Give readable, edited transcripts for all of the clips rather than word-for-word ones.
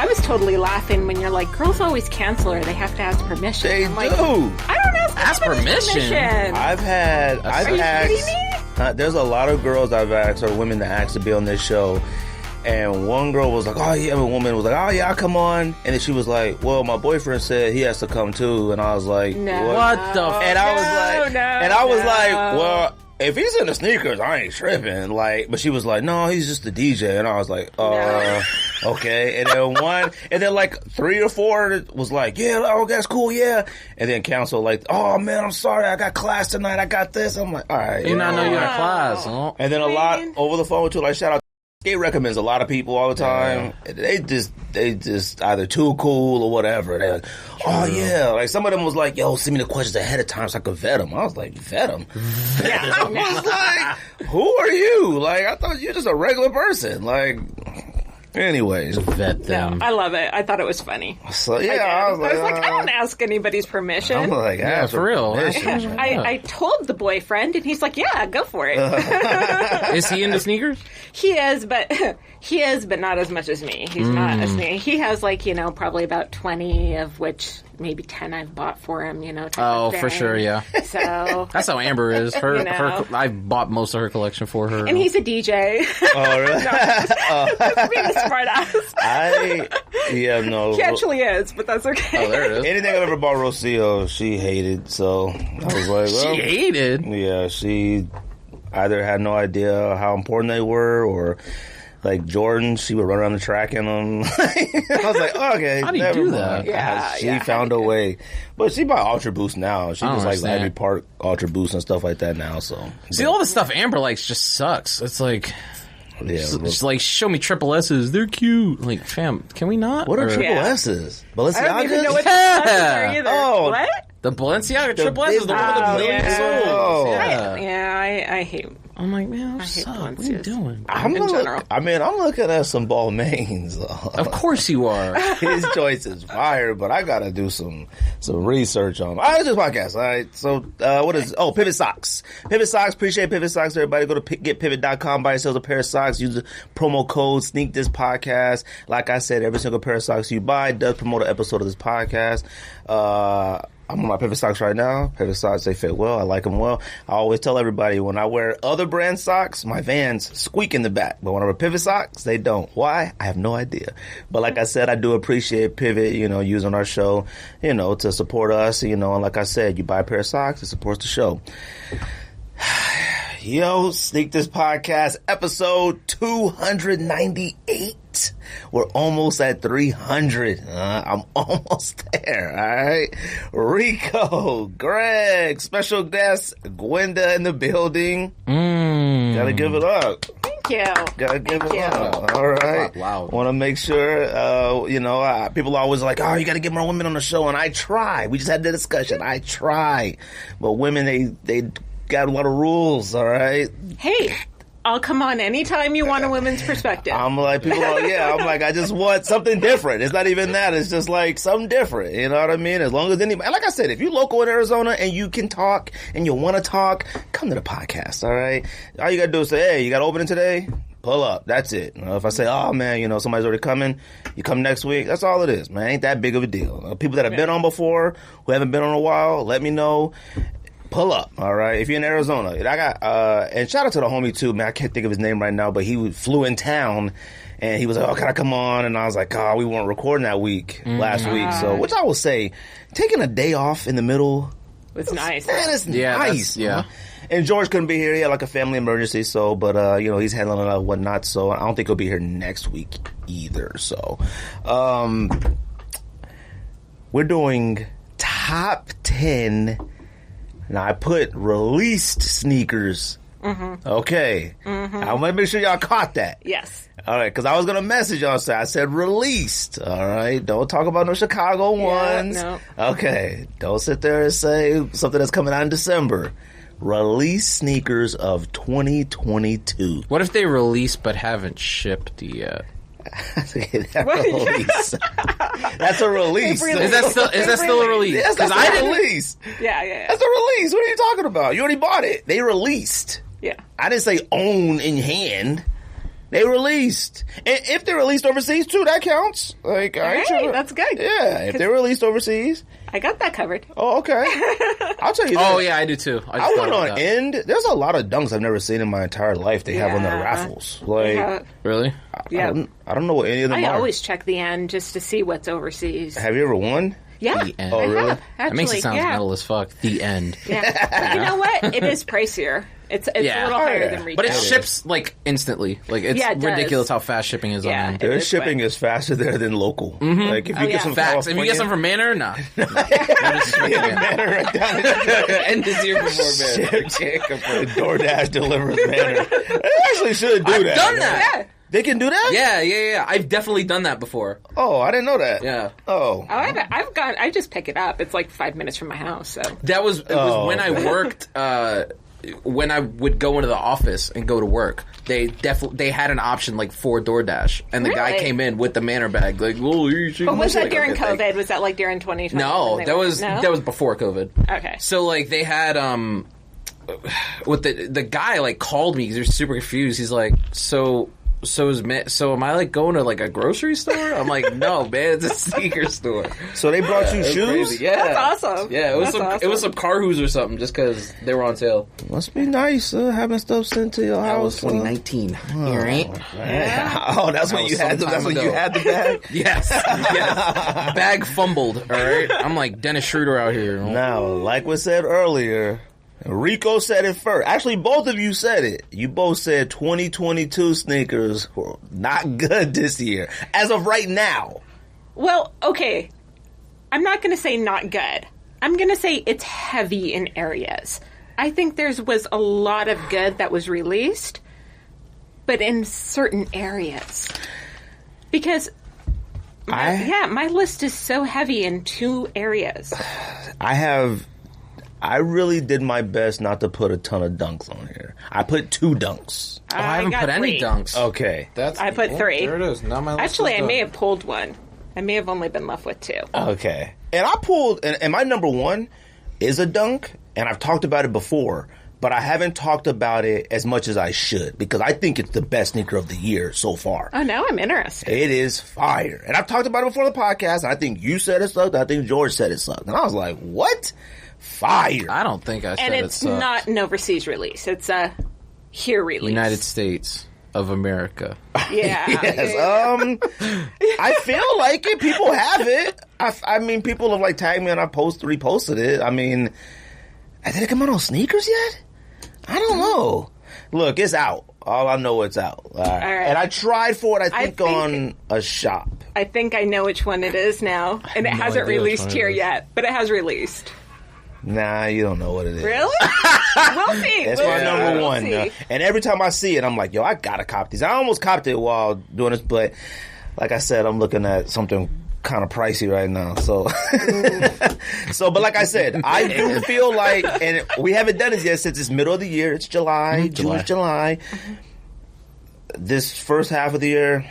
was totally laughing when you're like, girls always cancel her. They have to ask permission. They I'm like, do. I don't ask permission. I've asked. There's a lot of girls I've asked, or women that asked to be on this show. And one girl was like, oh yeah, a woman was like, oh yeah, I'll come on. And then she was like, well, my boyfriend said he has to come too. And I was like, no. What the f- And I was like, no. well, if he's in the sneakers, I ain't tripping. Like, but she was like, no, he's just a DJ. And I was like, okay. And then like 3 or 4 was like, yeah, oh, that's cool, yeah. And then counsel like, oh man, I'm sorry, I got class tonight. I got this. I'm like, all right. You not know you got class, huh? And then a lot over the phone too. Like, shout out. Skate recommends a lot of people all the time. Yeah. They just either too cool or whatever. They're like, oh yeah. Like some of them was like, yo, send me the questions ahead of time so I could vet them. I was like, vet them? Yeah. I was like, who are you? Like, I thought you were just a regular person. Like, anyways. Vet them. No, I love it. I thought it was funny. So yeah, I was like, I don't ask anybody's permission. I'm like, Yeah, for real. I told the boyfriend, and he's like, yeah, go for it. Is he into sneakers? He is, but not as much as me. He's not a sneaker. He has like, probably about 20, of which maybe 10 I've bought for him, type of For thing. sure, yeah. So That's how Amber is. I bought most of her collection for her. and he's a DJ. Oh, really? Just being a smart ass. He actually is, but that's okay. Oh, there it is. Anything I've ever bought Rocio, she hated. So I was like, well, She hated? yeah, she either had no idea how important they were, or like Jordan, she would run around the track in them. I was like, oh, okay, How do you never do mind. that? She found a way, but she bought Ultra Boost now. She I don't just like understand. every part Ultra Boost and stuff like that now. So See, all the stuff Amber likes just sucks. It's like, yeah. she's like, show me triple S's. They're cute. Like, fam, can we not? What are Or- triple Yeah. S's? I don't even know Balenciagas? what the are either. Oh. What? The Balenciaga triple S is the one with the million yeah. souls. Oh. Yeah. Yeah, I hate. I'm like, man, I hate what are you Balenciagas. doing? I'm looking at some Balmains. Of course you are. His choice is fire, but I gotta do some research on him. All right, it's just podcast. All right, so what is? Oh, Pivot Socks. Pivot Socks. Appreciate Pivot Socks. Everybody, go to getpivot.com. Buy yourselves a pair of socks. Use the promo code Sneak This Podcast. Like I said, every single pair of socks you buy does promote an episode of this podcast. I'm on my Pivot Socks right now. Pivot Socks, they fit well. I like them well. I always tell everybody when I wear other brand socks, my Vans squeak in the back. But when I wear Pivot Socks, they don't. Why? I have no idea. But like I said, I do appreciate Pivot, using our show, to support us, and like I said, you buy a pair of socks, it supports the show. Yo, Sneak This Podcast, episode 298. We're almost at 300. I'm almost there, all right? Rico, Greg, special guest, Gwenda in the building. Gotta give it up. Thank you. Gotta give it up. All right. Wow. Want to make sure, people are always like, oh, you gotta get more women on the show. And I try. We just had the discussion. I try. But women, they got a lot of rules, all right? Hey, I'll come on anytime you want a women's perspective. I'm like, I just want something different. It's not even that. It's just like something different. You know what I mean? As long as anybody, like I said, if you're local in Arizona and you can talk and you want to talk, come to the podcast, all right? All you got to do is say, hey, you got opening today? Pull up. That's it. If I say, oh man, somebody's already coming, you come next week. That's all it is, man. Ain't that big of a deal. People that have been on before, who haven't been on a while, let me know. Pull up, all right? If you're in Arizona. I got, and shout out to the homie too, man. I can't think of his name right now, but he flew in town and he was like, oh, can I come on? And I was like, oh, we weren't recording that week, last week. So, which I will say, taking a day off in the middle. It's nice. Man, it's nice. Yeah. And George couldn't be here. He had like a family emergency. So, but, he's handling it and whatnot. So I don't think he'll be here next week either. So, we're doing top 10. Now, I put released sneakers. Okay. I want to make sure y'all caught that. Yes. All right, because I was going to message y'all. I said released. All right. Don't talk about no Chicago ones. No. Okay. Don't sit there and say something that's coming out in December. Released sneakers of 2022. What if they release but haven't shipped yet? That's a release. That's a release. Is that still a release? Yes, that's a release. Yeah. That's a release. What are you talking about? You already bought it. They released. Yeah. I didn't say own in hand. They released. And if they're released overseas, too, that counts. Like, That's good. Yeah, if they're released overseas. I got that covered. Oh, okay. I'll tell you this. Oh, yeah, I do too. I went on End. There's a lot of dunks I've never seen in my entire life they have on their raffles. Like, really? Yeah. I don't know what any of them are. I always check the End just to see what's overseas. Have you ever won? Yeah. The End. Oh, really? Actually, That makes it sound metal as fuck. The End. Yeah. But you know what? It is pricier. It's a little higher than retail. But it ships, like, instantly. Like, it's ridiculous how fast shipping is on End. Their shipping is faster there than local. Mm-hmm. Like, if you get some Facts. If you get some from Manor, nah. Manor right down. End is here before Manor. DoorDash delivers Manor. They actually should do that. I've done that. Yeah. They can do that? Yeah. I've definitely done that before. Oh, I didn't know that. Yeah. Oh. I've gone. I just pick it up. It's like 5 minutes from my house. So That was when I worked. When I would go into the office and go to work, they had an option like for DoorDash, and the guy came in with the Manor bag. Like, well, but was that during COVID? Was that like during 2020? No, that was before COVID. Okay. So like they had with the guy like called me because he was super confused. He's like, so am I like going to like a grocery store? I'm like, no, man, it's a sneaker store. So they brought you shoes? Crazy. Yeah, that's awesome. Yeah, it was some car hoos or something just because they were on sale. Must be nice having stuff sent to your house. That was 2019. All right. Yeah. Oh, that's when you had the bag. Yes. Bag fumbled. All right. I'm like Dennis Schroeder out here. Now, like we said earlier, Ricco said it first. Actually, both of you said it. You both said 2022 sneakers were not good this year, as of right now. Well, okay. I'm not going to say not good. I'm going to say it's heavy in areas. I think there was a lot of good that was released, but in certain areas. Because, my list is so heavy in 2 areas. I really did my best not to put a ton of dunks on here. I put 2 dunks. I haven't put any dunks. Okay. I put 3. There it is. Now my list Actually, is I done. may have pulled 1. I may have only been left with 2. Okay. And I pulled, and my number 1 is a dunk, and I've talked about it before, but I haven't talked about it as much as I should, because I think it's the best sneaker of the year so far. Oh, now I'm interested. It is fire. And I've talked about it before the podcast, and I think you said it sucked, I think George said it sucked. And I was like, what? Fire. I don't think I said and it it's sucked. not an overseas release. It's a here release. United States of America. Yeah. Yes. I feel like it. People have it. I mean, people have like tagged me and I reposted it. I mean, did it come out on sneakers yet? I don't know. Look, it's out. All I know, it's out. All right. And I tried for it, I think on a shop. I think I know which one it is now. And it hasn't released here yet, but it has released. Nah, you don't know what it is. Really? We'll see. That's my number 1. And every time I see it, I'm like, yo, I gotta cop these. I almost copped it while doing this, but like I said, I'm looking at something kind of pricey right now. So, but like I said, I do feel like, and we haven't done it yet since it's middle of the year. It's July. July. This first half of the year,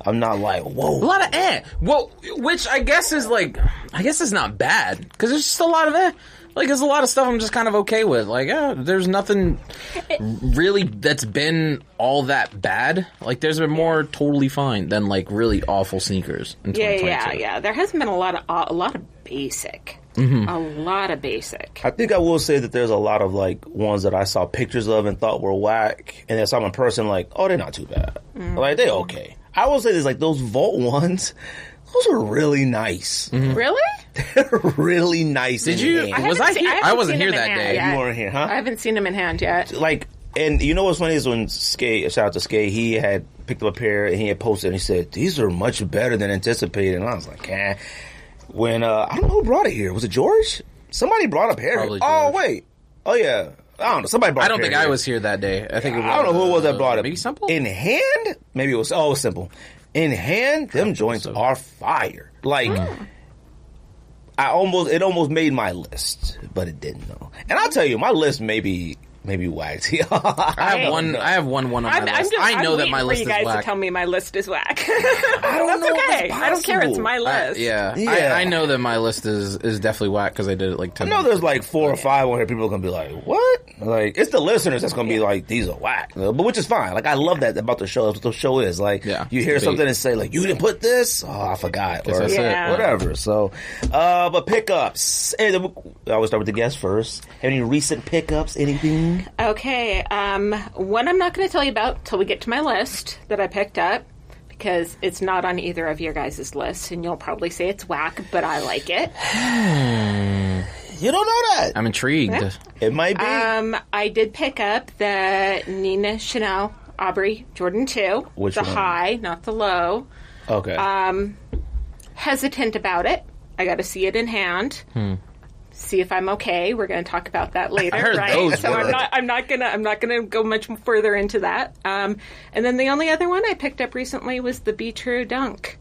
I'm not like, whoa. A lot of Well, which I guess is not bad, because there's just a lot of Like, there's a lot of stuff I'm just kind of okay with. Like, there's nothing really that's been all that bad. Like, there's been more totally fine than, like, really awful sneakers in 2022. Yeah. There hasn't been a lot of basic. Mm-hmm. A lot of basic. I think I will say that there's a lot of, like, ones that I saw pictures of and thought were whack, and then saw them in person, like, oh, they're not too bad. Mm-hmm. Like, they're okay. I will say this, like, those Vault ones, those are really nice. Mm-hmm. Really? They're really nice. Did you? Was I here? I wasn't here that day. You weren't here, huh? I haven't seen them in hand yet. Like, and you know what's funny is when Skate, shout out to Skate, he had picked up a pair and he had posted and he said, these are much better than anticipated. And I was like, When, I don't know who brought it here. Was it George? Somebody brought a pair. Probably Oh, George. wait. Oh, yeah. I don't know. Somebody brought a pair. I don't think I was here that day. I think it was, I don't know who it was that brought it. Maybe Simple? In hand? Maybe it was, it was Simple. In hand, them joints are fire. Like, it almost made my list, but it didn't though. And I'll tell you, my list maybe Maybe whacked. I have one on my list. I know that my list is whack. I'm waiting for you guys to tell me my list is whack. I don't know. Okay. I don't care. It's my list. I know that my list is definitely whack because I did it like 10 I know there's like 4 or 5 on here. People are going to be like, what? Like, it's the listeners that's going to be like, these are whack. But which is fine. Like, I love that about the show. That's what the show is. Like, you hear something and say, like, you didn't put this? Oh, I forgot. Or whatever. So, but pickups. I always start with the guest first. Have any recent pickups? Anything? Okay. One I'm not going to tell you about till we get to my list that I picked up because it's not on either of your guys' lists, and you'll probably say it's whack, but I like it. You don't know that. I'm intrigued. Yeah. It might be. I did pick up the Nina Chanel Aubrey Jordan 2. Which the one? high, not the low. Okay. Hesitant about it. I got to see it in hand. See if I'm okay. We're going to talk about that later, I heard right? those So words. I'm not gonna go much further into that. And then the only other one I picked up recently was the Be True Dunk.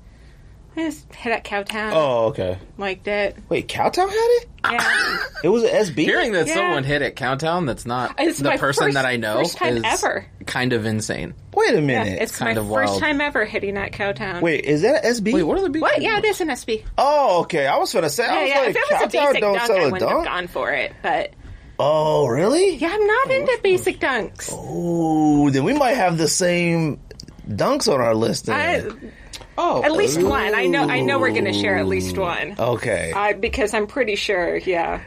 I just hit at Cowtown. Oh, okay. Liked it. Wait, Cowtown had it? Yeah. It was an SB? Hearing that Yeah. someone hit at Countdown that's not It's the my person first- that I know first time is ever. kind of insane. Wait a Yeah, minute. it's kind my of first wild. time ever hitting at Cowtown. Wait, is that an SB? Wait, what are the big What? Yeah, it is an SB. Oh, okay. I was going to say, I was Yeah, like, if it was a Cowtown basic don't dunk, sell I a wouldn't have dunk? gone for it. But Oh, really? yeah, I'm not into basic dunks. Ooh, then we might have the same dunks on our list then. At least one. I know we're going to share at least one. Okay. Because I'm pretty sure, yeah.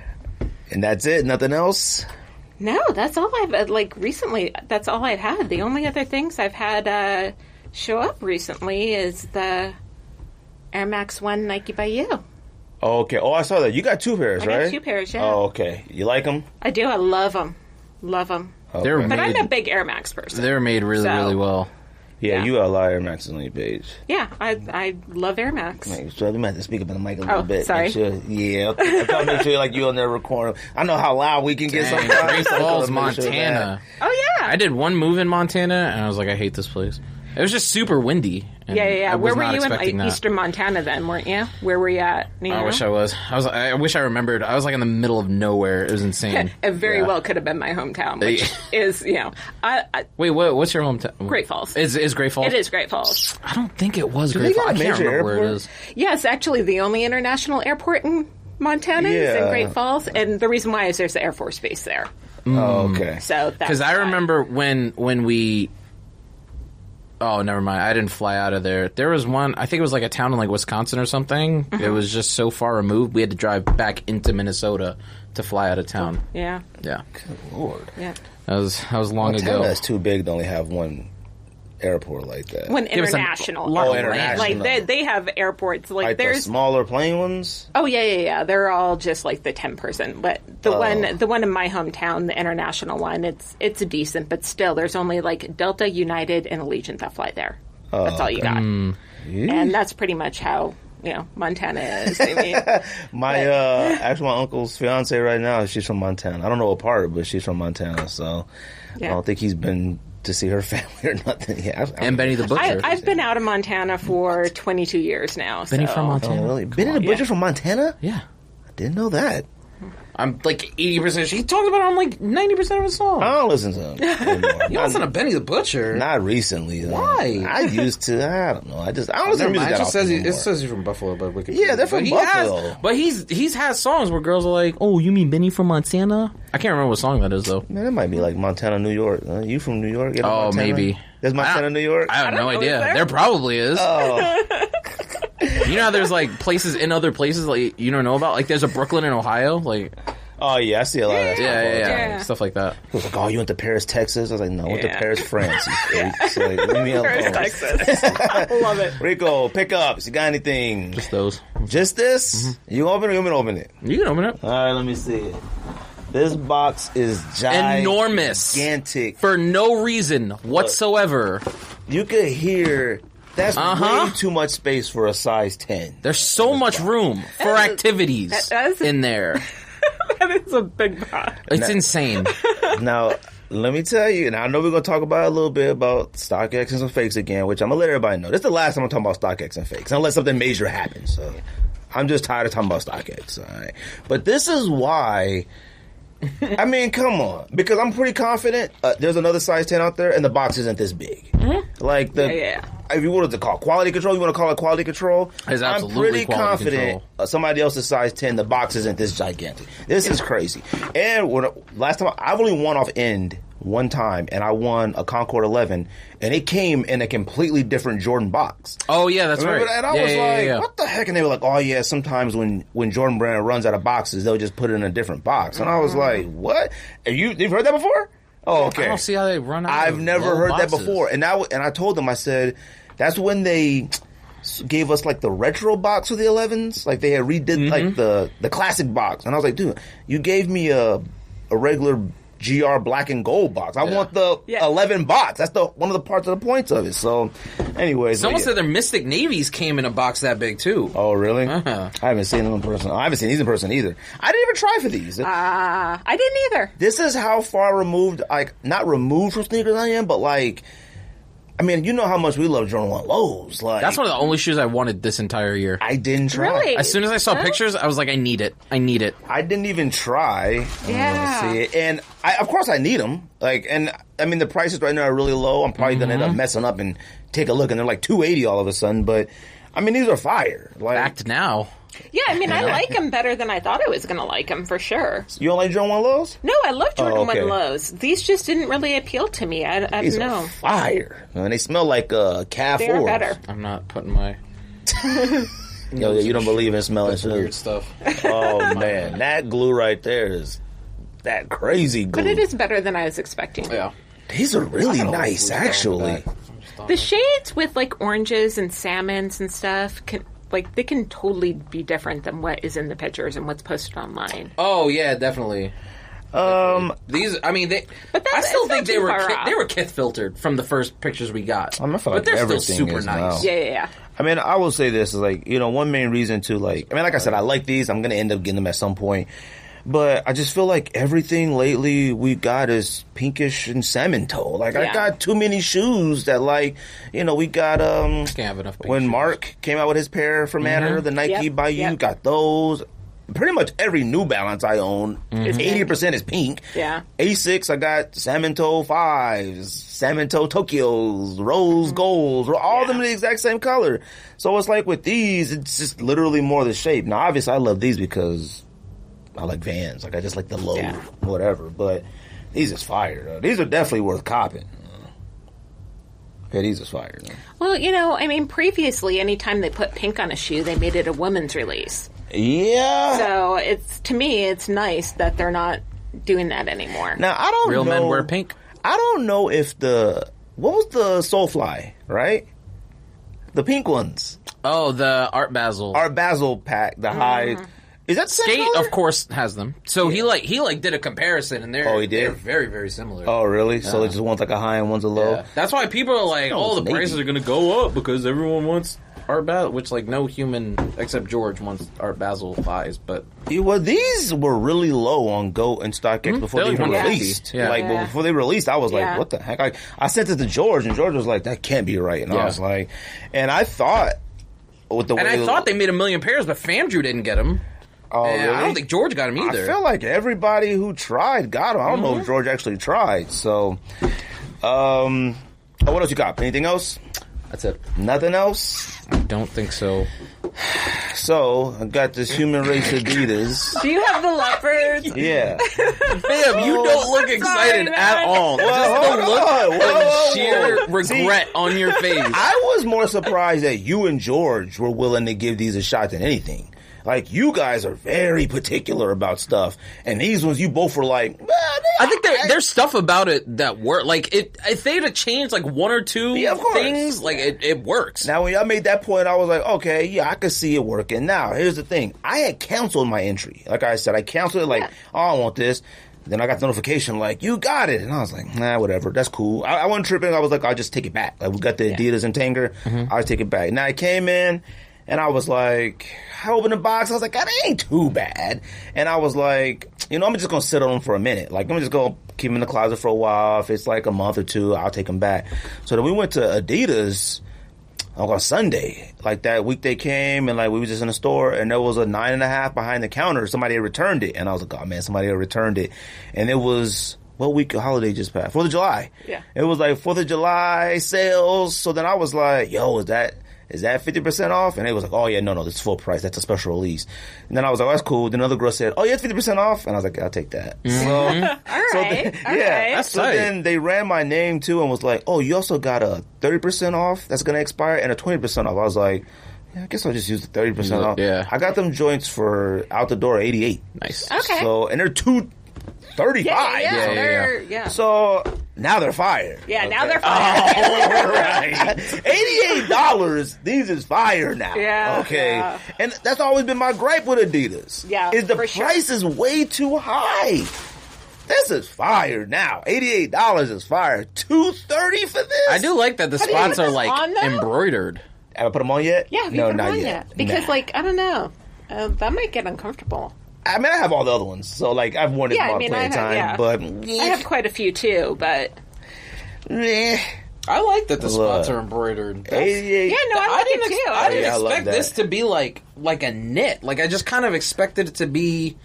And that's it? Nothing else? No, that's all I've, recently, that's all I've had. The only other things I've had show up recently is the Air Max 1 Nike by You. Okay. Oh, I saw that. You got 2 pairs, I right? got 2 pairs, yeah. Oh, okay. You like them? I do. I love them. Love them. They're But I'm made, a big Air Max person. they're made really, So- really well. Yeah, Yeah. you got a lot of Air Maxes on your page. Yeah, I love Air Max. Make sure you might have to speak up in the mic a little Oh, bit. sorry. Make sure, yeah, I'm trying to make sure like you on there recording. I know how loud we can get Dang, sometimes. Great so I gotta Falls, make sure Montana. Oh, yeah. I did one move in Montana, and I was like, I hate this place. It was just super windy. And Yeah. I was Where were not you in expecting that. Eastern Montana then, weren't you? Where were you at? I wish I was. I wish I remembered. I was like in the middle of nowhere. It was insane. It very well could have been my hometown, which is, Wait, what's your hometown? Great Falls. Is Great Falls? It is Great Falls. I don't think it was they Great Falls. got I a can't major remember where it airport? is. Yes, actually, the only international airport in Montana is in Yeah. Great Falls, and the reason why is there's the Air Force Base there. Oh, okay. So that's Because I why. remember when we. Oh, never mind. I didn't fly out of there. There was one. I think it was like a town in like Wisconsin or something. It was just so far removed. We had to drive back into Minnesota to fly out of town. Yeah, Yeah, Lord. yeah. that was long ago. That's too big to only have one airport like that. When Give us a international, lot of like, land. like they have airports like Like the there's. smaller plane ones? Oh yeah. They're all just like the 10-person, but the one in my hometown, the international one, it's decent, but still, there's only like Delta, United, and Allegiant that fly there. That's all you got, and that's pretty much how Montana is. I mean, Actually, my uncle's fiance right now, she's from Montana. I don't know what part, but she's from Montana, so I don't think he's been to see her family or nothing. Yeah, And Benny the Butcher. I've been out of Montana for 22 years now. Benny so. from Montana. Oh, really? Benny the Butcher from Montana? Yeah. I didn't know that. I'm like 80%. He talks about it on like 90% of his songs. I don't listen to him anymore. You listen to Benny the Butcher? Not recently. Though. Why? I used to. I don't know. I don't listen to music that often anymore. says he's from Buffalo, but Wikipedia. Yeah, they're from Buffalo. But he's has songs where girls are like, "Oh, you mean Benny from Montana?" I can't remember what song that is though. Man, that might be like Montana, New York. You from New York? You know Oh, Montana? maybe. There's Montana, New York? I have no know, is idea. there? There probably is. Oh, You know how there's like places in other places like you don't know about? Like there's a Brooklyn in Ohio. Like oh yeah, I see a lot of that. yeah, stuff all the time. Yeah. stuff like that. He was like, oh, you went to Paris, Texas? I was like, no, I went to Yeah. Paris, France. You freak. So, like, leave me alone. Paris, Texas. I love it. Rico, pickups. You got anything? Just those. Just this? You open it? You want me to open it? You can open it. All right, let me see it. This box is Enormous. gigantic. For no reason whatsoever. You could hear that's way too much space for a size 10. There's so much room for activities that is- in there. That is a big box. It's insane. Now, let me tell you, and I know we're going to talk about a little bit about StockX and some fakes again, which I'm going to let everybody know. This is the last time I'm talking about StockX and fakes, unless something major happens. So I'm just tired of talking about StockX. All right? But this is why I mean, come on. Because I'm pretty confident there's another size 10 out there, and the box isn't this big. Mm-hmm. Like, if you wanted to call it quality control, you want to call it quality control? It's I'm absolutely pretty quality confident control. Somebody else's size 10, the box isn't this gigantic. This is crazy. And last time, I've only won off end one time, and I won a Concord 11, and it came in a completely different Jordan box. Oh, yeah, that's Remember right. that? And I was like, what the heck? And they were like, oh, yeah, sometimes when Jordan Brand runs out of boxes, they'll just put it in a different box. And I was like, what? You've heard that before? Oh, okay. I don't see how they run out I've of never heard boxes. that before. And I told them, I said, that's when they gave us like the retro box of the 11s. Like they had redid like the classic box. And I was like, dude, you gave me a regular GR black and gold box. I want the 11 box. That's one of the parts of the points of it. So, anyways. Someone said their Mystic Navies came in a box that big, too. Oh, really? Uh-huh. I haven't seen them in person. I haven't seen these in person either. I didn't even try for these. I didn't either. This is how far removed, like, not removed from sneakers I am, but like, I mean, you know how much we love Jordan 1 lows. Like, That's one of the only shoes I wanted this entire year. I didn't try. Really? As soon as I saw pictures, I was like, I need it. I need it. I didn't even try. Yeah. To see it. And of course I need them. Like, and I mean, the prices right now are really low. I'm probably going to end up messing up and take a look, and they're like $280 all of a sudden. But I mean, these are fire. Like, Backed now. Yeah, I mean, I like them better than I thought I was going to like them, for sure. You don't like Jordan 1 lows? No, I love Jordan 1 okay. lows. These just didn't really appeal to me. I These don't know. are fire. And they smell like calf They're oars. better. I'm not putting my Yo, you don't believe in smelling weird shoes. stuff. Oh, man. That glue right there is that crazy glue. But it is better than I was expecting. Yeah. These are really nice, actually. The shades with like oranges and salmons and stuff they can totally be different than what is in the pictures and what's posted online. Oh, yeah, definitely. These, I mean, I still think they were Kith filtered from the first pictures we got. I feel but like they're still everything super is nice. now. Yeah. I mean, I will say this is like, one main reason to like I said, I like these. I'm going to end up getting them at some point. But I just feel like everything lately we got is pinkish and salmon toe. Like, I got too many shoes that, like, we got, Can't have enough pink when shoes. Mark came out with his pair from Manor, the Nike Bayou, got those. Pretty much every New Balance I own, 80% is pink. Yeah. Asics, I got salmon toe 5s, salmon toe Tokyos, rose golds, all of them are the exact same color. So it's like with these, it's just literally more the shape. Now, obviously, I love these because I like Vans. Like, I just like the low, whatever. But these is fire. These are definitely worth copping. Okay, these is fire. Well, I mean, previously, anytime they put pink on a shoe, they made it a women's release. Yeah. So to me, it's nice that they're not doing that anymore. Now, I don't know. Real men wear pink. I don't know if what was the Soulfly, right? The pink ones. Oh, the Art Basel. Art Basel pack, the high. Is that the same Skate, color? of course, has them. So he did a comparison, and Oh, he did? they're very, very similar. Oh, really? So it's just one's like a high and one's a low? Yeah. That's why people are like, the Navy. prices are going to go up because everyone wants Art Basel, which, like, no human except George wants Art Basel 5s, but... Well, these were really low on GOAT and StockX before They're they like released. 150. Yeah. Like, but before they released, I was like, what the heck? I sent it to George, and George was like, that can't be right. And I was like... And I thought... I thought they made 1 million pairs, but FamDrew didn't get them. Oh, really? I don't think George got them either. I feel like everybody who tried got them. I don't know if George actually tried. So, what else you got? Anything else? That's it. Nothing else? I don't think so. So, I got this Human Race Adidas. Do you have the leopards? Yeah. Ma'am, you don't look excited at all. Well, hold on. Of sheer regret on your face. I was more surprised that you and George were willing to give these a shot than anything. Like, you guys are very particular about stuff, and these ones, you both were like, I think there's stuff about it that work. Like, if they'd have changed, like, one or two things, like, it works. Now, when y'all made that point, I was like, okay, yeah, I could see it working. Now, here's the thing. I had canceled my entry. Like I said, I canceled it, like, oh, I want this. Then I got the notification, like, you got it. And I was like, nah, whatever. That's cool. I wasn't tripping. I was like, I'll just take it back. Like, we got the Adidas and Tanger. I'll take it back. Now, I came in, and I was like, I opened the box. I was like, that ain't too bad. And I was like, I'm just going to sit on them for a minute. Like, I'm just going to keep them in the closet for a while. If it's like a month or two, I'll take them back. So then we went to Adidas on Sunday, like that week they came and like we was just in the store and there was a 9.5 behind the counter. Somebody had returned it, and I was like, oh man, somebody had returned it, and it was. What week of holiday just passed? 4th of July. Yeah. It was like 4th of July sales. So then I was like, yo, is that 50% off? And it was like, oh yeah, no, this is full price. That's a special release. And then I was like, oh, that's cool. Then another girl said, oh yeah, it's 50% off. And I was like, I'll take that. So, All right. That's so tight. then they ran my name too and was like, oh, you also got a 30% off that's going to expire and a 20% off. I was like, yeah, I guess I'll just use the 30% off. Yeah. I got them joints for out the door 88. Nice. Okay. So, and they're 235. Yeah. So now they're fire. Yeah, now they're fire. All right. $88. These is fire now. Yeah. Okay. Yeah. And that's always been my gripe with Adidas. Yeah, Is the for sure. price is way too high. This is fire now. $88 is fire. $230 for this? I do like that the Have you spots put are this like on, though? embroidered. Have I put them on yet? Yeah, have you no, put them not on yet. yet? Because, Nah. like, I don't know. That might get uncomfortable. I mean, I have all the other ones. So, like, I've worn it Yeah, in I my mean, playing I have- time. yeah. But, I have quite a few, too, but... eh. I like that the spots Look. are embroidered. 88. Yeah, no, I like it, too. I didn't Yeah, I love expect that. this to be like a knit. Like, I just kind of expected it to be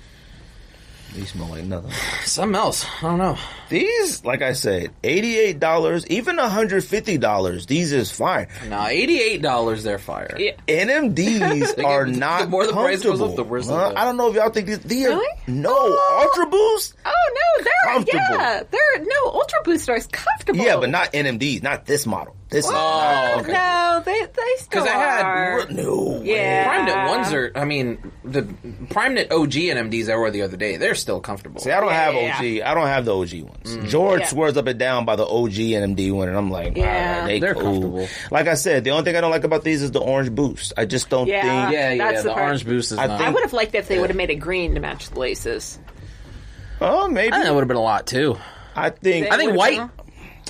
These smell like nothing. something else. I don't know. These, like I said, $88, even $150. These is fine. No, $88, they're fire. Yeah. NMDs are the not more the price goes up, comfortable. the worse it Huh? is. I don't know if y'all think these are... Really? No. Ultra Boost? Oh, no, they're... Comfortable. Yeah, no, Ultra Booster is comfortable. Yeah, but not NMDs. Not this model. This is Oh, not okay. No, they still 'Cause I had are. No. Yeah. Prime Knit ones are, I mean, the Prime Knit OG NMDs I wore the other day, they're still comfortable. See, I don't have Yeah. OG. I don't have the OG ones. George Yeah. swears up and down by the OG NMD one, and I'm like, Yeah. all right, They're cool. comfortable. Like I said, the only thing I don't like about these is the orange boost. I just don't Yeah. think... yeah, That's the the part. orange boost is I not. I would have liked it if they would have made it green to match the laces. Oh, maybe. I think that would have been a lot too. I think I think Would've white. been-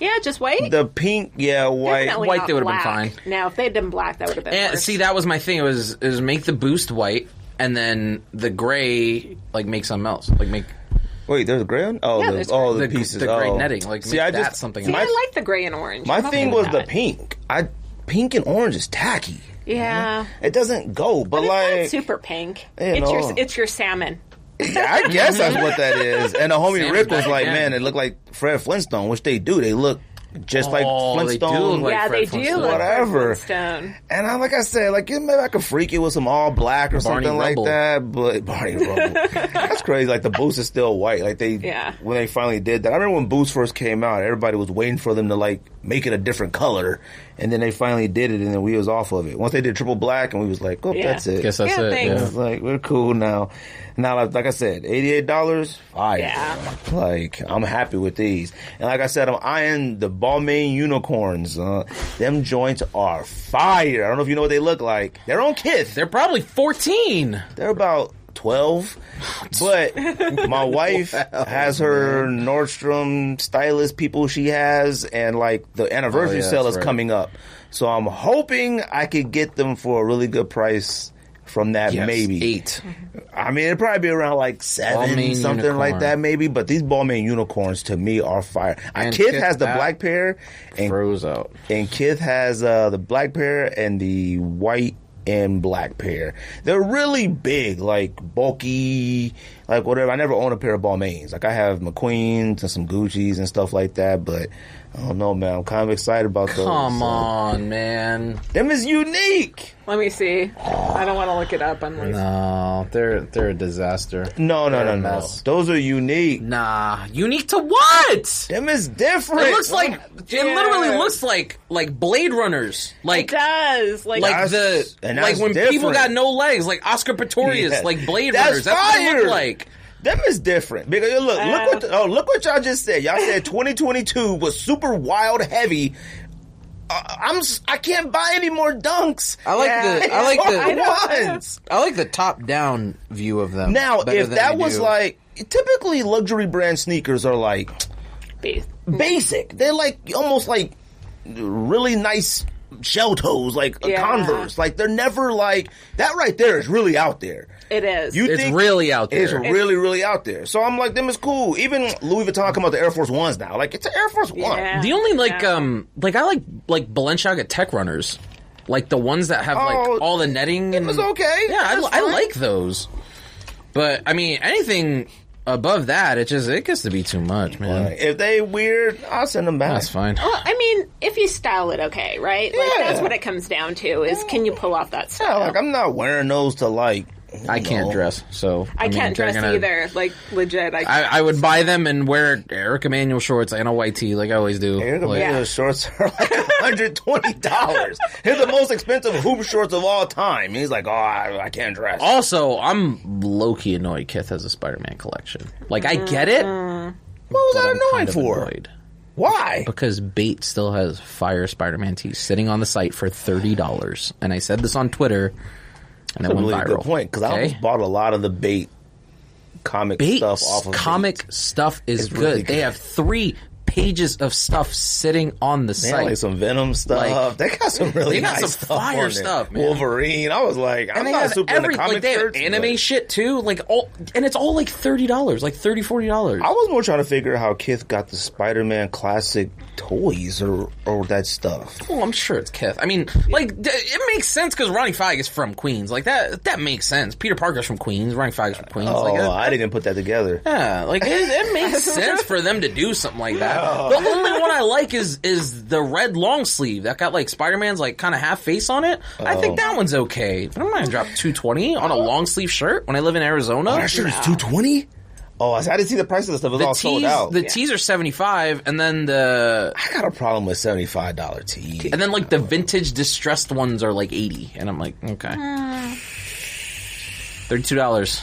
Yeah, just white. the pink, yeah, white. Definitely white, not they would've been black. fine. Now, if they had done black, that would have been And worse. see, that was my thing. It was make the boost white, and then the gray like make something else. Like make Wait, there's a gray one? Oh, Yeah, the, there's all the the pieces. the gray oh. netting. Like See, make I that just something. See, else. I like the gray and orange. My I'm okay thing with was the that. pink. Pink and orange is tacky. Yeah. It doesn't go, but But it's like, not super pink. You know. It's your salmon. I guess that's what that is. And the homie Sam's Rick was back like, again. man, it looked like Fred Flintstone, which they do. They look just like They do Flintstone. look like Yeah, Fred they do Flintstone. look Whatever. like Flintstone. And I, like I said, like maybe I could freak it with some all black or Barney something Rubble. like that. But Barney Rubble, that's crazy. Like the boost is still white. Like Yeah. when they finally did that. I remember when Boost first came out, everybody was waiting for them to like make it a different color, and then they finally did it, and then we was off of it. Once they did triple black, and we was like, oh, Yeah. that's it. Guess that's Yeah, it. thanks. Yeah. It's like we're cool now. Now, like I said, $88, fire. Yeah. Like I'm happy with these, and like I said, I'm eyeing the Balmain unicorns. Them joints are fire. I don't know if you know what they look like. They're on Kith. They're probably 14. They're about 12. But my wife has her Nordstrom stylist people she has, and like the anniversary yeah, sale that's is right. coming up. So I'm hoping I could get them for a really good price from that, Yes, maybe. 8. I mean, it'd probably be around like 7, Balmain something unicorn. like that, maybe. But these Balmain unicorns to me are fire. And Kith Kith has the app black pair, and Froze out. Kith has the black pair and the white and black pair. They're really big, like bulky, like whatever. I never own a pair of Balmains. Like I have McQueen's and some Gucci's and stuff like that, but I don't know, man. I'm kind of excited about those. Come on, man. Them is unique. Let me see. I don't want to look it up. I'm like, No, they're a disaster. No. They're a mess. Those are unique. Nah, unique to what? Them is different. It looks like it literally looks like Blade Runners, it like does. Like, That's- and like that's when people different. got no legs, like Oscar Pistorius, Yeah. like Blade That's Runners. That's what they fire. look like. Them is different because look what y'all just said. Y'all said 2022 was super wild heavy. I can't buy any more dunks. I like the top down view of them. Now, better if than that I was do. like typically luxury brand sneakers are like basic. They're like almost like really nice shell toes, like a Yeah. Converse. Like they're never like that. Right there is really out there. it is. You It's think really out there. It's really, really out there. So I'm like, them is cool. Even Louis Vuitton come out the Air Force Ones now. Like it's an Air Force One. Yeah. The only Yeah. I like Balenciaga Tech Runners. Like the ones that have like all the netting. And it was okay. Yeah, I like those. But I mean, anything above that, it gets to be too much, man. If they weird, I'll send them back. That's fine. Well, I mean, if you style it okay, right? Like, that's what it comes down to, is can you pull off that style? Yeah, like, I'm not wearing those to, like... I can't dress, so... I can't dress either. Like, legit. I would buy them and wear Eric Emanuel shorts and a white tee like I always do. Eric Emanuel shorts are like $120. He's the most expensive hoop shorts of all time. He's like, I can't dress. Also, I'm low-key annoyed Kith has a Spider-Man collection. Like, I get it. What was that annoying for? Annoyed. Why? Because Bait still has fire Spider-Man tees sitting on the site for $30. And I said this on Twitter... And That's it went a really viral. good point, because I almost bought a lot of the Bait comic stuff off of comic Bait. Stuff is good. Really They have 3 pages of stuff sitting on the site. Like some Venom stuff. They got some really nice some stuff fire on there. stuff, man. Wolverine. I was like, I'm not super into comic they have shirts, anime shit too. Like and it's all like $30, like $30-$40. I was more trying to figure out how Kith got the Spider-Man classic toys or that stuff. Well, I'm sure it's Kith. I mean, like it makes sense because Ronnie Feig is from Queens. Like that makes sense. Peter Parker's from Queens. Ronnie Feig's from Queens. Oh, like, I didn't put that together. Yeah, like it makes sense for them to do something like that. The only one I like is the red long sleeve that got like Spider-Man's like kind of half face on it. I think that one's okay. But I'm not gonna drop $220 on a long sleeve shirt when I live in Arizona. That shirt is $220? Oh, I didn't see the price of the stuff. It was all sold out. The tees are $75, and then I got a problem with $75 tees. And then like the vintage distressed ones are like $80, and I'm like, okay. $32.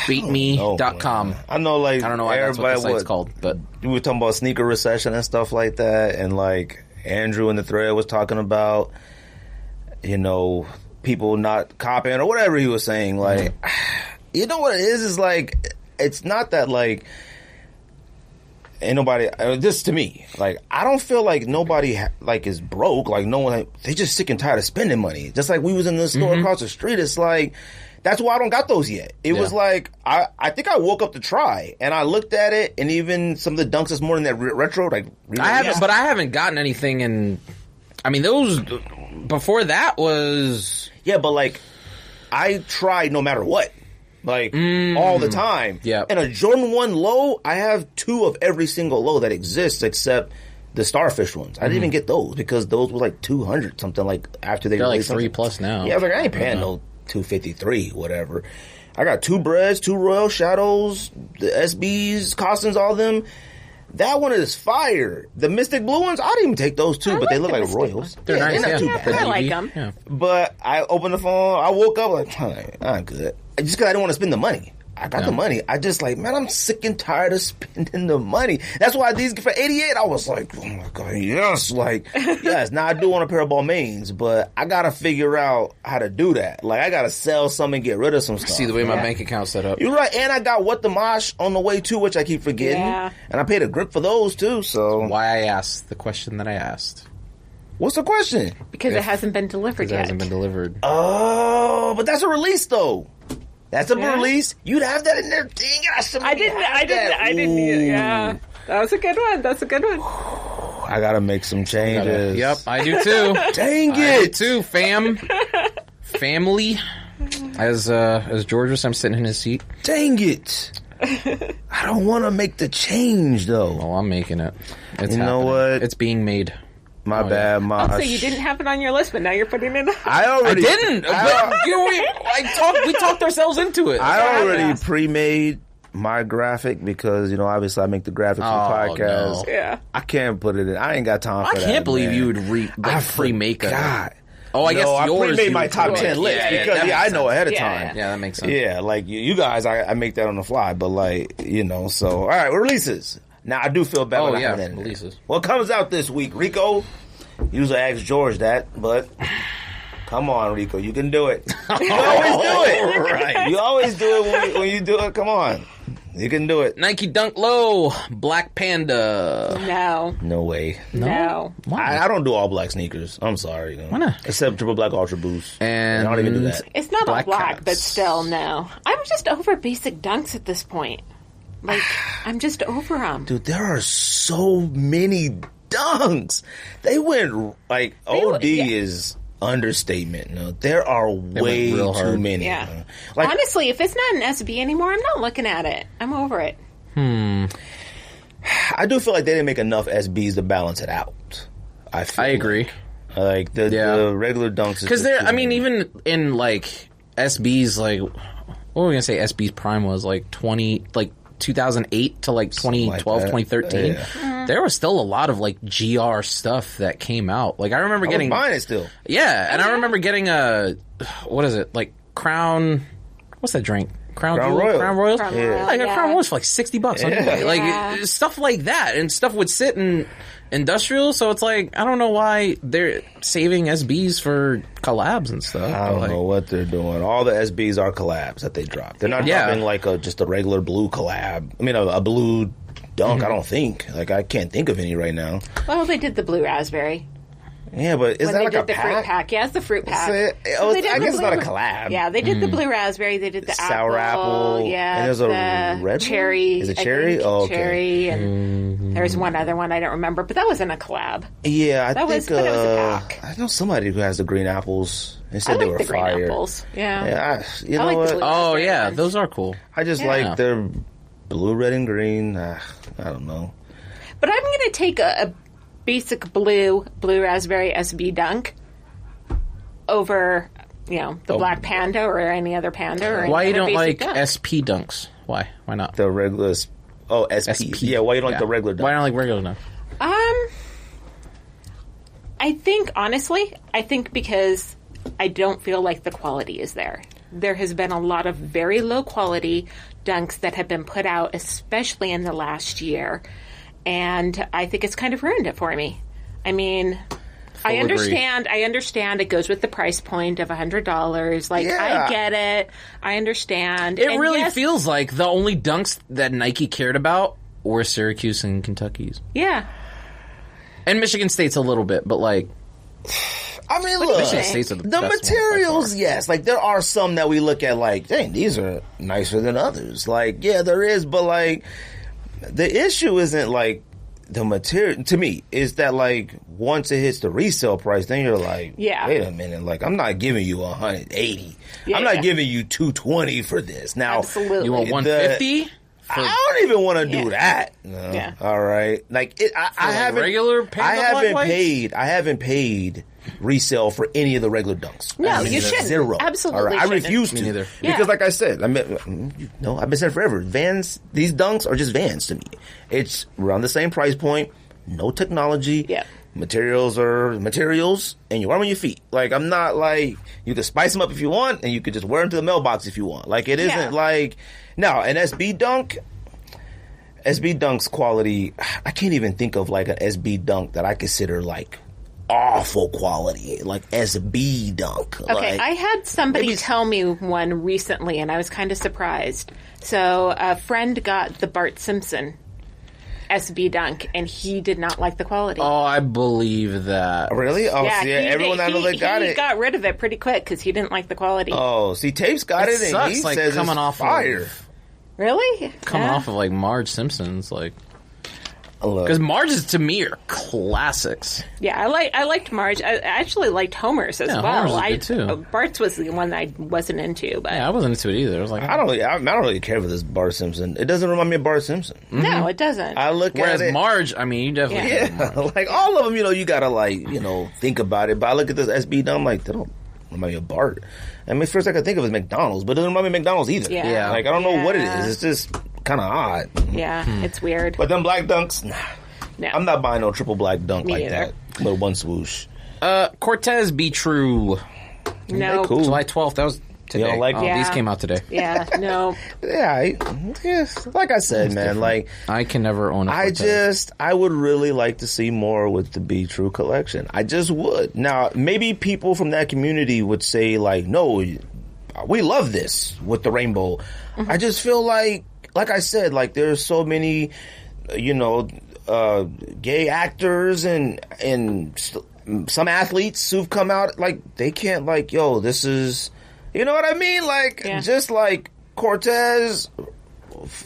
Beatme.com. I know, like, I don't know why that's what the site's called, but we were talking about sneaker recession and stuff like that, and like Andrew in the thread was talking about, people not copying or whatever he was saying. Like, you know what it is like, it's not that like ain't nobody. Just to me, like, I don't feel like nobody like is broke. Like, no one, they just sick and tired of spending money. Just like we was in the store across the street. It's like. That's why I don't got those yet. It was like, I think I woke up to try, and I looked at it, and even some of the dunks this morning that retro, like... I haven't gotten anything in... I mean, those... Before that was... Yeah, but like, I tried no matter what. Like, all the time. Yeah. And a Jordan 1 low, I have 2 of every single low that exists, except the Starfish ones. I didn't even get those, because those were like 200 something, like, after they're like something. 3+ now. Yeah, I was like, I ain't paying no... 253, whatever. I got 2 Breads, 2 Royal Shadows, the SBs, Costins, all of them. That one is fire. The Mystic Blue ones, I'd even take those too, but they look like Royals. They're nice, they're not too bad. I like them. Yeah. But I opened the phone, I woke up like, I'm good. Just because I didn't want to spend the money. I got the money. I just like, man, I'm sick and tired of spending the money. That's why these for $88, I was like, oh my God, yes. Like, yes, now I do want a pair of Balmains, but I got to figure out how to do that. Like, I got to sell some and get rid of some stuff. See the way my bank account's set up. You're right. And I got What the Mosh on the way too, which I keep forgetting. Yeah. And I paid a grip for those too, so. Why I asked the question that I asked. What's the question? Because it hasn't been delivered yet. It hasn't been delivered. Oh, but that's a release though. That's a release. You'd have that in there. Dang it! I didn't. Yeah, that was a good one. That's a good one. I gotta make some changes. Yep, I do too. Dang it! I do too, family. As George was, I'm sitting in his seat. Dang it! I don't want to make the change though. Oh, I'm making it. It's you know happening. what? It's being made. My bad, Oh, so you didn't have it on your list, but now you're putting it on. I didn't. We talked ourselves into it. I already pre-made my graphic because, obviously I make the graphics for the podcast. No. Yeah. I can't put it in. I ain't got time for that. I can't believe man. you would pre-make it. God. Oh, I guess I yours. pre-made my top 10 list because I know ahead of time. Yeah, that makes sense. Yeah, like you guys, I make that on the fly, but like, so. All right, releases. Now, I do feel bad about that. Releases. What comes out this week? Rico, usually ask George that, but come on, Rico, you can do it. You always do it. Right. You always do it when you do it. Come on. You can do it. Nike Dunk Low, Black Panda. No. No way. No. I don't do all black sneakers. I'm sorry. Why not? Except Triple Black Ultra Boost. And I don't even do that. It's not all black, Cats. but still, no. I'm just over basic dunks at this point. Like, I'm just over them. Dude, there are so many dunks. They went, like, OD is understatement. No, there are way real too hard. many. Yeah. Like, honestly, if it's not an SB anymore, I'm not looking at it. I'm over it. I do feel like they didn't make enough SBs to balance it out. I agree. Like the regular dunks, Because I mean, even in like SBs, like what were we gonna say? SB's prime was like 2008 to like 2012, 2013. Yeah. There was still a lot of like GR stuff that came out. Like I remember getting buying it still. Yeah, and I remember getting a what is it like Crown? What's that drink? Crown Royal. Crown Royals. Crown Royal, Like a yeah. Crown Royals for like $60 on eBay. Like stuff like that, and stuff would sit in industrial. So it's like I don't know why they're saving SBs for collabs and stuff. I don't know what they're doing. All the SBs are collabs that they drop. They're not dropping like just a regular blue collab. I mean, a blue dunk. I don't think. Like I can't think of any right now. Well, they did the blue raspberry. Yeah, but is When that they like did a the fruit pack. Yeah, it's the fruit pack. I guess it's not a collab. Yeah, they did the blue raspberry. They did the sour apple. Yeah, And there's a the red cherry. One? Is it I cherry? think, Oh, okay. cherry, and there's one other one I don't remember, but that wasn't a collab. Yeah, But it was a pack. I know somebody who has the green apples. They I said they like were the green fire. apples. Yeah. Yeah, you I know like the what? blue Oh raspberry yeah, ones. those are cool. I just like their blue, red, and green. I don't know. But I'm going to take a basic blue raspberry SB dunk over, the black panda or any other panda. Or any Why you other don't basic like dunk. SP dunks? Why? Why not? The regular. Oh, SP. Yeah, why you don't like the regular dunk? Why don't like regular dunks? I think, honestly, because I don't feel like the quality is there. There has been a lot of very low quality dunks that have been put out, especially in the last year. And I think it's kind of ruined it for me. I mean, I understand it goes with the price point of $100. Like, Yeah. I get it. I understand. It And really yes, feels like the only dunks that Nike cared about were Syracuse and Kentucky's. Yeah. And Michigan State's a little bit, but like I mean, look, Michigan State's are the best ones by materials, far. yes. Like, there are some that we look at like, dang, these are nicer than others. Like, yeah, there is, but like, the issue isn't like the material, to me, is that like, once it hits the resale price, then you're like, wait a minute, like, I'm not giving you $180. I'm not giving you $220 for this. Now, Absolutely. you want $150? I don't even want to do that. No. Yeah. All right. Like I haven't regular panda black whites? I haven't paid resale for any of the regular dunks. No, I mean, you shouldn't. Zero. Absolutely All right. I shouldn't. refuse Me to. neither. Yeah. Because like I said, I've been saying forever. Vans, these dunks are just Vans to me. It's around the same price point, no technology. Yeah. Materials are materials, and you wear them on your feet. Like, I'm not like, you can spice them up if you want, and you could just wear them to the mailbox if you want. Like, it isn't like, no, an SB Dunk's quality, I can't even think of like an SB Dunk that I consider like awful quality, like SB Dunk. Okay, Like, I had somebody tell me one recently, and I was kind of surprised. So a friend got the Bart Simpson SB Dunk, and he did not like the quality. Oh, I believe that. really? Oh, yeah, see, everyone I know that got he it. got rid of it pretty quick because he didn't like the quality. Oh, see, Tape's got it, and sucks, he like, says coming it's off fire. Really? Coming Yeah. off of like Marge Simpson's, like Look, because Marge's to me are classics. Yeah, I liked Marge. I actually liked Homer's as Yeah, well. Homer's is good, too. Bart's was the one that I wasn't into, but Yeah, I wasn't into it either. I was like, I don't really care for this Bart Simpson. It doesn't remind me of Bart Simpson. no, it doesn't. I look whereas at it. Marge, I mean, you definitely Yeah, like all of them, you gotta like, think about it. But I look at this SB Dunk, I'm like, they don't remind me of Bart. I mean, first I could think of is McDonald's, but it doesn't remind me of McDonald's either. Yeah. Like, I don't know what it Yeah. is. It's just kind of odd. yeah, it's weird. But them black dunks, nah. No. I'm not buying no triple black dunk Me like either. that with one swoosh. Cortez be true. No. Cool. July 12th. That was today. don't like it? Yeah. These came out today. Yeah, no. Yeah, like I said, man, like I can never own a Cortez. I would really like to see more with the Be True collection. I just would. Now, maybe people from that community would say like, no, we love this with the rainbow. I just feel like I said, like there's so many, gay actors and some athletes who've come out, like they can't like, yo, this is, you know what I mean? Like, just like Cortez,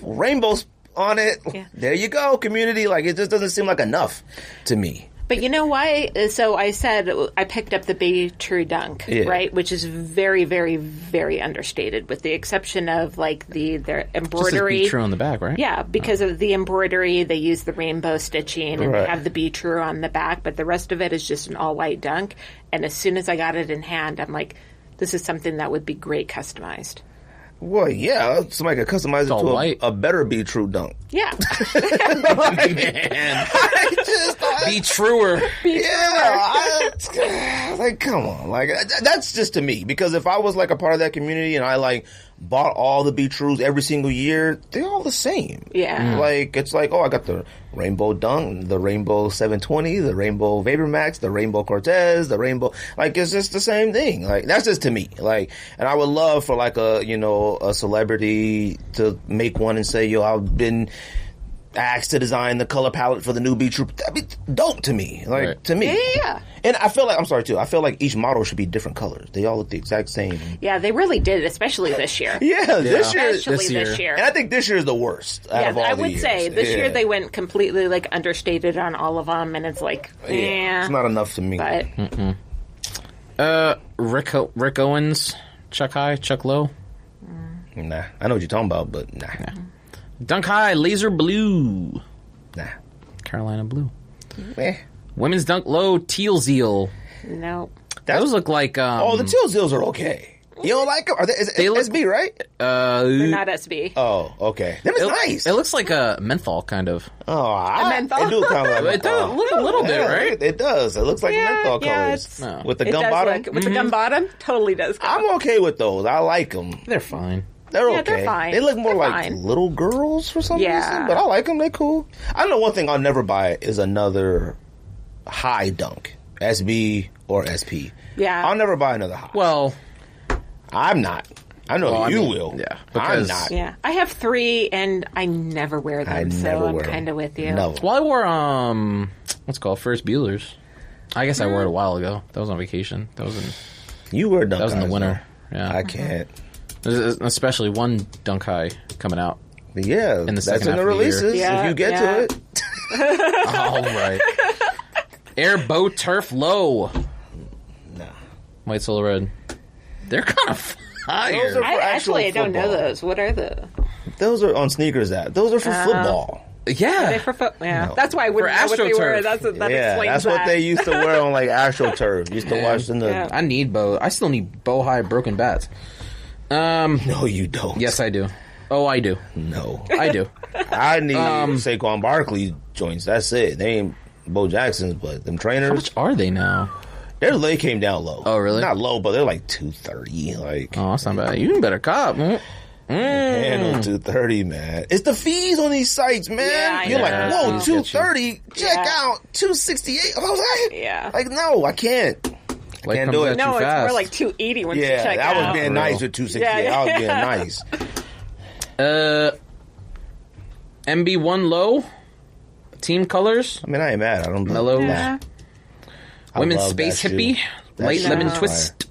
rainbows on it. Yeah. There you go, community. Like, it just doesn't seem like enough to me. But you know why? So I said I picked up the Be True Dunk, right? Which is very, very, very understated, with the exception of like their embroidery. Just Be True on the back, right? Yeah, because of the embroidery, they use the rainbow stitching and they have the Be True on the back, but the rest of it is just an all-white dunk. And as soon as I got it in hand, I'm like, this is something that would be great customized. Well, yeah, somebody could customize it to a better Be True Dunk. Yeah. Man. Be truer. Like, come on. Like, that's just to me. Because if I was, like, a part of that community and I, like, bought all the Be Trues every single year, they're all the same. Yeah. Like, it's like, I got the Rainbow Dunk, the Rainbow 720, the Rainbow Vapor Max, the Rainbow Cortez, the Rainbow... Like, it's just the same thing. Like, that's just to me. Like, and I would love for, like, a celebrity to make one and say, I've been asked to design the color palette for the new Be True. That'd be dope to me. Like, to me. Yeah. And I feel like, I'm sorry too, I feel like each model should be different colors. They all look the exact same. Yeah, they really did, especially this year. This year. And I think this year is the worst out of all the years. I would say this year they went completely like understated on all of them, and it's like, it's not enough to me. But Rick Owens, Chuck High, Chuck Low. Nah, I know what you're talking about, but nah. Dunk High, Laser Blue. Nah. Carolina Blue. Eh. Women's Dunk Low, Teal Zeal. No. Those look like... the Teal Zeals are okay. You don't like them? They look SB, right? They're not SB. Oh, okay. Them is nice. It looks like a menthol, kind of. A menthol? It do kind of like It does look a little bit, right? It does. It looks like menthol colors. With the gum bottom? With the gum bottom? Totally does. I'm okay with those. I like them. They're fine. They're okay. They're fine. They look more They're like fine. little girls for some reason, but I like them. They're cool. I know one thing I'll never buy is another high dunk, SB or SP. Yeah. I'll never buy another high. Well, I'm not. I know you will. Yeah, I'm not. Yeah, I have 3 and I never wear them, I'm kind of with you. No. Well, I wore what's it called, Ferris Bueller's. I guess I wore it a while ago. That was on vacation. That was You wear dunk. That was in the winter. Yeah, I can't. There's especially one Dunk High coming out. Yeah, in the that's second in half the of the year. releases. Yeah, if you get to it. All right. Air Bow Turf Low. Nah. White Solar Red. They're kind of fire. Those are for I don't know football. those. What are the? Those are on Sneakers app. Those are for football. Yeah. Are they for yeah. No. That's why I wouldn't know what they were. AstroTurf. That explains That's what they used to wear on like AstroTurf. Used to watch in the. Yeah. I need bow. I still need bow high broken bats. No, you don't. Yes, I do. Oh, I do. No, I do. I need Saquon Barkley joints. That's it. They ain't Bo Jackson's, but them trainers. How much are they now? They came down low. Oh, really? Not low, but they're like $230. Like, Oh, that's not bad. You better cop. man, 230, man. It's the fees on these sites, man. Yeah, You're like, whoa, Fees get you. 230. Check out 268. I was like, Yeah. like no, I can't. Like, Can't comes do out it. No, too it's fast. more like 280 once you Yeah, check I was out. being nice with 268. Yeah. I was being nice. MB1 Low. Team colors. I mean, I ain't mad. I don't Mellow. Yeah. I Women's love Space that shoe. Hippie. That Light shoe Lemon is Twist.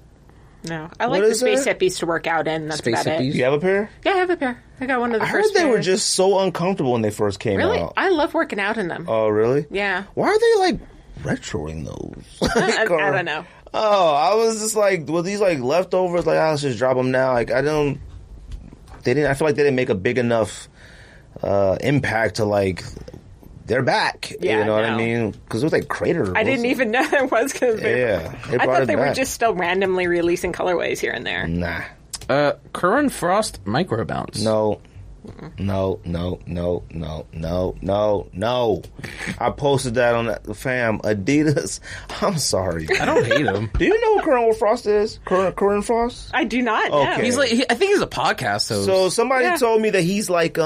No, I like the is space that? hippies to work out in. That's Space about hippies? it. You have a pair? Yeah, I have a pair. I got one of the I heard first they were pairs. just so uncomfortable when they first came Really? out. I love working out in them. Oh, really? Yeah. Why are they like retroing those? I don't know. Oh, I was just like, were these like leftovers? Like, let's just drop them now. Like, I feel like they didn't make a big enough impact to like. They're back. Yeah, you know what I no. mean? Because it was like Crater. I didn't even know there was going to be. Yeah, they I brought thought it they were back. just still randomly releasing colorways here and there. Nah. Current Frost Micro Bounce. No. I posted that on the fam. Adidas. I'm sorry. I don't hate him. Do you know who Current Frost is? Current Frost? I do not know. Okay. He's like, I think he's a podcast host. So somebody Yeah. told me that he's like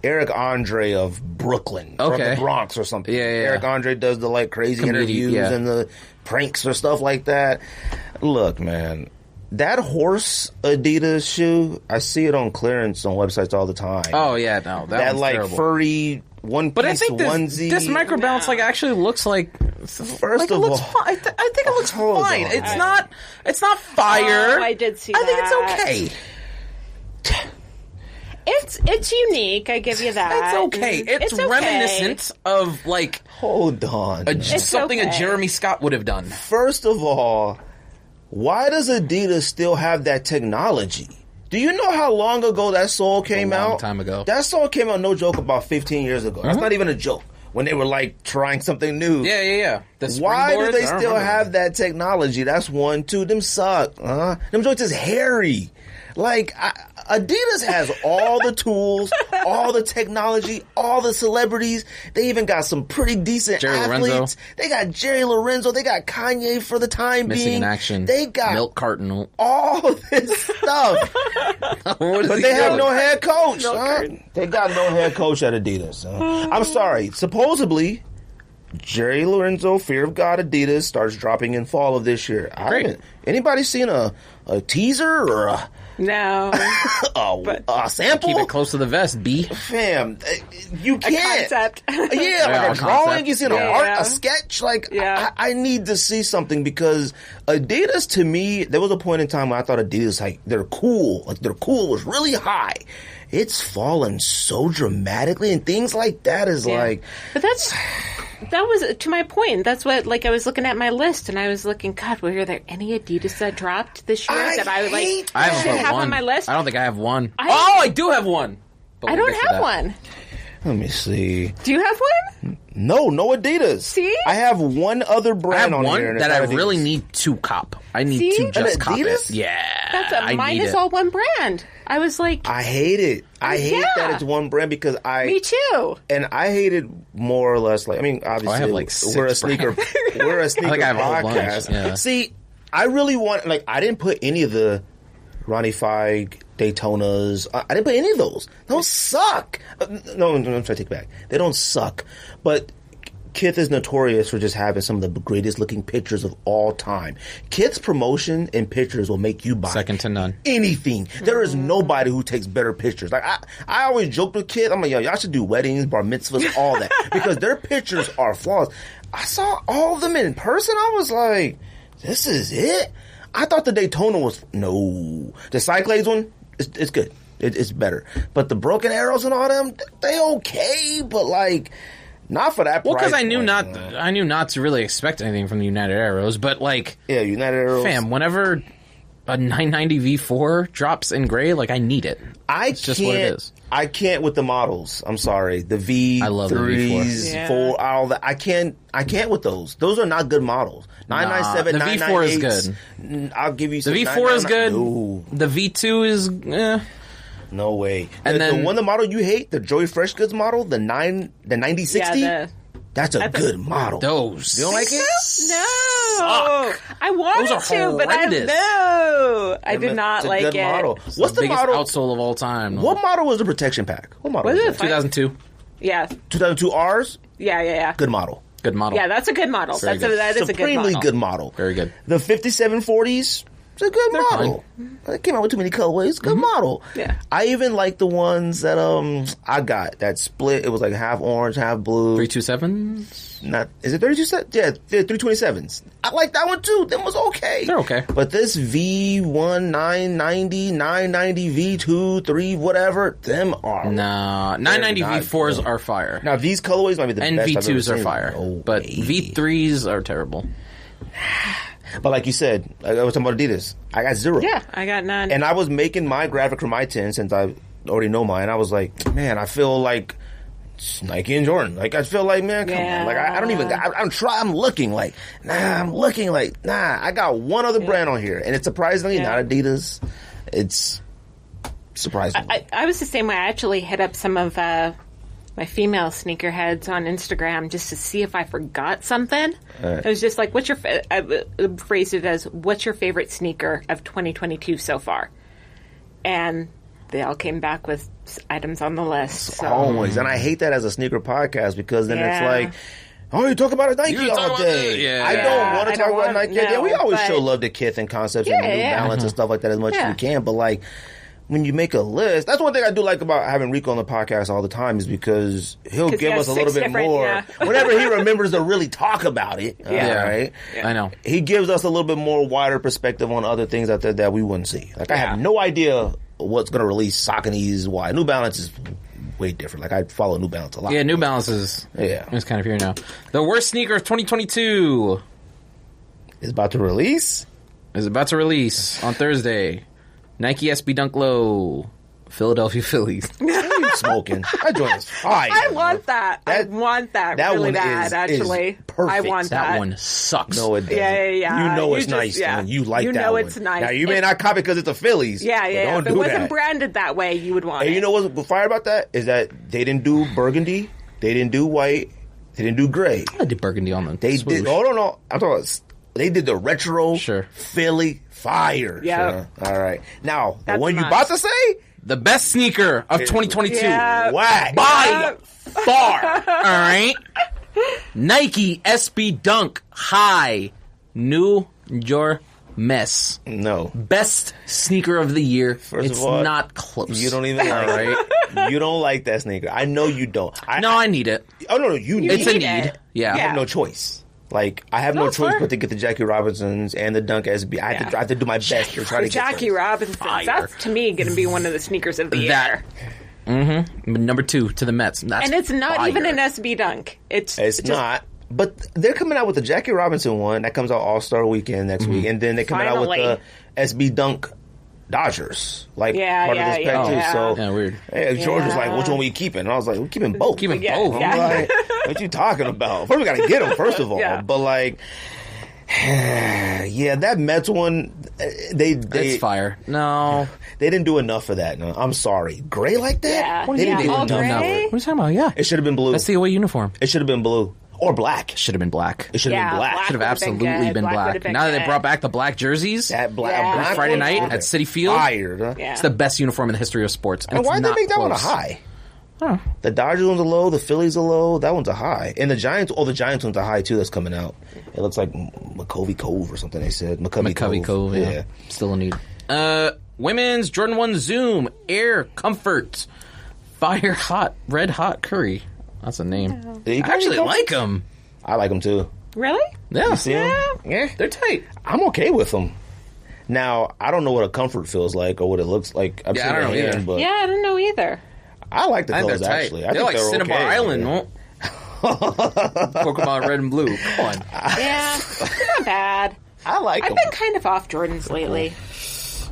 Eric Andre of Brooklyn, from Okay. the Bronx or something. Yeah. Eric Andre does the like crazy Comedian, interviews yeah. and the pranks or stuff like that. Look, man, that horse Adidas shoe, I see it on clearance on websites all the time. Oh yeah, no, that one's like terrible. furry one piece But I think onesie. this Micro Bounce like actually looks like. First it of looks all- fine. I think it looks Hold fine. on. It's not fire. Oh, I did see I think that. it's okay. It's unique. I give you that. It's okay. It's okay. reminiscent of like Hold on. something a Jeremy Scott would have done. First of all, why does Adidas still have that technology? Do you know how long ago that sole came out? A long time ago. That sole came out, no joke, about 15 years ago. That's not even a joke. When they were like trying something new. Yeah. Why do they still have that technology? That's one. Two, them suck. Them joints is hairy. Like, Adidas has all the tools, all the technology, all the celebrities. They even got some pretty decent Jerry athletes. Lorenzo. They got Jerry Lorenzo. They got Kanye for the time Missing being. in action. They got milk carton. all this stuff. What is But he they have doing? no head coach. They got no head coach at Adidas. I'm sorry. Supposedly, Jerry Lorenzo, Fear of God Adidas, starts dropping in fall of this year. Anybody seen a teaser or a No. a sample? Keep it close to the vest, B. Fam, you can't. Concept. Yeah, like a drawing, concept. you see an art, a sketch. Like, I need to see something because Adidas, to me, there was a point in time when I thought Adidas, like, they're cool. Like, their cool was really high. It's fallen so dramatically, and things like that is like... But that was to my point. That's what, like, I was looking at my list and I was looking, God, were there any Adidas that dropped this year that I would like I should haven't have one. on my list? I don't think I have one. I I do have one. But I we'll don't get to have that. one. Let me see. Do you have one? No Adidas. See? I have one other I brand have on one here. and it's that I not Adidas. really need to cop. I need See? to just An cop Adidas? it. Yeah. That's mine need is it. all one brand. I was like, I hate it. I hate that it's one brand because me too. And I hate it more or less. Like, I mean, obviously, I have like we're a six sneaker. We're a sneaker I have a whole bunch, podcast. yeah. See, I really want. Like, I didn't put any of the Ronnie Feig Daytonas. I didn't put any of those. Those suck. No, I'm trying to take it back. They don't suck. But Kith is notorious for just having some of the greatest looking pictures of all time. Kith's promotion and pictures will make you buy Second to none. anything. There is nobody who takes better pictures. Like, I always joked with Kith. I'm like, yo, y'all should do weddings, bar mitzvahs, all that. Because their pictures are flawless. I saw all of them in person. I was like, this is it? I thought the Daytona was, no. The Cyclades one, it's good. It's better. But the Broken Arrows and all them, they okay. But like, not for that price. Well, because I knew point, I knew not to really expect anything from the United Arrows, but like, yeah, United Arrows. fam, whenever a 990 V4 drops in gray, like I need it. It's just what it is. I can't with the models. I'm sorry. The V3s, I love the V4. Yeah. 4, all that. I can't with those. Those are not good models. 997, the V4 is 998s. I'll give you some. The V4 is good. No, The V2 is, no way. And the then- one, the model you hate, the Joey Fresh Goods model, the 9060. Yeah, that's a good model. those. You don't like it? no. Suck. I wanted Those are to, but horrendous. I did not It's a like good it. model. What's the biggest model? outsole of all time. What model was the protection pack? What model Was was it that? 2002. Yeah, 2002 Rs? yeah. Good model. Good model. Yeah, that's a good model. Very That is a good Supremely model. good model. Very good. The 5740s, it's a good model. It came out with too many colorways. Good model. Yeah. I even like the ones that I got that split. It was like half orange, half blue. 327s. Not is it 32? Yeah, 327s. I like that one too. Them was okay. They're okay. But this V1 990, 990 V2, 3, whatever, them are. Nah, 990 not V4s good. are fire. Now these colorways might be the And best I've ever V2s are seen. fire. No But way. V3s are terrible. But like you said, I was talking about Adidas. I got 0. Yeah, I got none. And I was making my graphic for my 10 since I already know mine. I was like, man, I feel like Nike and Jordan. Like, I feel like, man, come on. Like, I don't even, I'm looking like, I got one other brand on here. And it's surprisingly not Adidas. It's surprising. I was the same way. I actually hit up some of my female sneakerheads on Instagram just to see if I forgot something. It was just like, I phrased it as, what's your favorite sneaker of 2022 so far? And they all came back with items on the list. So. Always. And I hate that as a sneaker podcast because then it's like, oh, you talk about Nike all day. I don't want to talk about Nike. Yeah, we always show love to Kith and concepts and New Balance and stuff like that as much as we can. But like, when you make a list, that's one thing I do like about having Ricco on the podcast all the time is because he'll give us a little bit more. Whenever he remembers to really talk about it, right? Yeah. I know. He gives us a little bit more wider perspective on other things out there that we wouldn't see. Like, I have no idea what's going to release Sauconys, why. New Balance is way different. Like, I follow New Balance a lot. Yeah, New Balance is it's kind of here now. The worst sneaker of 2022 is about to release on Thursday. Nike SB Dunk Low, Philadelphia Phillies. Smoking. That joint is fire. I want that. I want that really bad, actually. Perfect. I want that. That one sucks. No, it doesn't. Yeah. You know it's nice, man. You like that one. You know it's nice. Now, you may not copy because it's a Phillies. Yeah. Don't If it do wasn't that. branded that way, you would want it. And you know what's fire about that? Is that they didn't do burgundy, they didn't do white, they didn't do gray. I did burgundy on them. They did. Oh, no. I'm talking about, they did the retro Philly fire. Yeah. All right. Now, the That's one you nice. about to say? The best sneaker of 2022. Yeah. Whack. By far. All right. Nike SB Dunk High. New York Mess. No. Best sneaker of the year. First it's of all, not close. You don't even like it. You don't like that sneaker. I know you don't. I need it. Oh, no, you need It's a it. need. Yeah. I have no choice. Like, I have no That's choice fair. but to get the Jackie Robinsons and the Dunk SB. I have to do my best to try to get Jackie them. Robinson. That's, to me, going to be one of the sneakers of the year. Number 2 to the Mets. That's And it's not fire. even an SB Dunk. It's just not. But they're coming out with the Jackie Robinson one. That comes out All-Star Weekend next week. And then they're coming out with the SB Dunk Dodgers. Like, part of this pack, too. So, Yeah, weird. hey, George was like, which one we keeping? And I was like, we're keeping both. Keeping Yeah, both. yeah. I'm like, what you talking about? First, we got to get them, first of all. Yeah. But, like, yeah, that Mets one, It's fire. No. they didn't do enough for that. No, I'm sorry. Gray like that? Yeah. They didn't do all enough. gray? What are you talking about? Yeah. It should have been blue. That's the away uniform. It should have been blue. Or black. Should have been black. It should have been black. Should have would've been absolutely good. been Black black. would've been Now that they good. brought back the black jerseys, That black, Yeah. black Friday one night would've at City Field, fired, huh? Yeah. it's the best uniform in the history of sports. And And why it's did they not make that one a close. high? Oh. The Dodgers one's a low, the Phillies a low, that one's a high. And the Giants one's a high too that's coming out. It looks like McCovey Cove or something they said. McCovey Cove, yeah. Still a need. Women's Jordan 1 Zoom Air Comfort Fire Hot Red Hot Curry. That's a name. Yeah. I actually like them. I like them too. Really? Yeah. You see 'em? Yeah. They're tight. I'm okay with them. Now, I don't know what a comfort feels like or what it looks like. I've Yeah, seen I don't their know either. hand, but Yeah, I don't know either. I like the I think colors they're tight. actually. I They're think like they're Cinnabar okay. Island, no? Pokemon Red and Blue. Come on. Yeah, they're not bad. I like I've them. been kind of off Jordans lately.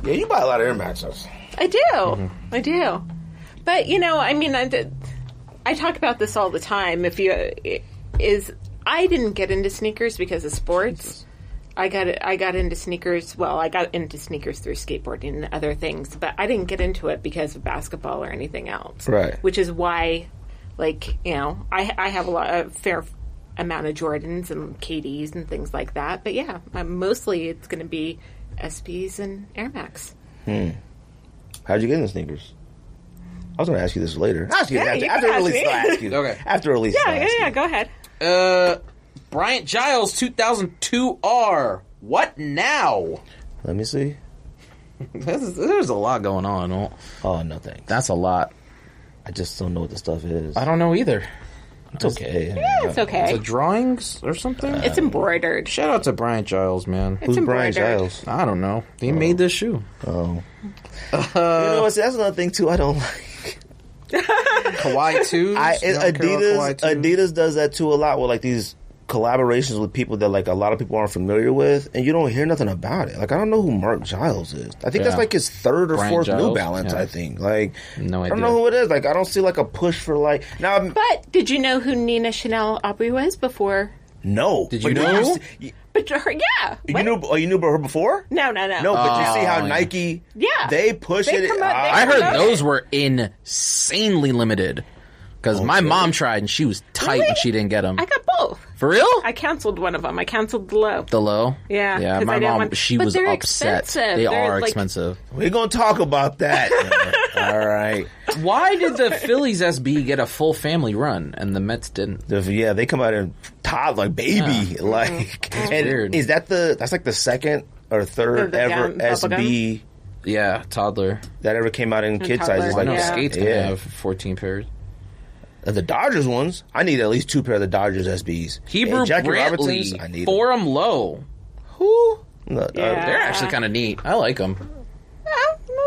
Yeah, you buy a lot of Air Maxes. I do. I do. But, you know, I mean, I talk about this all the time. I didn't get into sneakers because of sports. I got into sneakers. Well, I got into sneakers through skateboarding and other things, but I didn't get into it because of basketball or anything else. Right. Which is why, like, you know, I have a fair amount of Jordans and KDs and things like that. But yeah, mostly it's going to be SBs and Air Max. How'd you get into sneakers? I was going to ask you this later. Ask you Yeah, after, you after can ask release. me. I'll ask you. Okay. After release. I'll ask you. Go ahead. Bryant Giles 2002R. What now? Let me see. There's a lot going on. Well, Oh, no thanks. that's a lot. I just don't know what the stuff is. I don't know either. It's okay. Yeah, it's okay. Is it drawings or something? It's embroidered. Shout out to Bryant Giles, man. It's Who's Brian embroidered. Giles? I don't know. He made this shoe. Oh. You know what? See, that's another thing, too, I don't like. Hawaii 2s. Adidas does that, too, a lot with, like, these collaborations with people that, like, a lot of people aren't familiar with, and you don't hear nothing about it. Like, I don't know who Mark Giles is. I think that's, like, his third or Bryant fourth New Giles? Balance, Yeah. I think. Like, No I don't idea. know who it is. Like, I don't see, like, a push for, like... Now, But did you know who Nina Chanel Aubry was before? no. Did But you know? But her, yeah. You knew about her before? No. No, but you see how yeah. Nike... Yeah. They push They it... promote- they I heard promote those it. were insanely limited. Because my mom tried and she was tight when she didn't get them. I got both. For real? I canceled one of them. I canceled the low. The low? Yeah, Yeah, 'cause my I didn't mom, want- she but was they're upset. expensive. They They're, are like- expensive. We're going to talk about that. All right. Why did the Phillies SB get a full family run and the Mets didn't? Yeah, they come out in toddler, baby. Like, and weird. is that's like the second or third The ever gum, bubble SB Yeah, toddler. that ever came out in kid toddler. sizes? I Like know Yeah. Skate's going to Yeah. have 14 pairs. The Dodgers ones, I need at least 2 pair of the Dodgers SBs. Hebrew And Jackie Brantley, Robinsons, I need them. Forum Low. Who? No, Yeah. They're actually kind of neat. I like them. Yeah,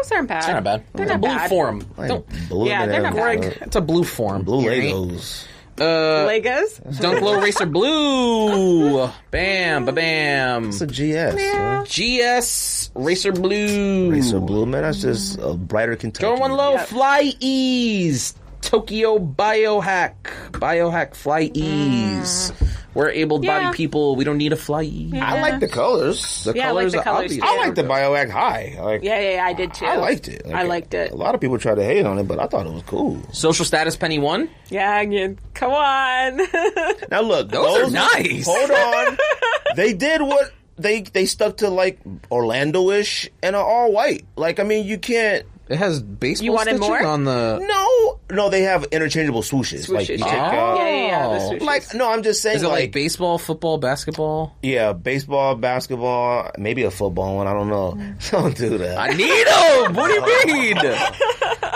Those aren't bad. It's not bad. They're It's a not blue bad. form. Yeah, they're not bad. Greg, it's a blue form. Blue Hear me? Legos. Legos? Dunk Low Racer Blue. Bam, ba-bam. It's a GS. Yeah. GS Racer Blue. Racer Blue, man. That's just a brighter Kentucky. Jordan 1 Low Yep. Fly Ease. Tokyo Biohack. Biohack Fly Ease. We're able-bodied people. We don't need a fly. I like the colors. The Yeah, I like colors the are colors, obvious. too. I like the Biohack High. Yeah, I did too. I liked it. I liked it. A lot of people try to hate on it, but I thought it was cool. Social status Penny 1. Yeah, come on. Now look, Those are nice. Hold on. They did what they stuck to, like, Orlando-ish and an all white. Like, I mean, you can't. It has baseball You wanted stitching more? on the... No, they have interchangeable swooshes. Like, you Swooshes, take, yeah. The swooshes. like, no, I'm just saying. Is it like baseball, football, basketball? Yeah, baseball, basketball, maybe a football one. I don't know. Don't do that. I need them! What do you mean?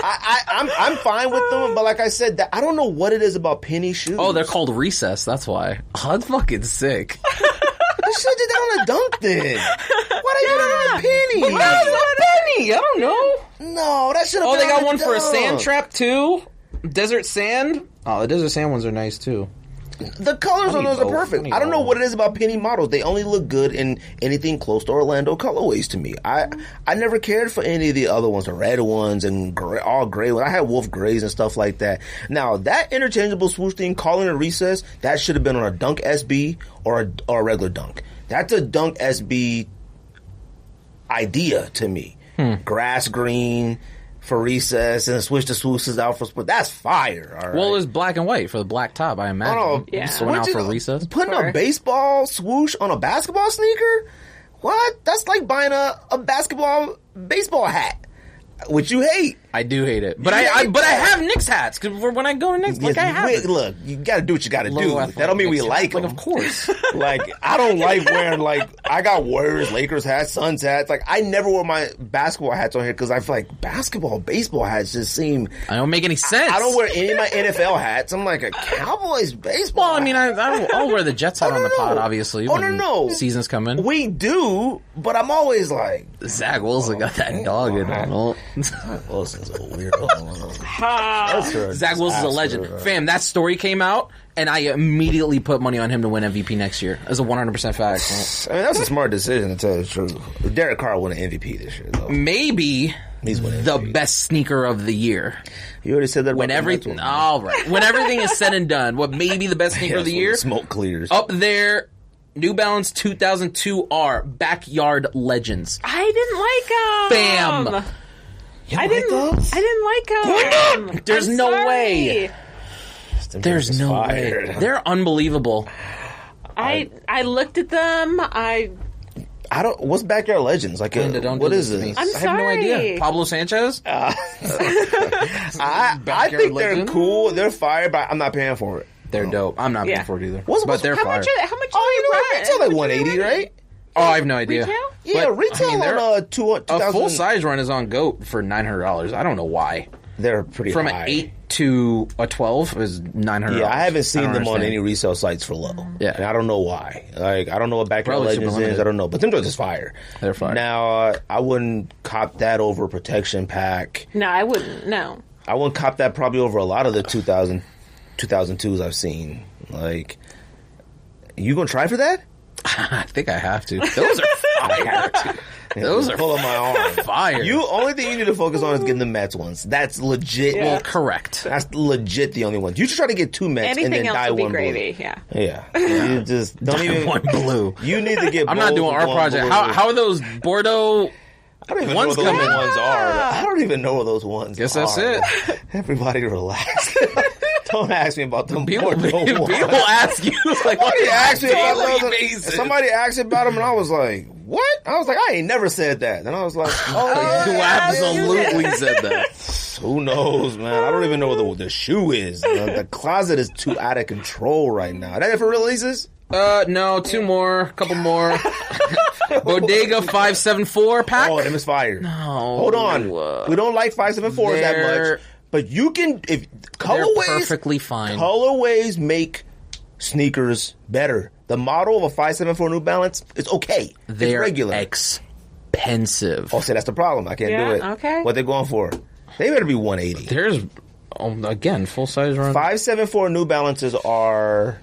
I'm fine with them, but like I said, I don't know what it is about penny shoes. Oh, they're called Recess, that's why. Oh, that's fucking sick. I should have did that on a dunk then. Why did you do that on a penny? Why is that Penny? I don't know. No, that should have. Oh, been they got on one a for a dunk. sand trap too? Desert sand? Oh, the desert sand ones are nice too. The colors on those are both. perfect. I I don't know need what it is about penny models. They only look good in anything close to Orlando colorways to me. I never cared for any of the other ones, the red ones and all gray ones. I had wolf grays and stuff like that. Now, that interchangeable swoosh thing, calling it Recess, that should have been on a Dunk SB or a regular Dunk. That's a Dunk SB idea to me. Grass green for Recess and switch the swooshes out for split. That's fire. All right. Well, it's black and white for the black top, I imagine. Oh, Yeah. So went out for Recess. Putting Sure. a baseball swoosh on a basketball sneaker? What? That's like buying a baseball hat, which you hate. I do hate it. But I have Knicks hats, because when I go to Knicks, like I have it. Look, you gotta do what you gotta Logo do. athletic That don't mean we Knicks like hats. them. Like, of course. Like, I don't like wearing, like, I got Warriors, Lakers hats, Suns hats. Like, I never wear my basketball hats on here because I feel like basketball, baseball hats just seem... I don't make any sense. I don't wear any of my NFL hats. I'm like, a Cowboys baseball Well, I mean, I'll wear the Jets hat on the pod, obviously. Oh, when no. Seasons come in. We do, but I'm always like... Zach Wilson got that dog in him. Wilson's a weirdo. Zach Wilson's a legend. Fam, that story came out, and I immediately put money on him to win MVP next year. As a 100% fact. I mean, that's a smart decision, to tell you the truth. Derek Carr won an MVP this year, though. Maybe He's winning the MVP. best sneaker of the year. You already said that about When the everything, Mets one. all right. When everything is said and done, what may be the best sneaker Yeah, of the that's when year? smoke clears. Up there, New Balance 2002R, Backyard Legends. I didn't like them. Bam! I didn't like them. There's I'm no sorry. way. There's no way. They're unbelievable. I looked at them. I don't. What's Backyard Legends? Like, Linda, don't what do is this to me. this? I'm I have no sorry. idea. Pablo Sanchez? I Backyard think they're Legend? cool. They're fire, but I'm not paying for it. They're dope. I'm not paying for it either. But they're How fire. much? How much? Oh, you know what? Retail like How much are 180, they running? right? Oh, I have no idea. Retail? Yeah, But, retail I mean, they're- on 2000. A full size run is on GOAT for $900. I don't know why. They're pretty From high. an 8 to a 12 is $900. Yeah, I haven't seen don't them on understand. any resale sites for low. Yeah. And I don't know why. Like, I don't know what Backyard Probably super Legends is. limited. I don't know. But them joints is fire. They're fire. Now, I wouldn't cop that over Protection Pack. No, I wouldn't. No. I wouldn't cop that probably over a lot of the 2002s I've seen. Like, you gonna try for that? I think I have to. Those are fire. Those are pulling my arm. fire. Only thing you need to focus on is getting the Mets ones. That's legit. Well, correct. That's legit the only ones. You should try to get 2 Mets Anything and then else dye would be one gravy. blue. Yeah. Yeah. You just don't even one blue. You need to get. I'm not both doing of our one project. blue. How are those Bordeaux? I don't even know ones what those coming? ones are. I don't even know what those ones Guess are. that's it. Everybody relax. Don't ask me about them. People Bordeaux ones. ask you like, Somebody asked me about daily those. basis. Somebody asked me about them, and I was like, "What?" I was like, "I ain't never said that." And I was like, "Oh, you absolutely said that. Who knows, man? I don't even know what the shoe is. The closet is too out of control right now. That it for releases? No, 2 more, couple more. Bodega 574 pack. Oh, them is fire. No. Hold on. We don't like 574s that They're- much, but you can if They're colorways. perfectly fine. Colorways make sneakers better. The model of a 574 New Balance is okay. They're it's regular. expensive. Oh, see, that's the problem. I can't do it. Okay. What they going for? They better be 180. There's, again, full size run. 574 New Balances are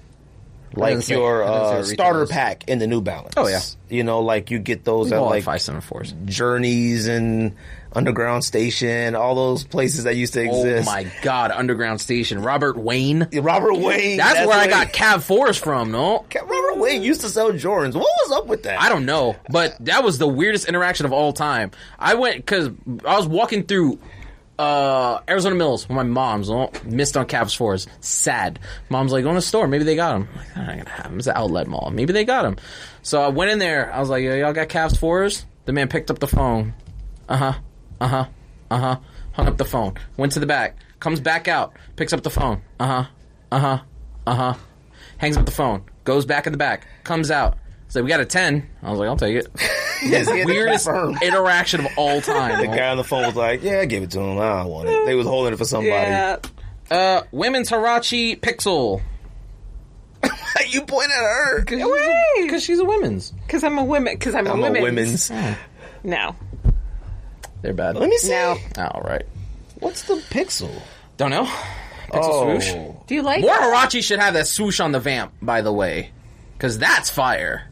like say- your it doesn't say retail starter list. pack in the New Balance. Oh, yeah. You know, like you get those We at bought like 574s. Journeys and Underground Station, all those places that used to Oh exist. my God, Underground Station. Robert Wayne. Robert Wayne. That's where I got Cav 4s from, no? Robert Wayne used to sell Jordans. What was up with that? I don't know, but that was the weirdest interaction of all time. I went, because I was walking through Arizona Mills with my mom's. Missed on Cavs 4s. Sad. Mom's like, go in the store. Maybe they got them. I'm like, I'm not going to have them. It's an outlet mall. Maybe they got them. So I went in there. I was like, y'all got Cavs 4s? The man picked up the phone. Hung up the phone. Went to the back. Comes back out. Picks up the phone. Hangs up the phone. Goes back in the back. Comes out. He's like, we got a 10. I was like, I'll take it. Yes, he had to Weirdest confirm. interaction of all time. The guy on the phone was like, yeah, I gave it to him. I don't want it. They was holding it for somebody. Yeah. Women's Hirachi Pixel. You point at her. Because she's a women's. Because I'm a women. Because I'm I'm a a women's. women's. No. They're bad. Let me see. No. All right. What's the pixel? Don't know. Pixel swoosh. Do you like More it? Hirachi should have that swoosh on the vamp, by the way. Because that's fire.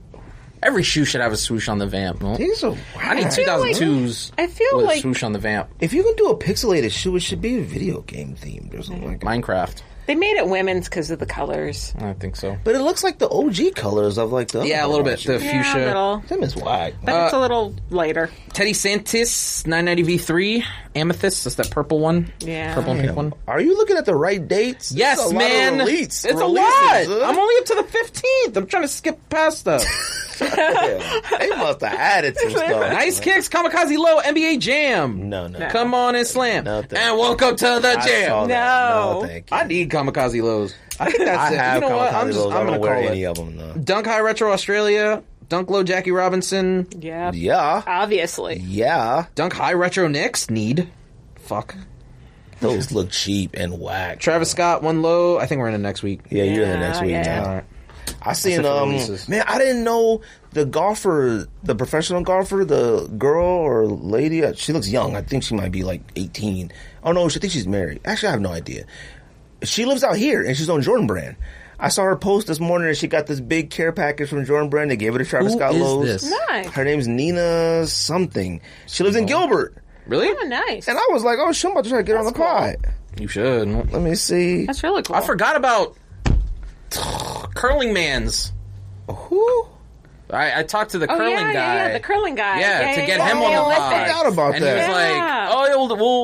Every shoe should have a swoosh on the vamp. No? These are I need whack. 2002s I feel with like- a swoosh on the vamp. If you can do a pixelated shoe, it should be a video game themed or something like that. Minecraft. They made it women's because of the colors. I think so. But it looks like the OG colors of like the other Yeah, a little bit. Hirachi. The Yeah, fuchsia. a little. Them is whack. But it's a little lighter. Teddy Santis 990 V3 Amethyst. That's that purple one. Yeah. Purple and pink one. Are you looking at the right dates? Yes, It's a lot man. of releases, It's a lot. huh? I'm only up to the 15th. I'm trying to skip past stuff. They must have added some stuff. Nice kicks, Kamikaze Low, NBA Jam. No. Come on and slam. No, thank And you. welcome to the I saw jam. that. No. No, thank you. I need Kamikaze Lows. I think that's I it. have You know what? I'm Kamikaze Lows. I going don't to wear call any it. of them, though. Dunk High Retro Australia. Dunk Low Jackie Robinson. Yeah. Yeah. Obviously. Yeah. Dunk High Retro Knicks. Need. Fuck. Those look cheap and whack. Travis Scott, one low. I think we're in it next week. Yeah, you're the Yeah, next week, yeah. man. All right. I seen That's it for releases. man, I didn't know the golfer, the professional golfer, the girl or lady, she looks young. I think she might be like 18. Oh no, I think she's married. Actually, I have no idea. She lives out here and she's on Jordan Brand. I saw her post this morning and she got this big care package from Jordan Brand. They gave it to Travis Who Scott is Lowe's. this? Nice. Her name's Nina something. She lives in Gilbert. Really? Oh, nice. And I was like, oh shit, I'm about to try to get on the That's cool. pod. You should. Let me see. That's really cool. I forgot about Curling Man's. Who? I talked to the Oh, curling yeah, guy. yeah, the curling guy. Yeah, to get him yeah, on the Olympics. pod. I forgot about And that. he was Yeah. like, "Oh, yeah,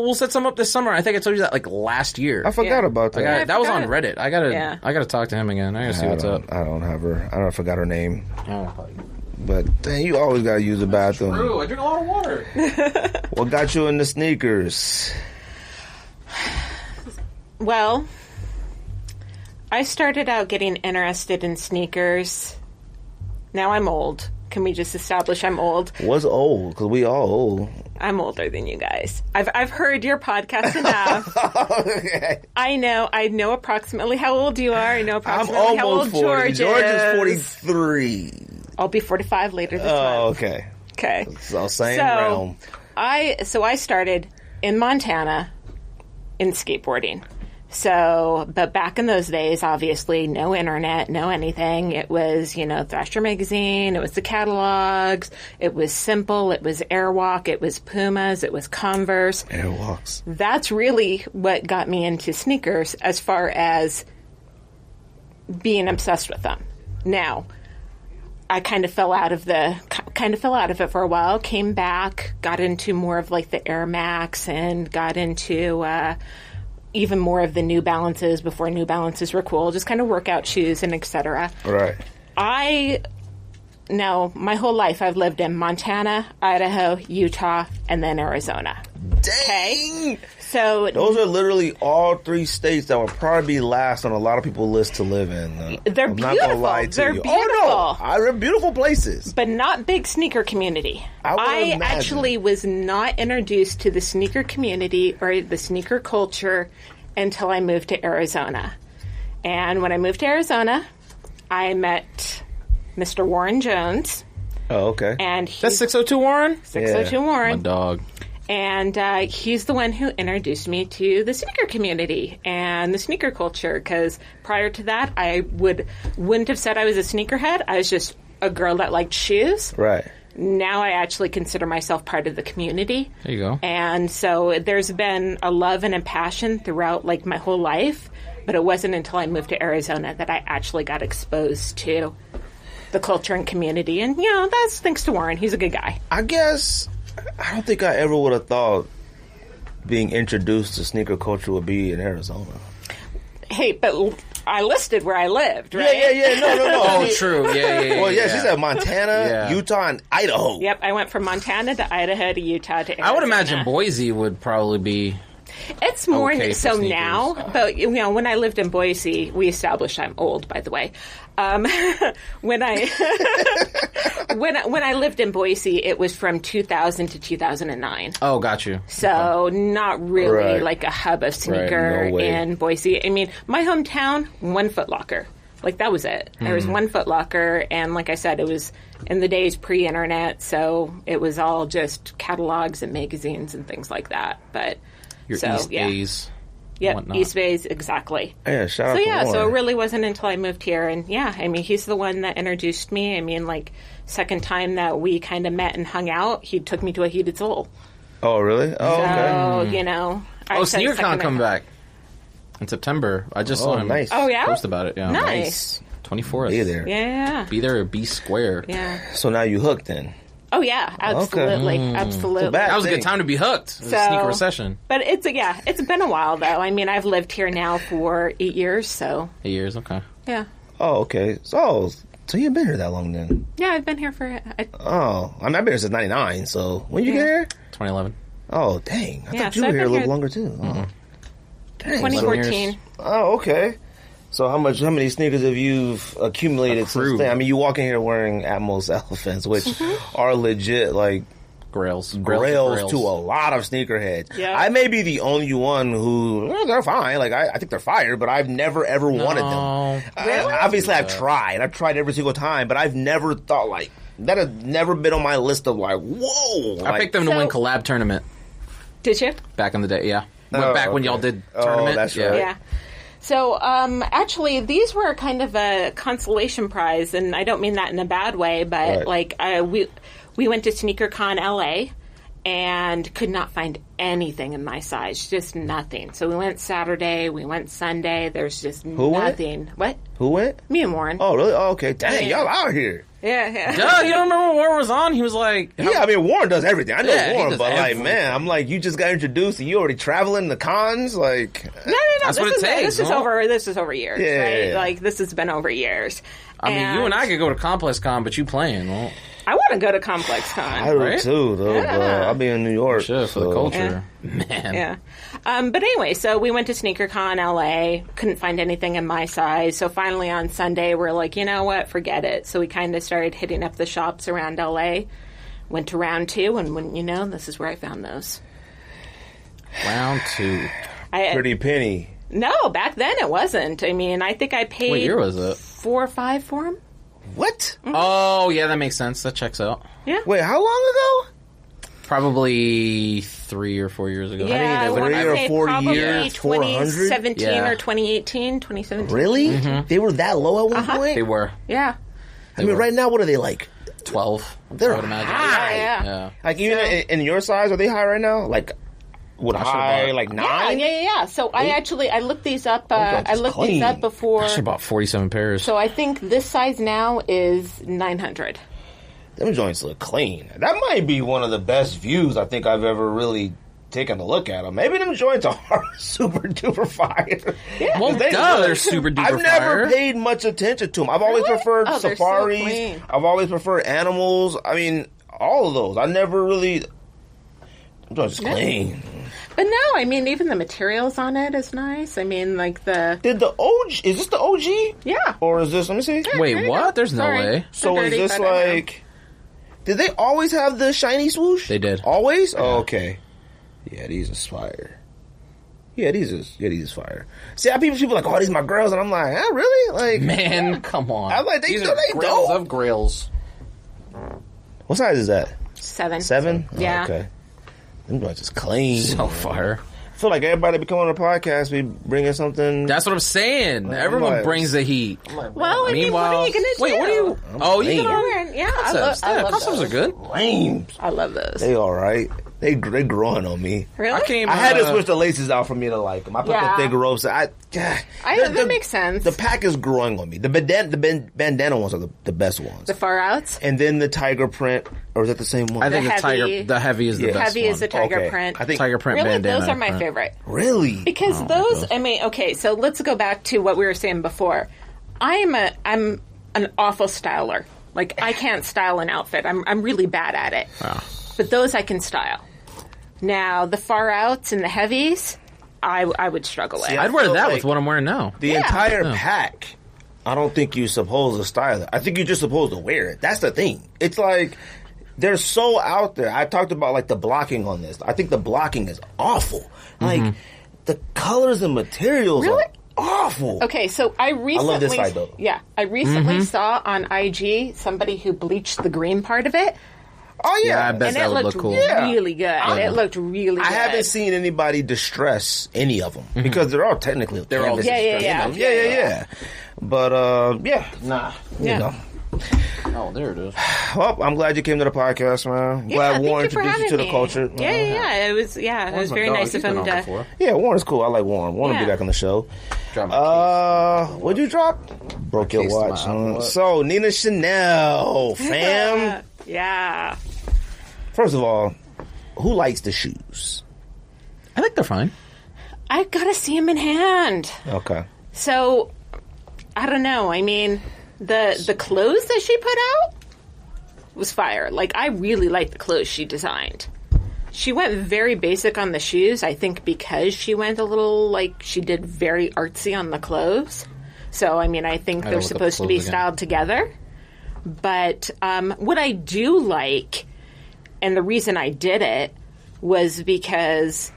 we'll set some up this summer." I think I told you that like last year. I forgot Yeah. about that. I that was on forgot. Reddit. I Yeah. gotta talk to him again. I gotta see what's up. I don't have her. I forgot her name. Oh, But dang, you always gotta use the bathroom. true. I drink a lot of water. What got you into sneakers? Well, I started out getting interested in sneakers. Now I'm old. Can we just establish I'm old? What's old? Because we all old. I'm older than you guys. I've heard your podcast enough. Okay. I know approximately how old you are. I know I'm approximately how old almost 40. George George is is 43. I'll be 45 later this Oh, month. okay. Okay. So same realm. I started in Montana in skateboarding. So, but back in those days, obviously, no internet, no anything. It was, Thrasher magazine. It was the catalogs. It was Simple. It was Airwalk. It was Pumas. It was Converse. Airwalks. That's really what got me into sneakers as far as being obsessed with them. Now, I kind of fell out of it for a while, came back, got into more of like the Air Max and got into even more of the New Balances before New Balances were cool, just kind of workout shoes and etc. Right. My whole life I've lived in Montana, Idaho, Utah, and then Arizona. Dang. So Those are literally all three states that would probably be last on a lot of people's list to live in. They're I'm not gonna beautiful. lie to They're you. beautiful. Oh no, they're beautiful places. but not big sneaker community. I would imagine. actually was not introduced to the sneaker community or the sneaker culture until I moved to Arizona. And when I moved to Arizona, I met Mr. Warren Jones, Oh, okay. And That's 602 Warren? 602 Warren. My dog. And he's the one who introduced me to the sneaker community and the sneaker culture. Because prior to that, I wouldn't have said I was a sneakerhead. I was just a girl that liked shoes. Right. Now I actually consider myself part of the community. There you go. And so there's been a love and a passion throughout like my whole life. But it wasn't until I moved to Arizona that I actually got exposed to the culture and community. And, you know, that's thanks to Warren. He's a good guy. I guess I don't think I ever would have thought being introduced to sneaker culture would be in Arizona. Hey, but I listed where I lived, right? Yeah. No. Oh, true. Yeah. Well, yeah, she said Montana, Yeah. Utah, and Idaho. Yep, I went from Montana to Idaho to Utah to Arizona. I would imagine Boise would probably be... It's more okay for so sneakers. now, but you know, when I lived in Boise, we established I'm old, by the way. When I when I lived in Boise, it was from 2000 to 2009. Oh, got you. So not really Right. like a hub of sneaker no way. in Boise. I mean, my hometown, one Foot Locker. Like that was it. There was one Foot Locker, and like I said, it was in the days pre-internet, so it was all just catalogs and magazines and things like that. But Your East Bays. Yep, whatnot. East Bays, exactly. Yeah, shout out So to yeah, so Warren. it really wasn't until I moved here, and yeah, I mean, he's the one that introduced me. I mean, like, second time that we kind of met and hung out, he took me to a Heated Soul. Oh, really? Oh, okay. So, you know. I Oh, said SneakerCon second- coming back in September. I just saw him nice. Oh, yeah? post about it. Yeah. Nice. 24th. Be there. Yeah. Be there or be square. Yeah. So now you hooked then. Oh, yeah, absolutely. Absolutely. bad That was a thing. good time to be hooked. It was a So- sneaker recession. But it's been a while, though. I mean, I've lived here now for 8 years, so 8 years, okay. yeah. Oh, okay. So you've been here that long then? Yeah, I've been here for, Oh, I mean, I've been here since '99. So when you get here? 2011. Oh, dang! I Yeah, thought you so were I've here a been little here- longer too. Oh. Dang. 2014. Oh, okay. So how many sneakers have you accumulated since Accrued. then? I mean, you walk in here wearing Atmos Elephants, which are legit like Grails. grails to a lot of sneakerheads. Yeah. I may be the only one who they're fine. Like I think they're fire, but I've never ever wanted them. Really? Obviously, I've tried. I've tried every single time, but I've never thought like that. Has never been on my list of like, whoa. I picked them to So- win collab tournament Did you? back in the day, yeah. Oh, Back when okay. y'all did Oh, tournament. that's yeah. right. Yeah. So, actually, these were kind of a consolation prize, and I don't mean that in a bad way, but Right. we went to SneakerCon LA and could not find anything in my size, just nothing. So we went Saturday, we went Sunday. There's just went? nothing. What? Who went? Me and Warren. Oh, really? Oh, okay. Dang, Yeah. y'all out here. Yeah. Duh, you don't remember when Warren was on? He was like... Yeah, I mean, Warren does everything. I know Yeah, he Warren, does but like, everything. man, I'm like, you just got introduced and you already traveling the cons? Like, No. That's what it takes, This is no? over years, Yeah, right? yeah, yeah. Like, this has been over years. I mean, you and I could go to Complex Con, but you playing. Well, I want to go to Complex Con. I do Right? too, though, but Yeah. I'll be in New York. shit, for the so- culture. Man. Yeah. But anyway, so we went to SneakerCon LA, couldn't find anything in my size. So finally on Sunday, we're like, you know what, forget it. So we kind of started hitting up the shops around LA, went to round 2, and wouldn't you know, this is where I found those. Round 2. Pretty penny. No, back then it wasn't. I mean, I think I paid What year was it? 4 or 5 for them. What? Oh, yeah, that makes sense. That checks out. Yeah. Wait, how long ago? Probably 3 or 4 years ago. Yeah, I think want 3 to or say 4 probably years, 2017 Yeah. or 2018, 2017. Really? They were that low at one point? They were Yeah. I mean, were. right now, what are they like? 12. They're I would imagine. high. Yeah. Yeah. Like, even in your size, are they high right now? Like, what, should've high, bought- like Yeah, 9? yeah. So I looked these up. God, I it's looked these clean. up before. I should have bought 47 pairs. So I think this size now is 900. Them joints look clean. That might be one of the best views I think I've ever really taken a look at them. Maybe them joints are super duper fire. Yeah. well, they duh, look- they're super duper I've never fire. paid much attention to them. I've always Really? preferred Oh, they're so safaris. clean. I've always preferred animals. I mean, all of those. I never really. Them joints clean. But no, I mean, even the materials on it is nice. I mean, like the... Did the OG? Is this the OG? Yeah. Or is this? Let me see. Wait, There you what? go. There's no Sorry. way. So They're is dirty, this but I know. like? Did they always have the shiny swoosh? They did. Always? Oh, okay. Yeah, these is fire. Yeah, these is fire. See, people like, oh, these my girls, and I'm like, really? Like, Man, come on. I'm like, These they are dope. grails of grails. What size is that? 7. 7? Yeah. Oh, okay. Them joints is clean. So fire. I feel like everybody be coming on the podcast, we bringing something. That's what I'm saying. Everyone like- brings the heat. Well, I mean, what are you going to do? Wait, what are you? Oh, you lame. get on. Yeah, I love Customs those. are good. Lame. I love those. They all right. They growing on me. Really? I came. I had to switch the laces out for me to like them. I put Yeah. the thicker ropes. That makes sense. The pack is growing on me. The bandana ones are the best ones. The far outs. And then the tiger print, or is that the same one? I think The it's heavy- tiger. The heavy is the Yeah. best Heavy one. is the tiger Okay. print. I think Tiger print Really, bandana. those are my print. favorite. really. Because those, I mean, okay, so let's go back to what we were saying before. I'm an awful styler. Like, I can't style an outfit. I'm really bad at it. Wow. But those I can style. Now, the far outs and the heavies, I would struggle with. See, I'd wear feel that like with what I'm wearing now. The entire pack, I don't think you're supposed to style it. I think you're just supposed to wear it. That's the thing. It's like, they're so out there. I talked about like the blocking on this. I think the blocking is awful. Like, the colors and materials Really? are awful. Okay, so I recently... love this side, though. Yeah, I recently saw on IG somebody who bleached the green part of it. Oh, yeah. Yeah, I bet And that it would looked look cool. really good. It looked really good. I haven't seen anybody distress any of them because they're all technically They're all- canvas Yeah. distress. Yeah. But nah, Yeah. you know. Oh, there it is. Well, I'm glad you came to the podcast, man. Yeah, Glad thank Warren you for introduced you to having the culture. me. Yeah. It was very nice of him to... Yeah, Warren's cool. I like Warren. Warren will be Yeah. back on the show. Drop my keys. What'd you drop? Broke your Case to my watch. Apple Watch. So, Nina Chanel, fam. Yeah. First of all, who likes the shoes? I think they're fine. I gotta see him in hand. Okay. So, I don't know. I mean, the clothes that she put out was fire. Like, I really like the clothes she designed. She went very basic on the shoes, I think because she went a little, like, she did very artsy on the clothes. So, I mean, I think they're look up supposed to clothes be again. styled together. But what I do like, and the reason I did it, was because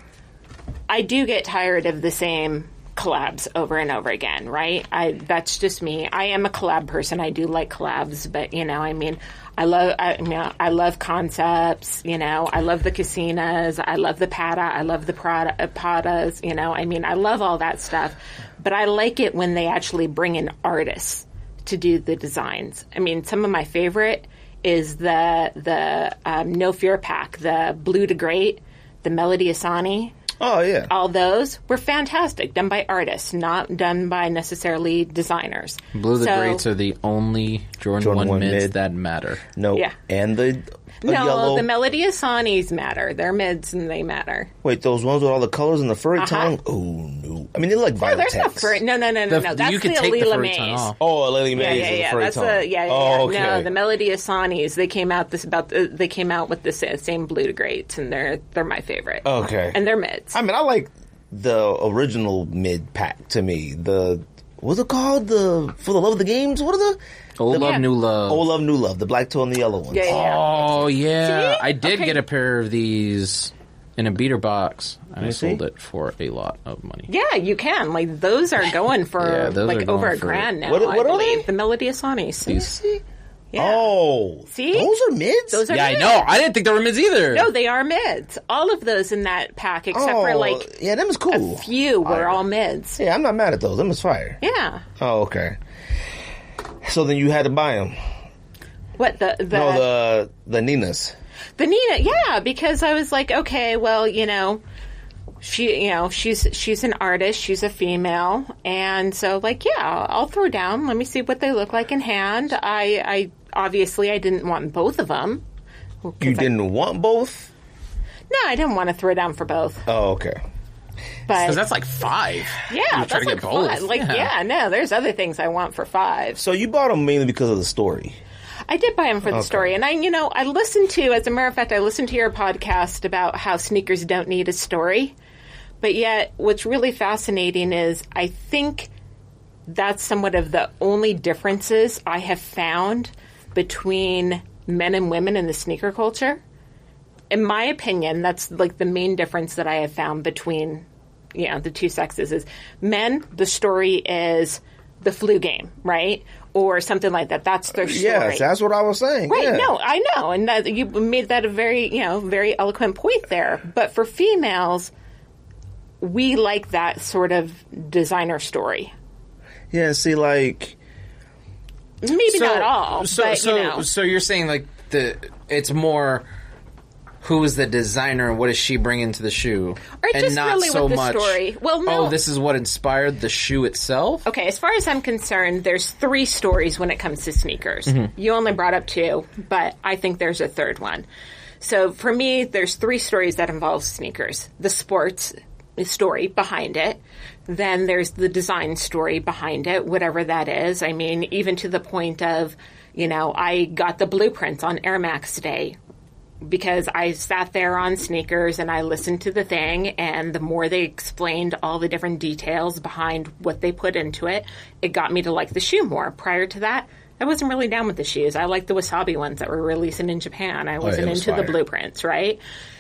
I do get tired of the same collabs over and over again, right? That's just me. I am a collab person. I do like collabs, but I mean, I love concepts. I love the casinas. I love the Prada. I love the Pradas. I mean, I love all that stuff, but I like it when they actually bring in artists to do the designs. I mean, some of my favorite is the No Fear pack, the Blue to Great, the Melody Asani. Oh, yeah. All those were fantastic, done by artists, not done by necessarily designers. Blue the Greats are the only Jordan 1 mids that matter. No. Yeah. And the No, yellow. the Melody Asanis matter. They're mids and they matter. Wait, those ones with all the colors and the furry tongue? Oh, no. I mean, they look like No, violet there's no text. furry. No. That's you the could take the Alila furry tongue Mays. off. Oh, Lily Mays is the Yeah. furry That's tongue. Oh, okay. No, the Melody Asanis. They came out they came out with the same Blue to Greats, and they're my favorite. Okay. And they're mids. I mean, I like the original mid pack to me. What's it called? For the Love of the Games? What are the... Old Love, Yeah. New Love. Old Love, New Love. The black toe and the yellow ones. Yeah. Oh, yeah. See? I did Okay. get a pair of these in a beater box, and I You see? sold it for a lot of money. Yeah, you can. Like, those are going for Yeah, those are like going over for- $1,000 now. What I are believe. they? The Melody Asanis. These- Yeah. Oh. See? Those are mids? Those are Yeah, I mids. know. I didn't think they were mids either. No, they are mids. All of those in that pack, except for like yeah, them is cool. a few, were all mids. Yeah, I'm not mad at those. Them is fire. Yeah. Oh, okay. So then you had to buy them. What the The Ninas. The Nina? Yeah, because I was like, okay, well, she's an artist, she's a female, and so like, yeah, I'll throw down. Let me see what they look like in hand. I obviously I didn't want both of them. You didn't want both? No, I didn't want to throw down for both. Oh, okay. But Because that's like 5. yeah, You're trying that's to like get both. fun. Like, yeah, no, there's other things I want for $5. So you bought them mainly because of the story. I did buy them for the story, and I listened to, as a matter of fact, I listened to your podcast about how sneakers don't need a story, but yet what's really fascinating is I think that's somewhat of the only differences I have found between men and women in the sneaker culture. In my opinion, that's like the main difference that I have found between, the two sexes is men, the story is the flu game, right? Or something like that. That's their story. Yes, that's what I was saying. Right, yeah. no, I know. And that, you made that a very, very eloquent point there. But for females, we like that sort of designer story. Yeah, see, like... Maybe not all, but, So you're saying, like, it's more... Who is the designer and what does she bring into the shoe? Or and just not really so with the much, story. Well, no. oh, this is what inspired the shoe itself? Okay, as far as I'm concerned, there's 3 stories when it comes to sneakers. Mm-hmm. You only brought up 2, but I think there's a third one. So for me, there's 3 stories that involve sneakers. The sports story behind it. Then there's the design story behind it, whatever that is. I mean, even to the point of, I got the blueprints on Air Max Day because I sat there on sneakers and I listened to the thing, and the more they explained all the different details behind what they put into it, it got me to like the shoe more. Prior to that, I wasn't really down with the shoes. I liked the wasabi ones that were releasing in Japan. I wasn't into the blueprints, right?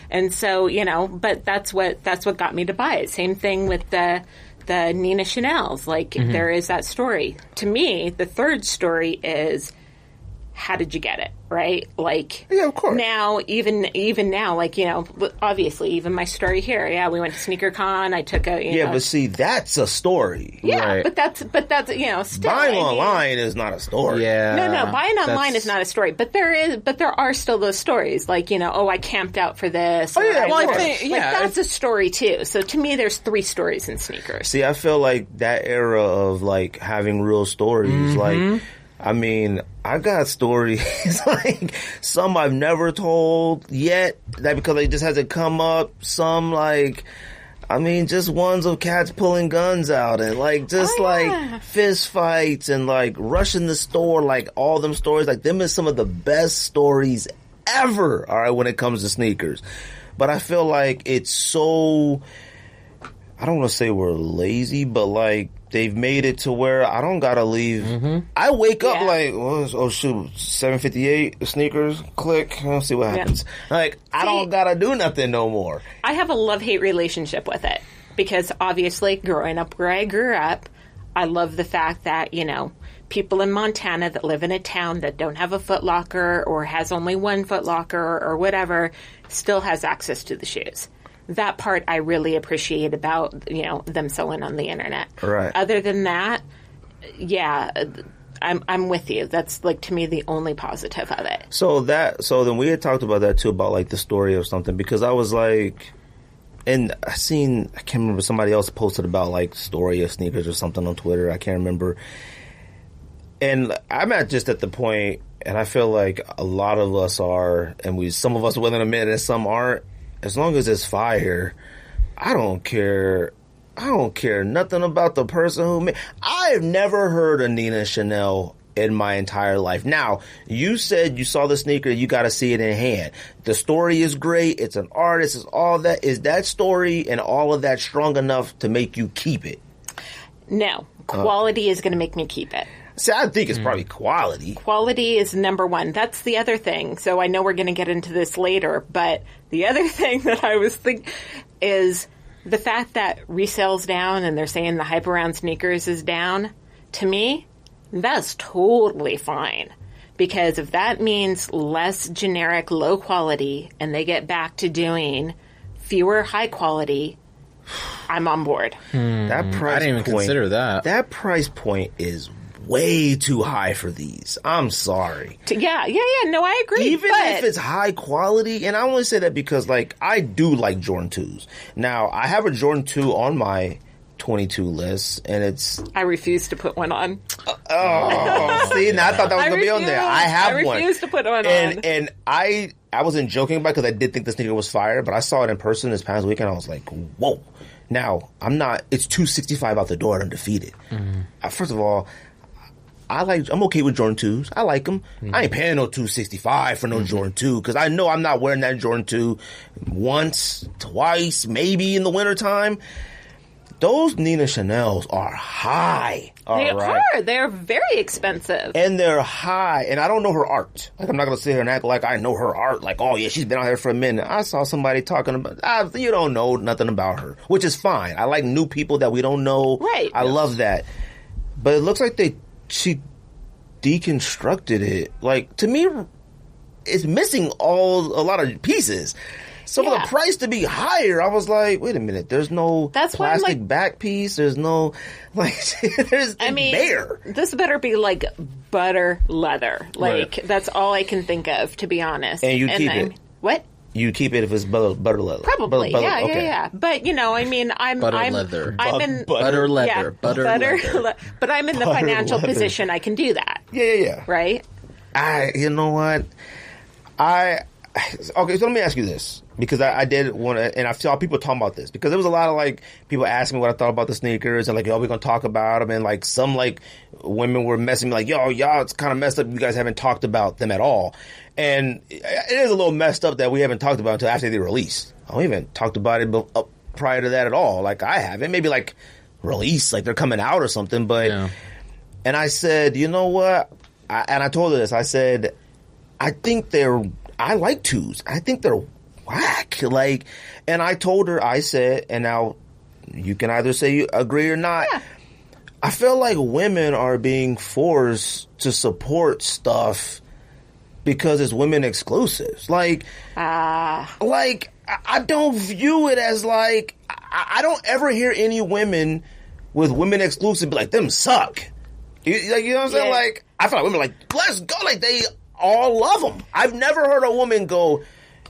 And so, but that's what got me to buy it. Same thing with the Nina Chanel's. Like, there is that story. To me, the third story is, how did you get it, right? Like, yeah, of course. Now, even now, like, obviously, even my story here. Yeah, we went to SneakerCon. I took a but see, that's a story. Yeah, Right. but that's still Buying online is not a story. Yeah. No, buying online is not a story, but there are still those stories, like, I camped out for this. Oh, yeah, or well, I think, that's a story too. So to me, there's 3 stories in sneakers. See, I feel like that era of, like, having real stories, like, I mean, I got stories, like, some I've never told yet, that because it just hasn't come up. Some, like, I mean, just ones of cats pulling guns out and, like, just, like, fist fights and, like, rushing the store, like, all them stories. Like, them is some of the best stories ever, all right, when it comes to sneakers. But I feel like it's so, I don't want to say we're lazy, but, like, they've made it to where I don't gotta leave. I wake up like, oh shoot, 7:58 sneakers, click, let's see what happens. Like, I don't gotta do nothing no more. I have a love-hate relationship with it because obviously, growing up where I grew up, I love the fact that people in Montana that live in a town that don't have a Foot Locker or has only one Foot Locker or whatever still has access to the shoes. That part I really appreciate about, them selling on the internet. Right. Other than that, yeah, I'm with you. That's, like, to me, the only positive of it. So then we had talked about that too, about, like, the story of something, because I was like, and I can't remember, somebody else posted about, like, story of sneakers or something on Twitter. I can't remember. And I'm at the point, and I feel like a lot of us are, and some of us are willing to admit it, and some aren't. As long as it's fire, I don't care. I don't care nothing about the person who made. I've never heard of Nina Chanel in my entire life. Now, you said you saw the sneaker, you got to see it in hand. The story is great. It's an artist. It's all that. Is that story and all of that strong enough to make you keep it? No. Quality is going to make me keep it. See, I think it's probably quality. Quality is number one. That's the other thing. So I know we're going to get into this later, but the other thing that I was thinking is the fact that resell's down and they're saying the hype around sneakers is down. To me, that's totally fine. Because if that means less generic, low quality, and they get back to doing fewer high quality, I'm on board. That price I didn't even consider that. That price point is way too high for these. I'm sorry. Yeah. No, I agree. Even if it's high quality, and I only say that because, like, I do like Jordan 2s. Now, I have a Jordan 2 on my 22 list, and it's... I refuse to put one on. See, now I thought that was going to be on there. I have one. I refuse to put one on. And I wasn't joking about it because I did think the sneaker was fire, but I saw it in person this past weekend. I was like, whoa. Now, it's $265 out the door at Undefeated. First of all, I'm okay with Jordan 2s. I like them. I ain't paying no $265 for no Jordan 2 because I know I'm not wearing that Jordan 2 once, twice, maybe in the wintertime. Those Nina Chanel's are high. They are. They're very expensive. And they're high. And I don't know her art. Like, I'm not going to sit here and act like I know her art. Like, oh, yeah, she's been out here for a minute. I saw somebody talking about, you don't know nothing about her, which is fine. I like new people that we don't know. Right. I love that. but it looks like she deconstructed it. Like, to me, it's missing a lot of pieces. So for the price to be higher, I was like, wait a minute, there's no plastic back piece, there's no, like, it's bare. This better be like butter leather. Like, that's all I can think of, to be honest. And you keep it. What? You keep it if it's butter leather. Probably, yeah. But I'm butter leather. I'm in butter leather. Yeah, butter leather. But I'm in the financial position I can do that. Yeah. Right? You know what? Okay, so let me ask you this, because I did want to, and I saw people talking about this, because there was a lot of, like, people asking me what I thought about the sneakers, and like, yo, we're going to talk about them, and like, some, like, women were messing me like, yo, y'all, it's kind of messed up, you guys haven't talked about them at all. And it is a little messed up that we haven't talked about until after they release. I don't even talked about it prior to that at all. Like, I haven't. Maybe like release, like they're coming out or something. But and I said, you know what? I told her this. I said, I like twos. I think they're whack. Like, and I told her, I said, and now you can either say you agree or not. Yeah. I feel like women are being forced to support stuff because it's women exclusives. Like, I don't view it as like, I don't ever hear any women with women exclusive be like, them suck. You know what I'm saying? Yeah. Like, I feel like women like, let's go. Like, they all love them. I've never heard a woman go,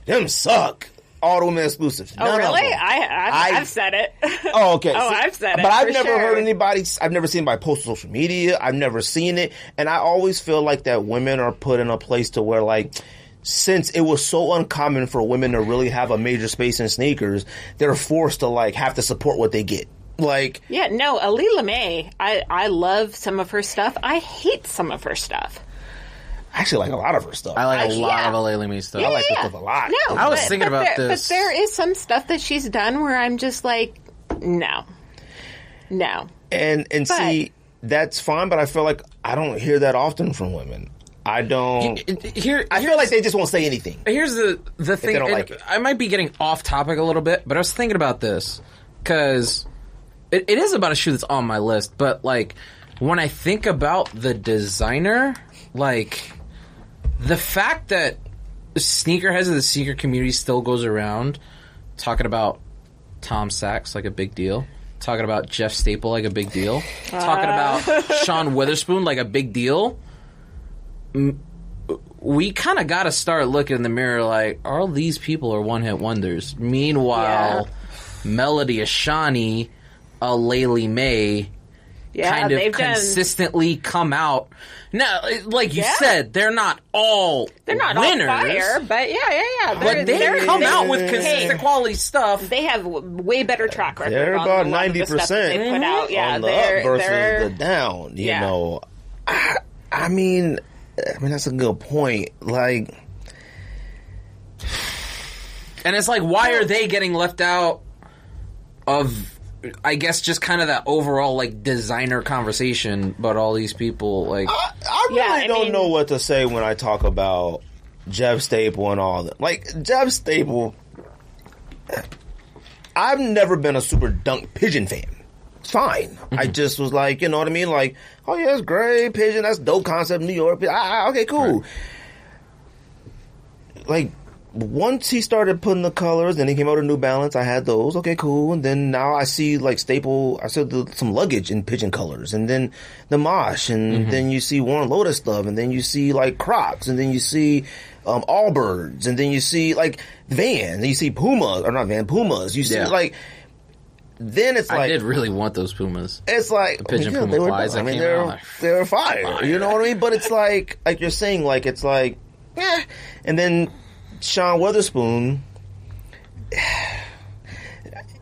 them suck. All the women exclusives. Oh, really? I've said it. Oh, okay. I've said it. But I've never heard anybody, I've never seen anybody post on social media. I've never seen it. And I always feel like that women are put in a place to where, like, since it was so uncommon for women to really have a major space in sneakers, they're forced to, like, have to support what they get. Like, yeah, no, Alila May, I love some of her stuff. I hate some of her stuff. I actually like a lot of her stuff. I like a lot of Alila May stuff. I like her stuff a lot. No, I was thinking about this. But there is some stuff that she's done where I'm just like, no. And see, that's fine, but I feel like I don't hear that often from women. I don't. I feel like they just won't say anything. Here's the thing. They don't like it. I might be getting off topic a little bit, but I was thinking about this because it is about a shoe that's on my list. But like, when I think about the designer, like, the fact that sneakerheads of the sneaker community still goes around talking about Tom Sachs like a big deal, talking about Jeff Staple like a big deal, talking about Sean Witherspoon like a big deal, we kind of got to start looking in the mirror like, all these people are one-hit wonders. Meanwhile, Melody Ashani, Laylee May, kind of consistently come out. Now, like you said, they're not all winners, all fire, but yeah. But they come out with consistent quality stuff. They have way better track record. They're about 90% they put out. Yeah, on the up versus the down. You know, I mean, that's a good point. Like, and it's like, why are they getting left out of, I guess, just kind of that overall, like, designer conversation about all these people? Like, I really don't know what to say when I talk about Jeff Staple and all that. Like, Jeff Staple, I've never been a super Dunk Pigeon fan. It's fine. Mm-hmm. I just was like, you know what I mean? Like, oh yeah, it's great, Pigeon, that's dope concept, New York. Okay, cool. Right. Like, once he started putting the colors, then he came out with New Balance. I had those. Okay, cool. And then now I see, like, Staple. I saw some luggage in pigeon colors, and then the Mosh, and then you see Warren Lotus stuff, and then you see, like, Crocs, and then you see Allbirds, and then you see, like, Vans, and you see Pumas, or not Van, Pumas. You see, like, then it's like, I did really want those Pumas. It's like, the pigeon Puma flies. I mean, they were fire. You know what I mean? But it's like you're saying, like, it's like, and then Sean Witherspoon,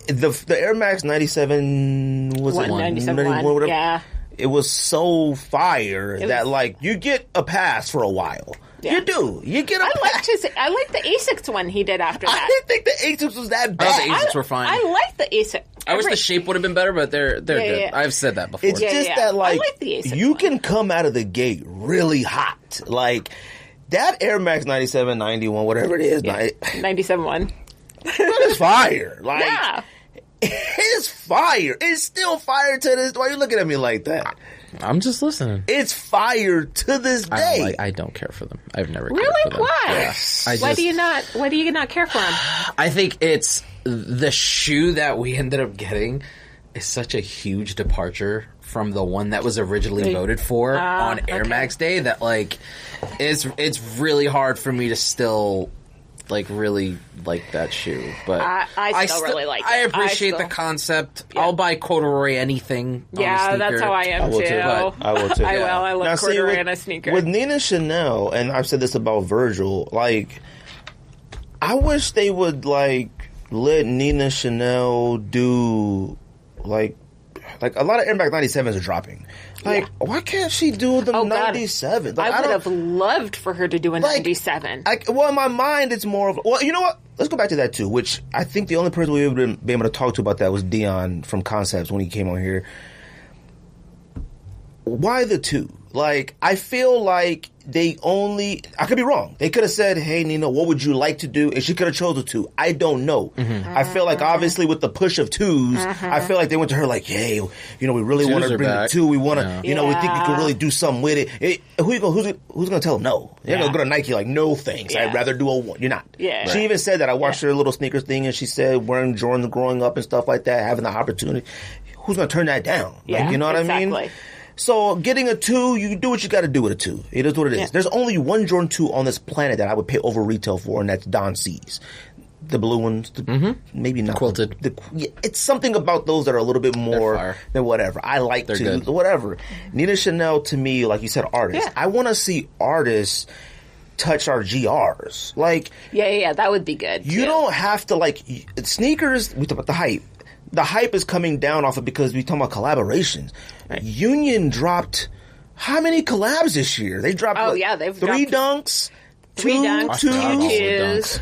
the Air Max 97 was it 97 whatever. Yeah, it was so fire that like you get a pass for a while. Yeah. You do. You get a pass. I liked the Asics one he did after that. I didn't think the Asics was that bad. I thought the Asics were fine. I liked the Asics. I wish the shape would have been better, but they're good. Yeah. I've said that before. It's just that, like, you can come out of the gate really hot. Like, that Air Max 97, 91, whatever it is. 97-1. That is fire. Like, it is fire. It's still fire to this. Why are you looking at me like that? I'm just listening. It's fire to this day. I don't care for them. I've never cared Really? for them. Why? Yeah. Why do you not care for them? I think it's the shoe that we ended up getting is such a huge departure from the one that was originally voted for on Air Max Day that like it's really hard for me to still like really like that shoe. But I still really like it. I appreciate the concept. Yeah. I'll buy corduroy anything. Yeah, that's how I am I will too. too. I will too. I will. I love Now, corduroy see, in a sneaker. With Nina Chanel, and I've said this about Virgil, like, I wish they would, like, let Nina Chanel do, like a lot of Air Max 97s are dropping. Like, why can't she do the 97? Like, I would have loved for her to do a 97. Well, in my mind, it's more of... Well, you know what? Let's go back to that, too, which I think the only person we would be able to talk to about that was Dion from Concepts when he came on here. Why the 2? Like, I feel like they only... I could be wrong. They could have said, hey, Nina, what would you like to do? And she could have chose a 2. I don't know. Mm-hmm. I feel like, obviously, with the push of 2s, I feel like they went to her like, hey, you know, we really want to bring the 2. We want to, you know, we think we can really do something with it. Who's going to tell them no? They're going to go to Nike like, no thanks. I'd rather do a 1. You're not. Yeah. She even said that. I watched her little sneakers thing, and she said wearing Jordans growing up and stuff like that, having the opportunity. Who's going to turn that down? Like, you know what I mean? So getting a 2, you do what you got to do with a 2. It is what it is. Yeah. There's only one Jordan 2 on this planet that I would pay over retail for, and that's Don C's. The blue ones, maybe not quilted. It's something about those that are a little bit more than whatever. I like They're good. Whatever. Nina Chanel, to me, like you said, artists. Yeah. I want to see artists touch our GRs. Like, yeah, that would be good. You don't have to, like, sneakers. We talk about the hype. The hype is coming down off it because we talk about collaborations. Right. Union dropped how many collabs this year? They dropped they've 3 dropped dunks, 2 dunks, 2 twos.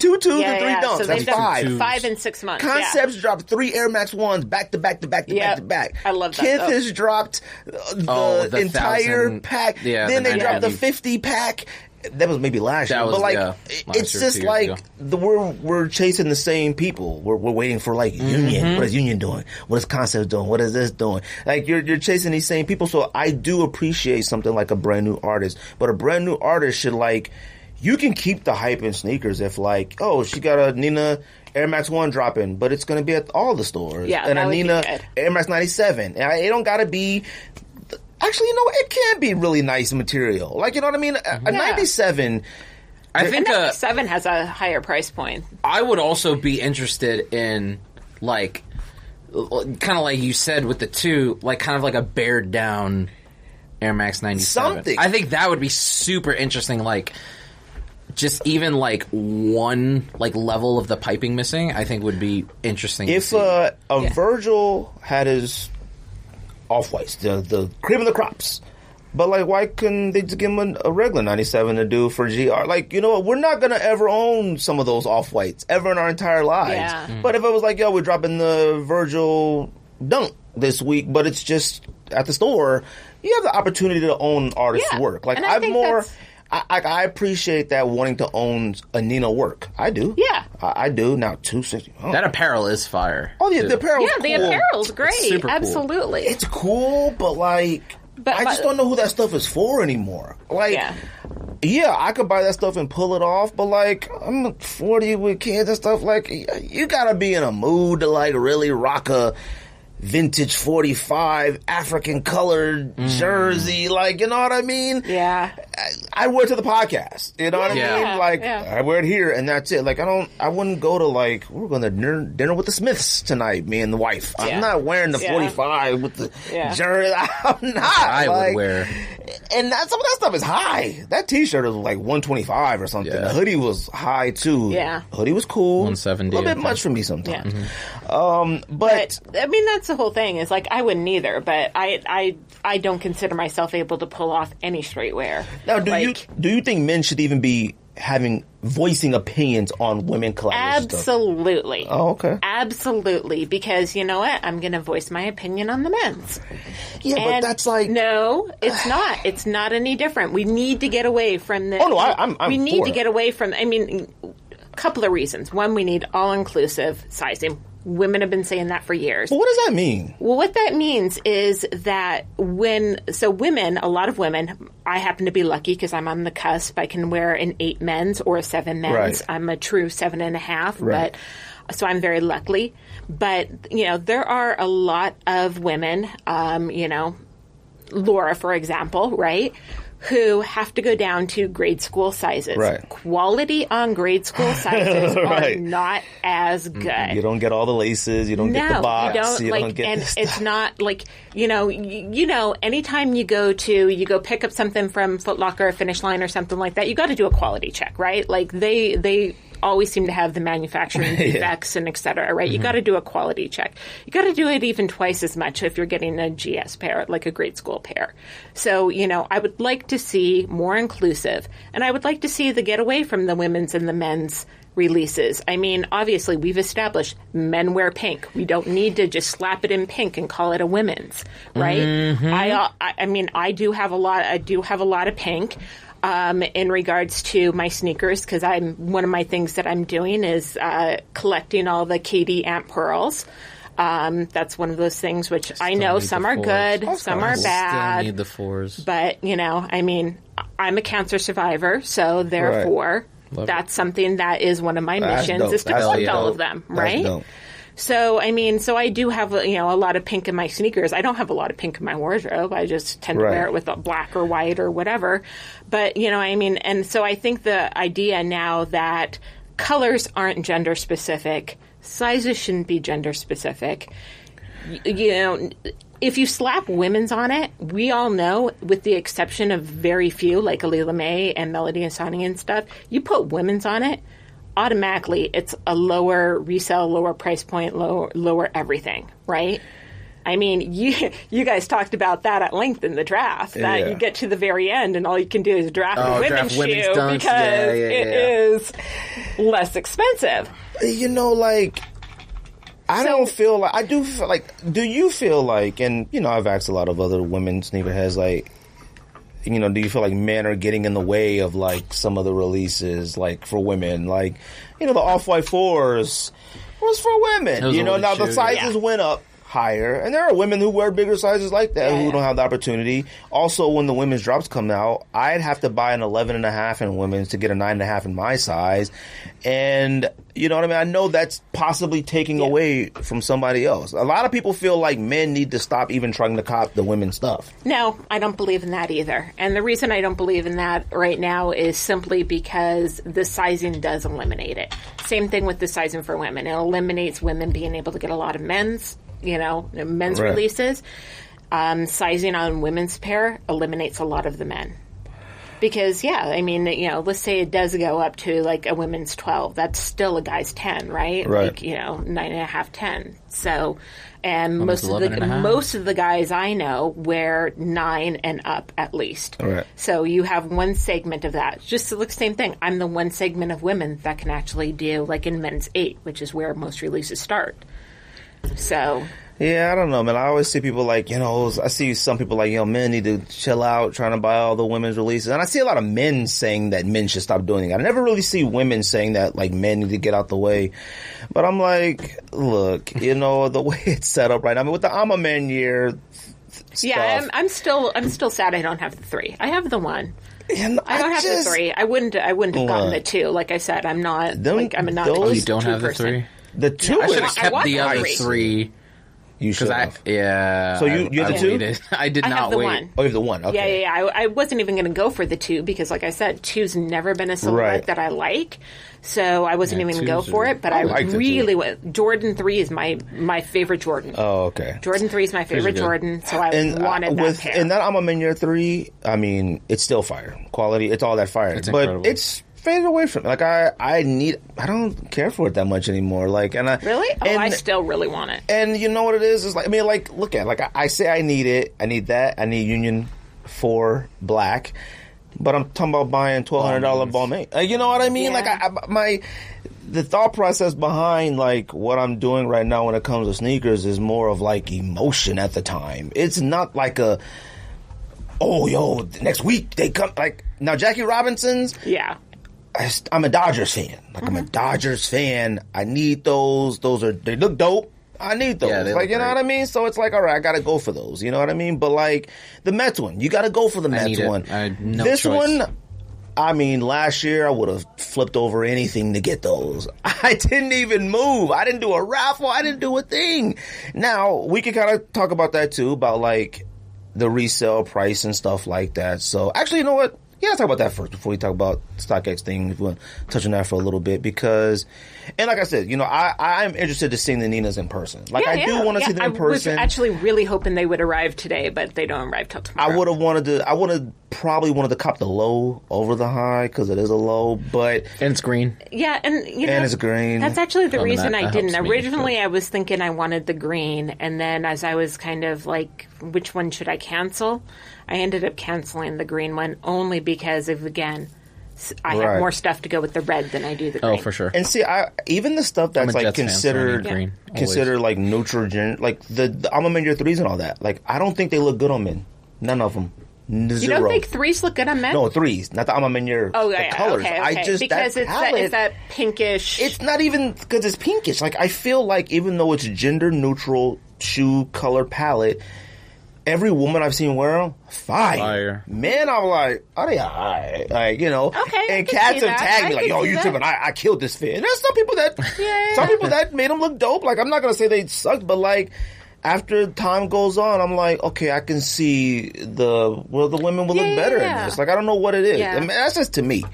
2 twos and 3 dunks. So that's 5. 5 in 6 months. Concepts dropped 3 Air Max 1s back to back to back to back to back. I love that. Kith has dropped the entire pack. Yeah, then they dropped the 50 pack. That was maybe last year, but like it's just like we're chasing the same people. We're waiting for like Union. What is Union doing? What is Concept doing? What is this doing? Like you're chasing these same people. So I do appreciate something like a brand new artist, but a brand new artist should like you can keep the hype in sneakers if like she got a Nina Air Max 1 dropping, but it's going to be at all the stores. Yeah, and a Nina Air Max 97. And it don't got to be. Actually, you know, it can be really nice material. Like, you know what I mean? A 97... I think 97 has a higher price point. I would also be interested in, like, kind of like you said with the 2, like, kind of like a bared down Air Max 97. Something. I think that would be super interesting, like... Just even like one like level of the piping missing, I think would be interesting. If Virgil had his off-whites, the cream of the crops, but like why couldn't they just give him a regular 97 to do for GR? Like, you know what, we're not gonna ever own some of those off-whites ever in our entire lives. Yeah. But if it was like, we're dropping the Virgil Dunk this week, but it's just at the store, you have the opportunity to own artists' work. Like I appreciate that wanting to own a Nina work. I do. Yeah. I do. Now, $260. That apparel is fire. Oh, yeah, the apparel's cool. Yeah, the apparel's great. It's super absolutely. Cool. It's cool, but like, I just don't know who that stuff is for anymore. Like, I could buy that stuff and pull it off, but like, I'm 40 with kids and stuff. Like, you gotta be in a mood to like really rock a vintage 45 African colored jersey, like, you know what I mean? Yeah. I wear it to the podcast, you know what I mean? Like, I wear it here and that's it. Like, I wouldn't go to like, we're going to dinner with the Smiths tonight, me and the wife. I'm not wearing the 45 with the jersey. I'm not. I would wear. And some of that stuff is high. That t-shirt was like 125 or something. The hoodie was high too. Yeah. Hoodie was cool. 170. A little bit much for me sometimes. Yeah. But I mean, that's the whole thing. Is like I wouldn't either, but I don't consider myself able to pull off any streetwear. Now, do you think men should even be voicing opinions on women collaboration stuff? Absolutely. Oh, okay. Absolutely, because you know what? I'm going to voice my opinion on the men's. Yeah, but that's like... No, it's not. It's not any different. We need to get away from the... Oh, no, I'm We need to get away from... I mean, a couple of reasons. One, we need all-inclusive sizing. Women have been saying that for years. But what does that mean? Well, what that means is that women, a lot of women, I happen to be lucky because I'm on the cusp. I can wear an 8 men's or a 7 men's. Right. I'm a true 7.5, Right. So I'm very lucky. But, there are a lot of women, Laura, for example, right, who have to go down to grade school sizes. Right. Quality on grade school sizes Right. are not as good. You don't get all the laces. You don't get the box. You don't get and it's not like, anytime you go pick up something from Foot Locker or Finish Line or something like that, you got to do a quality check, right? Like they always seem to have the manufacturing defects and et cetera, right? You got to do a quality check. You got to do it even twice as much if you're getting a GS pair, like a grade school pair. So, I would like to see more inclusive, and I would like to see the get away from the women's and the men's releases. I mean, obviously, we've established men wear pink. We don't need to just slap it in pink and call it a women's, right? Mm-hmm. I do have a lot of pink. In regards to my sneakers, because one of my things that I'm doing is collecting all the KD Amp pearls. That's one of those things which I know some are good, some are bad. Still need the 4s. But, I'm a cancer survivor, so therefore that's something that is one of my missions is to collect all of them, right? That's dope. So, I do have, a lot of pink in my sneakers. I don't have a lot of pink in my wardrobe. I just tend to wear it with a black or white or whatever. But, and so I think the idea now that colors aren't gender specific, sizes shouldn't be gender specific. If you slap women's on it, we all know, with the exception of very few, like Alila May and Melody and Sonny and stuff, you put women's on it, automatically it's a lower resale, lower price point, lower everything, right? I mean, you guys talked about that at length in the draft, that you get to the very end and all you can do is draft a women's shoe because it is less expensive. I don't feel like, I do feel like, do you feel like, and, I've asked a lot of other women sneakerheads, like, do you feel like men are getting in the way of, like, some of the releases, like, for women? Like, the Off-White 4s was for women. Now the sizes went up higher, and there are women who wear bigger sizes like that who don't have the opportunity. Also, when the women's drops come out, I'd have to buy an 11.5 in women's to get a 9.5 in my size. And, you know what I mean? I know that's possibly taking away from somebody else. A lot of people feel like men need to stop even trying to cop the women's stuff. No, I don't believe in that either. And the reason I don't believe in that right now is simply because the sizing does eliminate it. Same thing with the sizing for women. It eliminates women being able to get a lot of men's releases. Sizing on women's pair eliminates a lot of the men. Because, let's say it does go up to, like, a women's 12. That's still a guy's 10, right? Right. Like, 9.5, 10. So, and most of the guys I know wear 9 and up at least. Right. So you have one segment of that. Just the same thing. I'm the one segment of women that can actually do, like, in men's 8, which is where most releases start. So... Yeah, I don't know, man. I always see people like, I see some people like, men need to chill out trying to buy all the women's releases. And I see a lot of men saying that men should stop doing it. I never really see women saying that, like, men need to get out the way. But I'm like, look, the way it's set up right now, I mean, with the I'm a Man year stuff. Yeah, I'm still sad I don't have the 3. I have the 1. And I don't have the 3. I wouldn't have gotten the 2. Like I said, I'm not, I'm not Oh, you don't have the 3? The 2 I should have kept the other 3. You should have. Yeah. So you have the 2? I did not wait. 1. Oh, you have the 1. Okay. Yeah. I wasn't even going to go for the 2 because, like I said, 2's never been a silhouette that I like. So I wasn't even going to go for it. But I really went. Jordan 3 is my favorite Jordan. Oh, okay. Jordan 3 is my favorite Jordan. So I wanted that pair. And that I'm a Man year 3, I mean, it's still fire. Quality, it's all that fire. It's but incredible. It's faded away from it. Like, I don't care for it that much anymore. Like, and really? I still really want it. And you know what it is? It's like, I mean, like, look at it. Like, I say I need it. I need that. I need Union 4 black. But I'm talking about buying $1,200 Balmain. Like, you know what I mean? Yeah. Like, the thought process behind, like, what I'm doing right now when it comes to sneakers is more of, like, emotion at the time. It's not like next week they come. Like, now Jackie Robinson's. Yeah. I'm a Dodgers fan. Like, I'm a Dodgers fan. I need those. They look dope. I need those. Yeah, they like, look you know great. what I mean? So it's like, all right, I gotta go for those. You know what I mean? But like, the Mets one, you gotta go for the Mets one. No this choice. one, I mean, last year I would have flipped over anything to get those. I didn't even move. I didn't do a raffle. I didn't do a thing. Now, we can kind of talk about that too, about like the resale price and stuff like that. So, actually, you know what? Yeah, let's talk about that first before we talk about StockX thing. If we want to touch on that for a little bit, because, and like I said, you know, I'm interested to seeing the Ninas in person. Like, I do want to see them in person. I was actually really hoping they would arrive today, but they don't arrive till tomorrow. I would have probably wanted to cop the low over the high because it is a low, but And it's green. Yeah, and you know, and it's green. That's actually the Oh, reason that I didn't. helps me, Originally, but- I was thinking I wanted the green, and then as I was kind of like, which one should I cancel? I ended up canceling the green one only because of, again, I Right. have more stuff to go with the red than I do the green. Oh, for sure. And see, even the stuff that's I'm a like Jets fan, so I need considered green, always. considered like neutral, like the Alma Mater 3s and all that. Like, I don't think they look good on men. None of them. Zero. You don't think threes look good on men? No, 3s, not the Alma Mater. Oh, the yeah, colors. okay. I just because that it's palette, that pinkish. it's not even because it's pinkish. Like, I feel like even though it's gender neutral shoe color palette, every woman I've seen wear them, fire. Men, I'm like, oh, they alright. Like, you know. Okay, I and can cats see have that. tagged me I like, can yo, see you that. tripping. I killed this fit. And there's some people that, Yeah. some people that made them look dope. Like, I'm not going to say they sucked, but like, after time goes on, I'm like, okay, I can see the women will look better in this. Like, I don't know what it is. Yeah. I mean, that's just to me.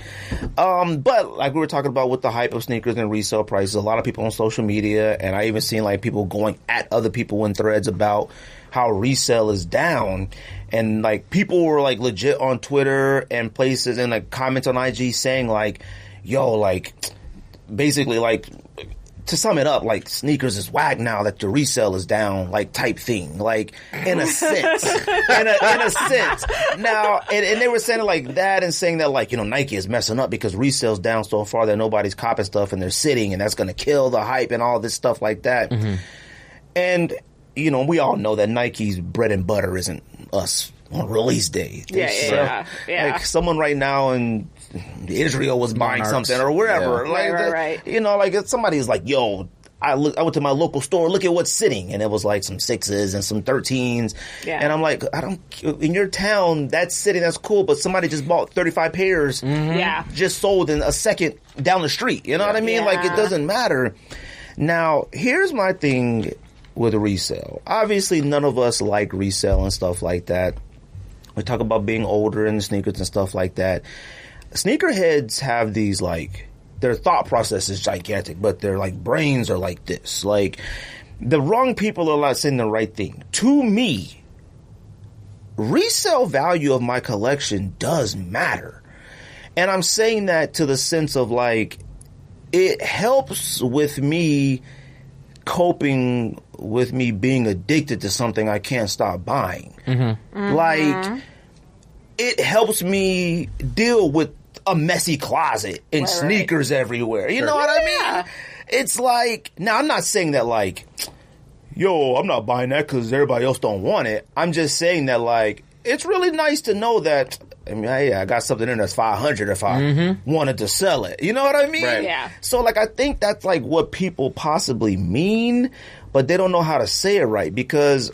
But like we were talking about with the hype of sneakers and resale prices, a lot of people on social media, and I even seen like people going at other people in threads about how resale is down. And like people were like legit on Twitter and places and like comments on IG saying like, yo, like basically like, to sum it up, like, sneakers is whack now that the resale is down, like, type thing. Like, in a sense. in a sense. Now, and they were saying it like that and saying that, like, you know, Nike is messing up because resale's down so far that nobody's copping stuff and they're sitting and that's going to kill the hype and all this stuff like that. Mm-hmm. And, you know, we all know that Nike's bread and butter isn't us on release day. Yeah. Like, someone right now in Israel was buying Monarchs. something or wherever. Yeah. Like, Right. You know, like if somebody's like, yo, I went to my local store, look at what's sitting. And it was like some 6s and some 13s. Yeah. And I'm like, in your town, that's sitting, that's cool. But somebody just bought 35 pairs, Yeah. just sold in a second down the street. You know what I mean? Yeah. Like, it doesn't matter. Now, here's my thing with resale. Obviously, none of us like resale and stuff like that. We talk about being older and sneakers and stuff like that. Sneakerheads have these, like, their thought process is gigantic, but their, like, brains are like this. Like, the wrong people are not saying the right thing. To me, resale value of my collection does matter. And I'm saying that to the sense of, like, it helps with me coping with me being addicted to something I can't stop buying. Mm-hmm. Like, it helps me deal with a messy closet and sneakers everywhere. You know what I mean? It's like, now I'm not saying that like, yo, I'm not buying that because everybody else don't want it. I'm just saying that like, it's really nice to know that, I mean, hey, I got something in that's $500 if I wanted to sell it. You know what I mean? Right. Yeah. So like, I think that's like what people possibly mean, but they don't know how to say it right because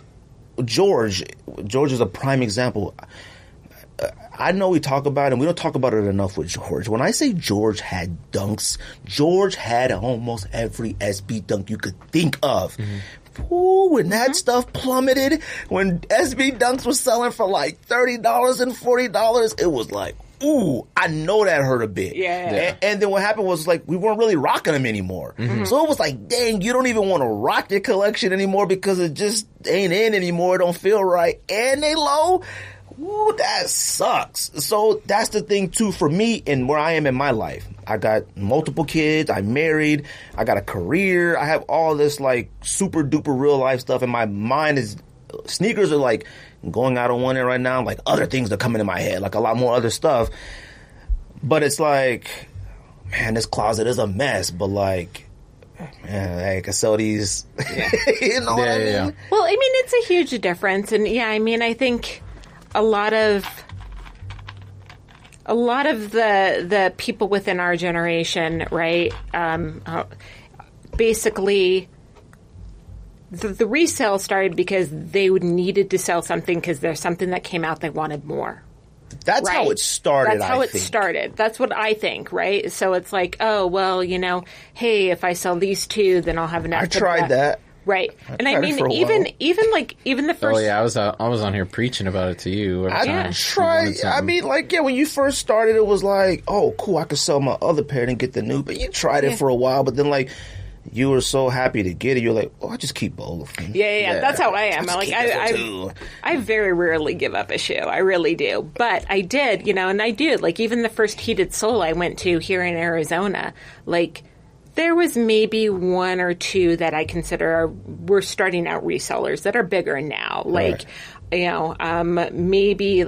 George is a prime example. I know we talk about it, and we don't talk about it enough with George. When I say George had dunks, George had almost every SB dunk you could think of. Mm-hmm. Ooh, when that stuff plummeted, when SB dunks was selling for like $30 and $40, it was like, ooh, I know that hurt a bit. Yeah. And then what happened was like, we weren't really rocking them anymore. Mm-hmm. So it was like, dang, you don't even want to rock your collection anymore because it just ain't in anymore. It don't feel right. And they low. Ooh, that sucks. So that's the thing too for me and where I am in my life. I got multiple kids. I'm married. I got a career. I have all this like super duper real life stuff, and my mind is sneakers are like going out on one end right now. Like other things are coming in my head, like a lot more other stuff. But it's like, man, this closet is a mess. But like, man, I can sell these. You know what I mean? Yeah. Well, I mean, it's a huge difference. And yeah, I mean, I think a lot of a lot of the people within our generation, right, basically the resale started because they needed to sell something because there's something that came out they wanted more. That's how it started. That's how it started. That's what I think, right? So it's like, oh, well, hey, if I sell these two, then I'll have enough. I tried that. Right. And I mean, even the first... Oh, yeah, I was on here preaching about it to you. I tried. I mean, when you first started, it was like, oh, cool, I could sell my other pair and get the new. But you tried it for a while, but then, you were so happy to get it. You're like, oh, I just keep both. Yeah. That's how I am. I very rarely give up a shoe. I really do. But I did, and I do. Even the first heated sole I went to here in Arizona, there was maybe one or two that I consider we're starting out resellers that are bigger now. Maybe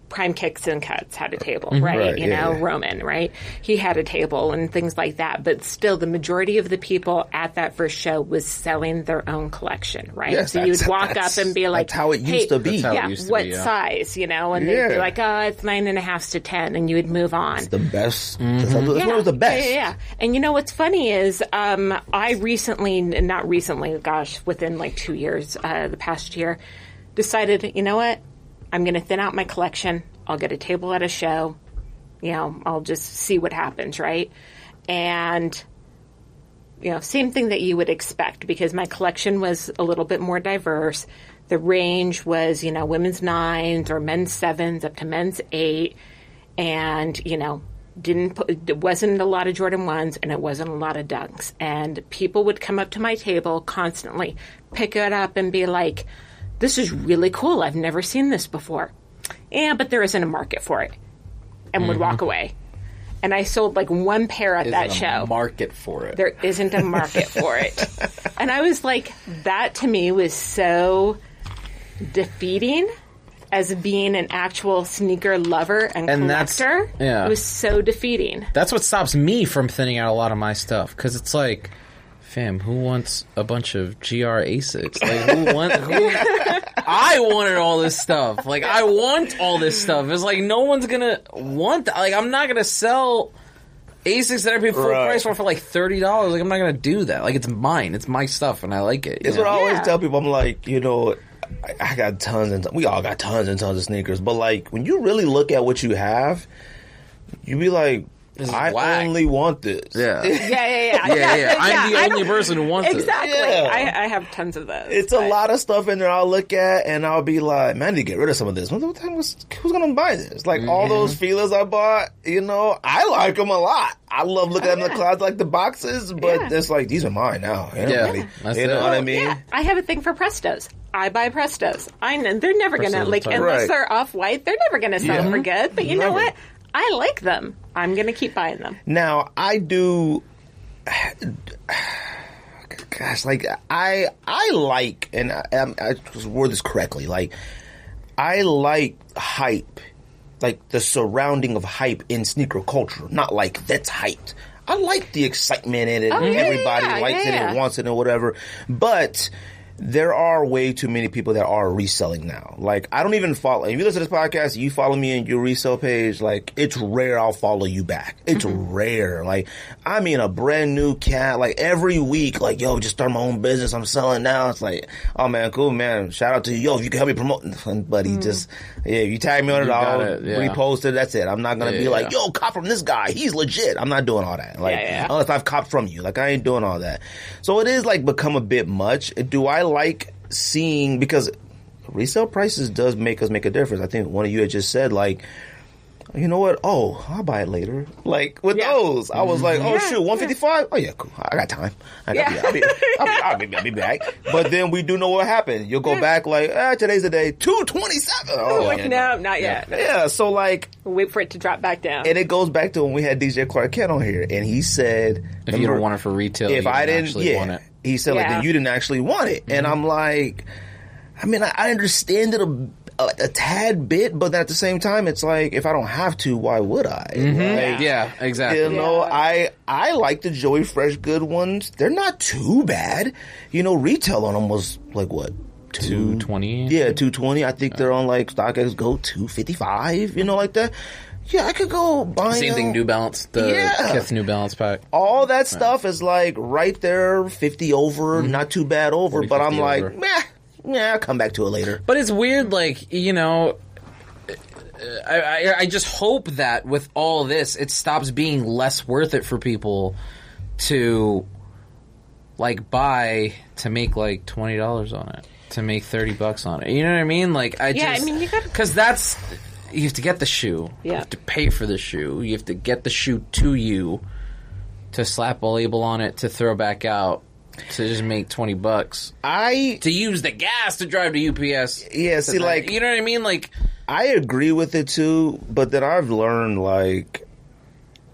Prime Kicks and Cuts had a table, right? Roman, right? He had a table and things like that. But still, the majority of the people at that first show was selling their own collection, right? Yes, so you'd walk up and be like, that's how it used to be. What size, And they'd be like, oh, it's 9.5 to 10, and you would move on. It's the best. That's what was the best. Yeah. And what's funny is I recently, within 2 years, the past year, decided, you know what? I'm going to thin out my collection. I'll get a table at a show. I'll just see what happens, right? And, same thing that you would expect because my collection was a little bit more diverse. The range was, women's 9s or men's 7s up to men's 8. And, it wasn't a lot of Jordan 1s and it wasn't a lot of Dunks. And people would come up to my table constantly, pick it up and be like, this is really cool. I've never seen this before. Yeah, but there isn't a market for it. And would walk away. And I sold one pair at that show. Market for it. There isn't a market for it. And I was like, that to me was so defeating as being an actual sneaker lover and collector. It was so defeating. That's what stops me from thinning out a lot of my stuff. Because it's like, fam, who wants a bunch of GR Asics? I wanted all this stuff. I want all this stuff. It's no one's gonna want that. I'm not gonna sell Asics that I pay full price for $30. I'm not gonna do that. It's mine. It's my stuff, and I like it. It's what I always tell people. I'm like, I got tons and we all got tons and tons of sneakers. But when you really look at what you have, you be like, I only want this. Yeah. I'm the only person who wants it. Exactly. I have tons of those. It's a lot of stuff in there I'll look at and I'll be like, man, I need to get rid of some of this. Who's going to buy this? All those feelers I bought, I like them a lot. I love looking at them in the closet, the boxes, but it's these are mine now. You know what I mean? Yeah. I have a thing for Prestos. I buy Prestos. I know they're never going to, unless they're off-white, they're never going to sell for good. But you know what? I like them. I'm going to keep buying them. Now, I do... Gosh, I like, and I word this correctly, I like hype, the surrounding of hype in sneaker culture, not that's hyped. I like the excitement in it, and everybody likes it and wants it and whatever, but... There are way too many people that are reselling now. I don't even follow. If you listen to this podcast, you follow me in your resale page. It's rare I'll follow you back. It's rare. I mean, a brand new cat. Every week, yo, just start my own business. I'm selling now. It's oh man, cool man. Shout out to you. Yo, if you can help me promote. But he just, you tag me on it, I'll repost it. That's it. I'm not gonna be yo, cop from this guy. He's legit. I'm not doing all that. Unless I've copped from you. I ain't doing all that. So it is become a bit much. Do I like seeing, because resale prices does make us make a difference. I think one of you had just said you know what? Oh, I'll buy it later. With those, I was oh shoot, 155. Oh yeah, cool. I got time. I'll be back. But then we do know what happened. You'll go back today's the day. 227. Oh, no, not yet. Yeah, so wait for it to drop back down. And it goes back to when we had DJ Clark Kent on here, and he said, if you don't want it for retail, if I didn't want it. He said, then you didn't actually want it. And I'm I understand it a tad bit, but at the same time, it's if I don't have to, why would I? Yeah, exactly. I like the Joey Fresh Good ones. They're not too bad. Retail on them was what? 220? Yeah, 220. I think they're on StockX Go 255, like that. Yeah, I could go buy Same thing, New Balance, the Kith New Balance pack. All that stuff is like right there, 50 over, not too bad over, 40, but I'm 50 like, over. I'll come back to it later. But it's weird, like, you know, I just hope that with all this, it stops being less worth it for people to, like, buy to make, like, $20 on it, to make $30 on it. You know what I mean? Like, you gotta... Because that's... You have to get the shoe. Yeah. You have to pay for the shoe. You have to get the shoe to you, to slap a label on it, to throw back out, to just make $20. To use the gas to drive to UPS. Yeah, see, like... You know what I mean? Like... I agree with it, too, but then I've learned, like...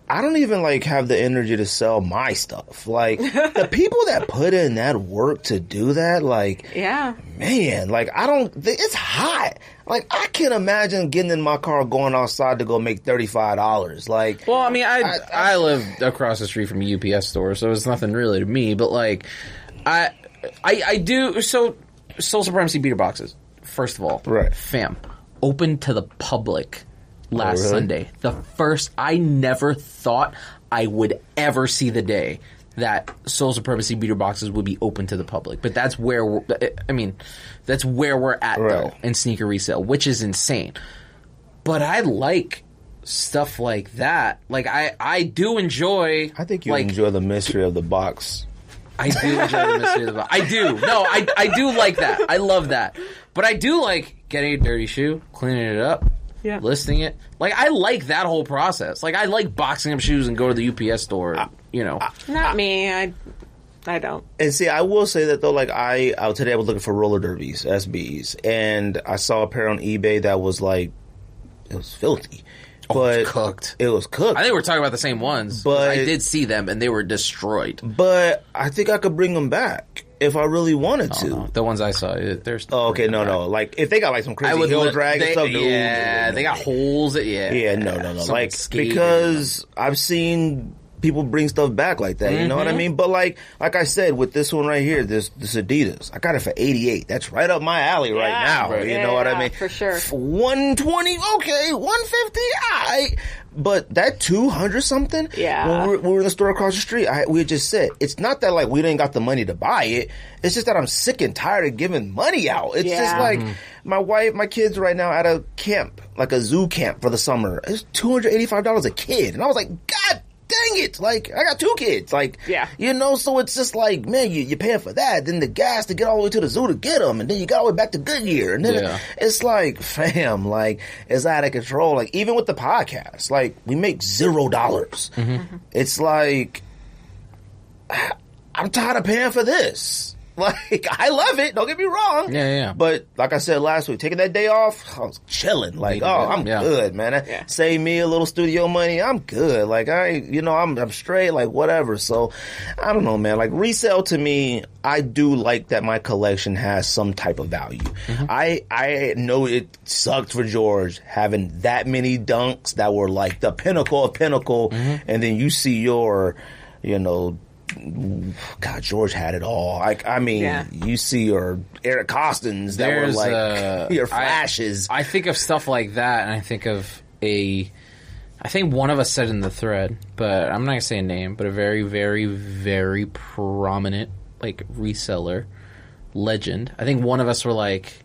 I don't even, like, have the energy to sell my stuff. Like, the people that put in that work to do that, like... Yeah. Man, like, it's hot. Like, I can't imagine getting in my car going outside to go make $35. Like... Well, I mean, I live across the street from a UPS store, so it's nothing really to me, but, like... I do... So, Soul Supremacy beater boxes, first of all. Right. Fam. Open to the public last Sunday. I never thought I would ever see the day that Soul Supremacy beater boxes would be open to the public. But that's where we're at, though, in sneaker resale, which is insane. But I like stuff like that. Like, I do enjoy... I think you enjoy the mystery of the box. I do enjoy the mystery of the box. I do. No, I do like that. I love that. But I do like getting a dirty shoe, cleaning it up, listing it. Like, I like that whole process. Like, I like boxing up shoes and go to the UPS store, you know. Not me. I don't. And see, I will say that, though, like, today I was looking for roller derbies, SBs, and I saw a pair on eBay that was, like, it was filthy. But it was cooked. It was cooked. I think we're talking about the same ones. But I did see them, and they were destroyed. But I think I could bring them back if I really wanted to. No. The ones I saw, they're still... Oh, okay, no. Like, if they got, like, some crazy heel drag and stuff... Yeah, they got holes. Yeah, no. Like, because I've seen... people bring stuff back like that, you know what I mean? But like I said, with this one right here, this Adidas, I got it for $88. That's right up my alley right now. You know what I mean? For sure. For $120, okay, $150, alright. But that $200 something, when we were in the store across the street, we just said, it's not that like we didn't got the money to buy it. It's just that I'm sick and tired of giving money out. It's just like my wife, my kids right now at a camp, like a zoo camp for the summer. It's $285 a kid, and I was like, God dang it, like, I got 2 kids, like, you know, so it's just like, man, you're paying for that, then the gas to get all the way to the zoo to get them, and then you got all the way back to Goodyear, and then it's like, fam, like, it's out of control. Like, even with the podcast, like, we make $0. It's like, I'm tired of paying for this. Like, I love it, don't get me wrong. Yeah. But, like I said last week, taking that day off, I was chilling. Like, I'm good, man. Save me a little studio money, I'm good. Like, I'm straight, like, whatever. So, I don't know, man. Like, resale to me, I do like that my collection has some type of value. I know it sucked for George having that many dunks that were, like, the pinnacle of pinnacle, and then you see your, you know, God, George had it all. Like, I mean, you see your Eric Costins that were like your flashes. I think of stuff like that, and I think of I think one of us said in the thread, but I'm not going to say a name, but a very, very, very prominent, like, reseller legend. I think one of us were like,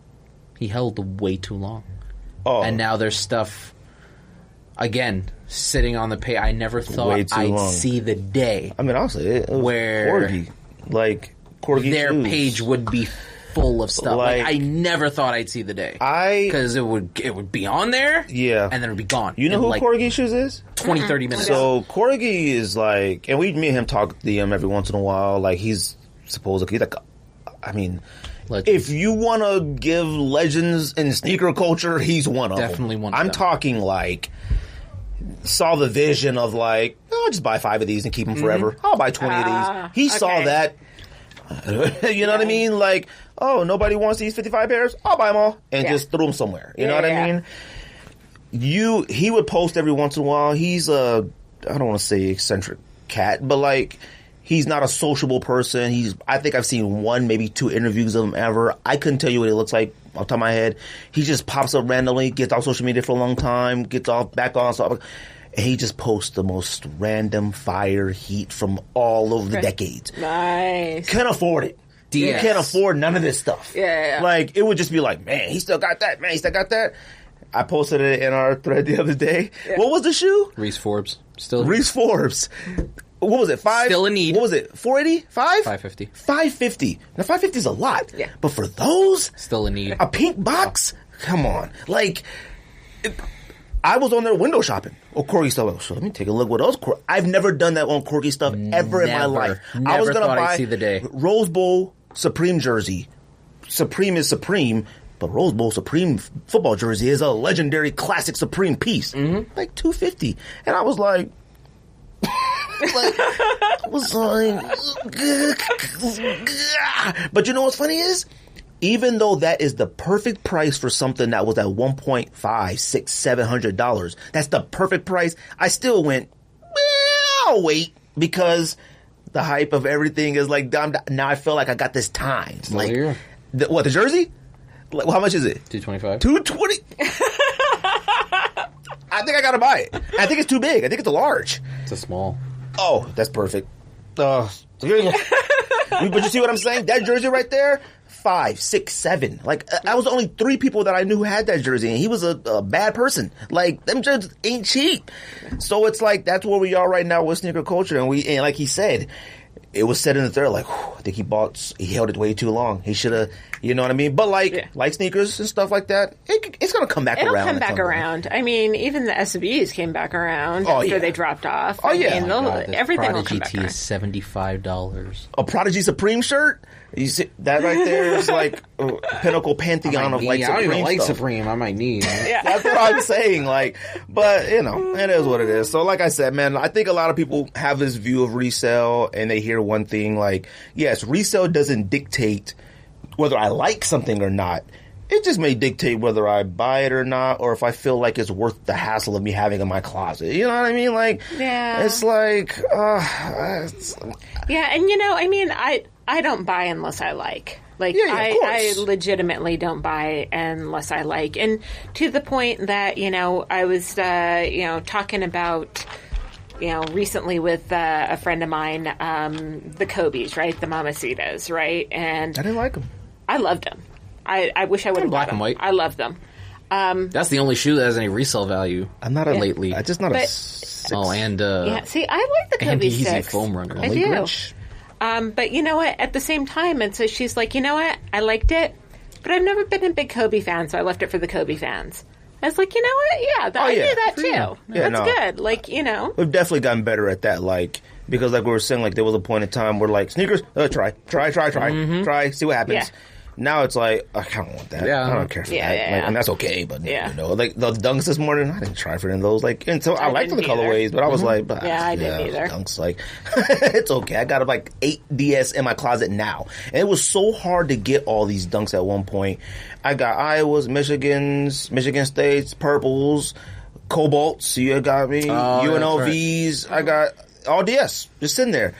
he held way too long. Oh. And now there's stuff, again, sitting on the page. I never thought I'd see the day. I mean, honestly, it was where Corgi their shoes. page would be full of stuff. Like, I never thought I'd see the day. Because it would be on there, and then it would be gone. You know who Corgi Shoes is? 20, 30 minutes. So Corgi is like, and me and him talk to him every once in a while. Like, he's supposedly like, I mean, if you want to give legends in sneaker culture, he's one of them. Definitely one of them. I'm talking like, saw the vision of like, I'll just buy 5 of these and keep them forever. I'll buy 20 of these. He saw that. You know what I mean? Like, oh, nobody wants these 55 pairs? I'll buy them all and just throw them somewhere. You know what I mean? He would post every once in a while. He's I don't want to say eccentric cat, but like, he's not a sociable person. I think I've seen 1, maybe 2 interviews of him ever. I couldn't tell you what he looks like off the top of my head. He just pops up randomly, gets off social media for a long time, gets off, back on, and he just posts the most random fire heat from all over the decades. Nice. Can't afford it. You can't afford none of this stuff. Yeah. Like, it would just be like, man, he still got that. Man, he still got that. I posted it in our thread the other day. Yeah. What was the shoe? Reese Forbes. Reese Forbes. What was it? Still in need. What was it? 480? 550. 550. Now, 550 is a lot. Yeah. But for those? Still in need. A pink box? Come on. Like, I was on there window shopping. Oh, Corgi stuff. So let me take a look what else. I've never done that on Corgi stuff ever in my life. I was going to buy see the day. Rose Bowl Supreme jersey. Supreme is Supreme. But Rose Bowl Supreme football jersey is a legendary classic Supreme piece. Mm-hmm. Like $250. And I was like, but you know what's funny is, even though that is the perfect price for something that was at $1.5, $600, $700, that's the perfect price. I still went, well, I'll wait, because the hype of everything is like, now I feel like I got this time. Like, the jersey? Like, how much is it? $225. $220. I think I gotta buy it. I think it's too big. I think it's a large. It's a small. Oh, that's perfect. But you see what I'm saying? That jersey right there, 5, 6, 7. Like, I was only 3 people that I knew who had that jersey, and he was a bad person. Like, them jerseys ain't cheap. So it's like, that's where we are right now with sneaker culture. And like he said, it was said in the third, like, I think he held it way too long. He should have, you know what I mean? But like sneakers and stuff like that, it's going to come back around. It'll come back around. I mean, even the SBs came back around after they dropped off. Oh, yeah. Everything will come back around. Prodigy tee is $75. A Prodigy Supreme shirt? You see, that right there is like a pinnacle pantheon of like Supreme I don't even like stuff. Supreme. I might need. Yeah. That's what I'm saying. Like, but you know, it is what it is. So, like I said, man, I think a lot of people have this view of resale, and they hear one thing like, yes, resale doesn't dictate whether I like something or not. It just may dictate whether I buy it or not, or if I feel like it's worth the hassle of me having in my closet. You know what I mean? Like, it's like, yeah, and you know, I mean, I don't buy unless I like. Like, I legitimately don't buy unless I like. And to the point that, you know, I was, talking about, recently with a friend of mine, the Kobe's, right? The Mamacitas, right? And I didn't like them. I loved them. I wish I would have bought them. Black and white. I love them. That's the only shoe that has any resale value. I'm not lately. I'm just not a 6. Oh, and see, I like the Kobe 6. Foam runner. I do. But you know what? At the same time, and so she's like, you know what? I liked it, but I've never been a big Kobe fan, so I left it for the Kobe fans. I was like, you know what? Yeah, I do that too. Yeah, that's good. Like, you know, we've definitely gotten better at that. Like, because like we were saying, like there was a point in time where like sneakers, try, see what happens. Yeah. Now it's like, I kind of want that. Yeah. I don't care for that. Yeah. Like, and that's okay, but you know, like the dunks this morning, I didn't try for any of those. Like, and so I liked the colorways, but I was like, I didn't either. Dunks, like, it's okay. I got like 8 DS in my closet now, and it was so hard to get all these dunks at one point. I got Iowas, Michigan States, purples, Cobalts. You got me, UNLVs. Right. I got all DS just sitting there.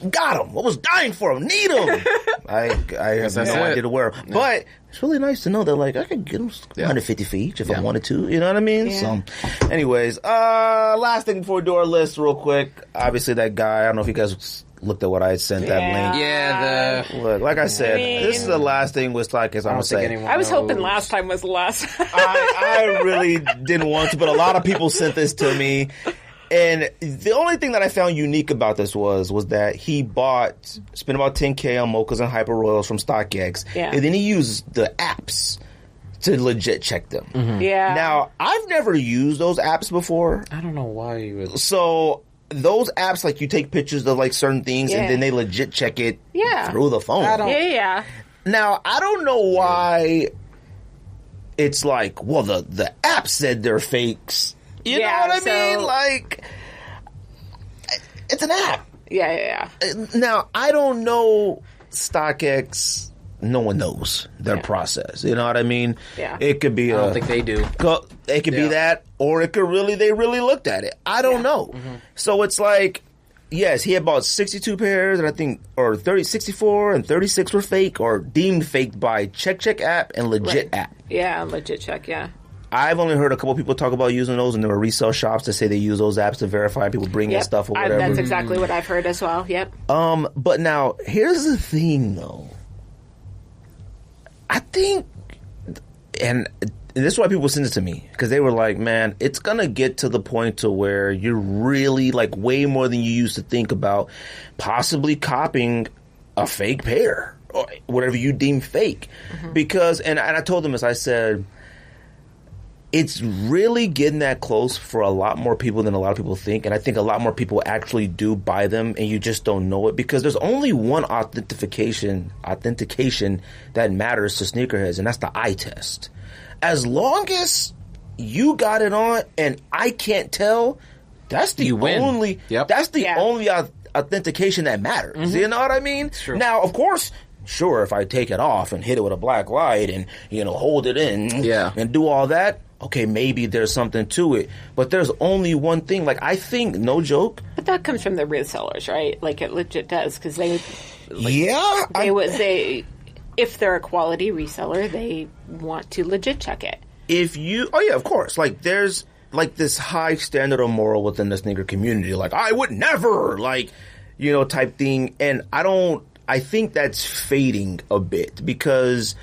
Got them. I was dying for them. Need them. I have no idea to wear them. But it's really nice to know that, like, I could get them 150 for each if I wanted to. You know what I mean? Yeah. So, anyways, last thing before we do our list real quick. Obviously, that guy, I don't know if you guys looked at what I had sent that link. Yeah, Look, like I said, this is the last thing with Stockcase I'm going to say. I was hoping last time was the last. I really didn't want to, but a lot of people sent this to me. And the only thing that I found unique about this was that he spent about $10K on mochas and hyper royals from StockX, and then he used the apps to legit check them. Mm-hmm. Yeah. Now, I've never used those apps before. I don't know why you would. So those apps, like, you take pictures of like certain things, and then they legit check it through the phone. Now, I don't know why it's like, well, the app said they're fakes. You know what I mean? Like, it's an app. Yeah. Now, I don't know StockX. No one knows their process. You know what I mean? Yeah. It could be I don't think they do. It could be that, or it could they really looked at it. I don't know. Mm-hmm. So it's like, Yes, he had bought 62 pairs, and I think, or 64 and 36 were fake or deemed fake by Check app and Legit app. Yeah, Legit Check, yeah. I've only heard a couple people talk about using those, and there were resale shops that say they use those apps to verify people bring in stuff or whatever. That's exactly what I've heard as well, yep. But now, here's the thing, though. I think, and this is why people send it to me, because they were like, man, it's going to get to the point to where you're really, like, way more than you used to think about possibly copying a fake pair, or whatever you deem fake. Because, and I told them this, I said, it's really getting that close for a lot more people than a lot of people think. And I think a lot more people actually do buy them, and you just don't know it, because there's only one authentication that matters to sneakerheads, and that's the eye test. As long as you got it on and I can't tell, that's the only only authentication that matters. You know what I mean? Sure. Now, of course, sure, if I take it off and hit it with a black light and, hold it in and do all that, okay, maybe there's something to it. But there's only one thing. Like, I think, no joke. But that comes from the resellers, right? Like, it legit does, because they... if they're a quality reseller, they want to legit check it. Of course. Like, there's, like, this high standard of moral within the sneaker community. Like, I would never, like, type thing. And I think that's fading a bit, because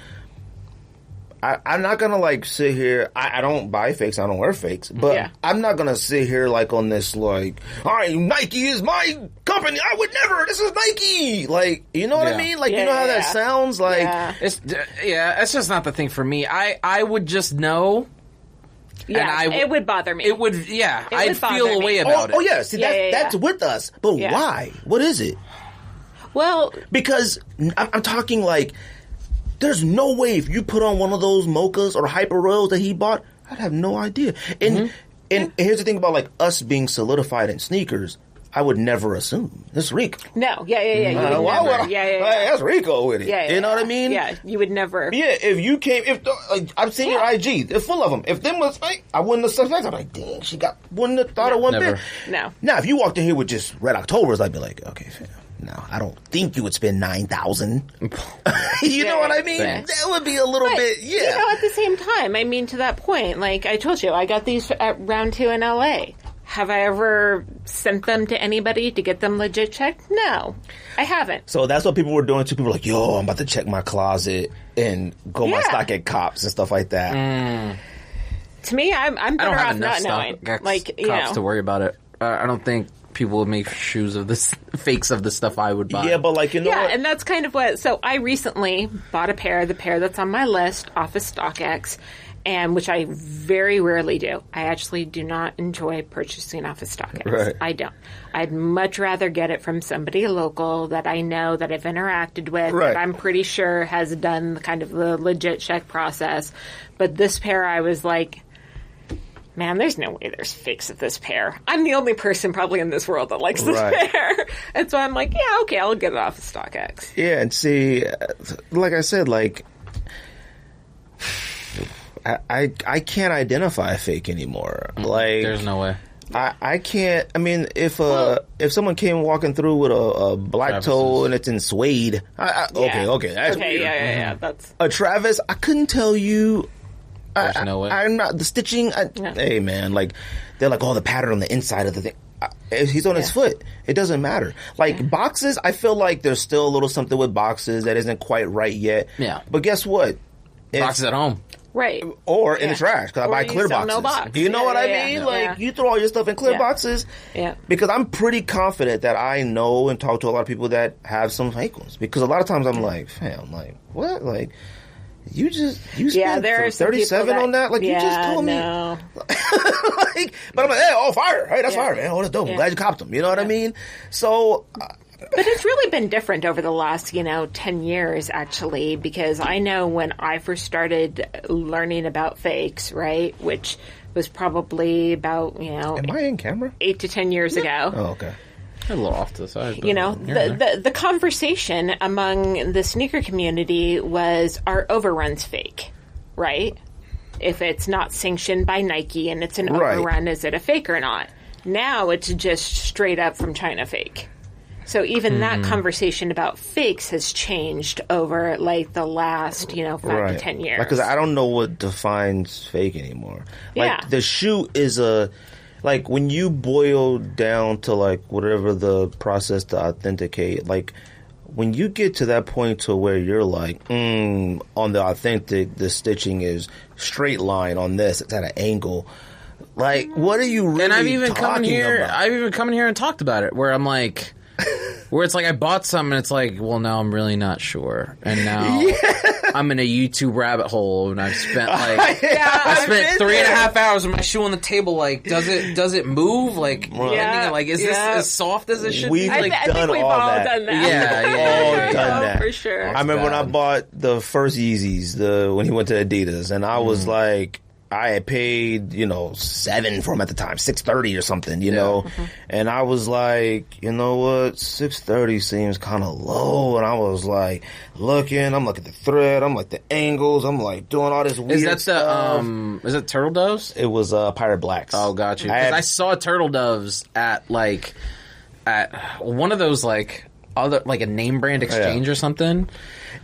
I'm not going to, like, sit here. I don't buy fakes. I don't wear fakes. But I'm not going to sit here, like, on this, like, all right, Nike is my company. I would never. This is Nike. Like, you know what I mean? Like, you know how that sounds? Like, it's just not the thing for me. I would just know. Yeah, it would bother me. It would, I'd feel a way about it. Oh, yeah. See, that's with us. But why? What is it? Well, because I'm talking, like, there's no way if you put on one of those mochas or hyper royals that he bought, I'd have no idea. And here's the thing about, like, us being solidified in sneakers. I would never assume. It's Ricco. No, you would never. That's Ricco with it. You know what I mean? Yeah, you would never. Yeah, if you came, I've seen your IG, they're full of them. If them was fake, I wouldn't have suspected. I'm like, dang, wouldn't have thought of one bit. No. Now, if you walked in here with just Red Octobers, I'd be like, okay, fam. No, I don't think you would spend $9,000. You know what I mean? Thanks. That would be a little bit, at the same time, I mean, to that point, like I told you, I got these at round 2 in LA. Have I ever sent them to anybody to get them legit checked? No, I haven't. So that's what people were doing too. People were like, yo, I'm about to check my closet and go my stock at Cops and stuff like that. To me, I'm better off not knowing. Like, Cops to worry about it. I don't think people would make fakes of the stuff I would buy. Yeah, but like, what? And that's kind of what, so I recently bought the pair that's on my list off of StockX, and which I very rarely do. I actually do not enjoy purchasing off of StockX. Right. I don't. I'd much rather get it from somebody local that I know, that I've interacted with, that I'm pretty sure has done the kind of the legit check process. But this pair, I was like, man, there's no way there's fakes of this pair. I'm the only person probably in this world that likes this pair. And so I'm like, yeah, okay, I'll get it off of StockX. Yeah, and see, like I said, like, I can't identify a fake anymore. Like, there's no way. I can't. I mean, if someone came walking through with a black toe and it's in suede, okay, that's weird. Yeah, that's a Travis. I couldn't tell you. There's no way. I'm not the stitching. Hey, man, like they're like, the pattern on the inside of the thing. He's on his foot. It doesn't matter. Like boxes, I feel like there's still a little something with boxes that isn't quite right yet. Yeah. But guess what? Boxes at home. Right. Or in the trash, because I buy clear boxes. No box. Do you know what I mean? Like, you throw all your stuff in clear boxes. Yeah. Because I'm pretty confident that I know and talk to a lot of people that have some fake ones. Because a lot of times I'm like, fam, like, what? Like, you spent $37 on that? Like, you just told me. Like, but I'm like, hey, fire. Hey, that's fire, man. Oh, that's dope. I'm glad you copped them. You know what I mean? So... But it's really been different over the last, 10 years, actually, because I know when I first started learning about fakes, right, which was probably about, Am I in camera? 8 to 10 years ago. Oh, okay. A little off to the side. The conversation among the sneaker community was, are overruns fake, right? If it's not sanctioned by Nike and it's an overrun, is it a fake or not? Now it's just straight up from China fake. So even that conversation about fakes has changed over like the last, 5 to 10 years. Because I don't know what defines fake anymore. Like Yeah. the shoe is like when you boil down to like whatever the process to authenticate, like when you get to that point to where you're like, on the authentic, the stitching is straight line, on this, it's at an angle. Like, what are you really And I've even come in talking here. about? I've even come in here and talked about it. Where I'm like, where it's like I bought something, and it's like, well, now I'm really not sure, and now I'm in a YouTube rabbit hole, and I've spent like I spent 3.5 hours with my shoe on the table. Like, does it move? Like, like is this as soft as it should be? We've I Like, think done we've all all that. done that. Yeah. Done that. For sure. I remember when I bad. bought the first Yeezys, when he went to Adidas, and I was like, I had paid, $7 for them at the time, $6.30 or something, and I was like, you know what, $6.30 seems kind of low, and I was like, I'm looking at the thread, I'm like the angles, I'm like doing all this weird is that stuff. is it turtle doves? It was Pirate Blacks. Oh, got you. Because I saw turtle doves at one of those like a name brand exchange or something.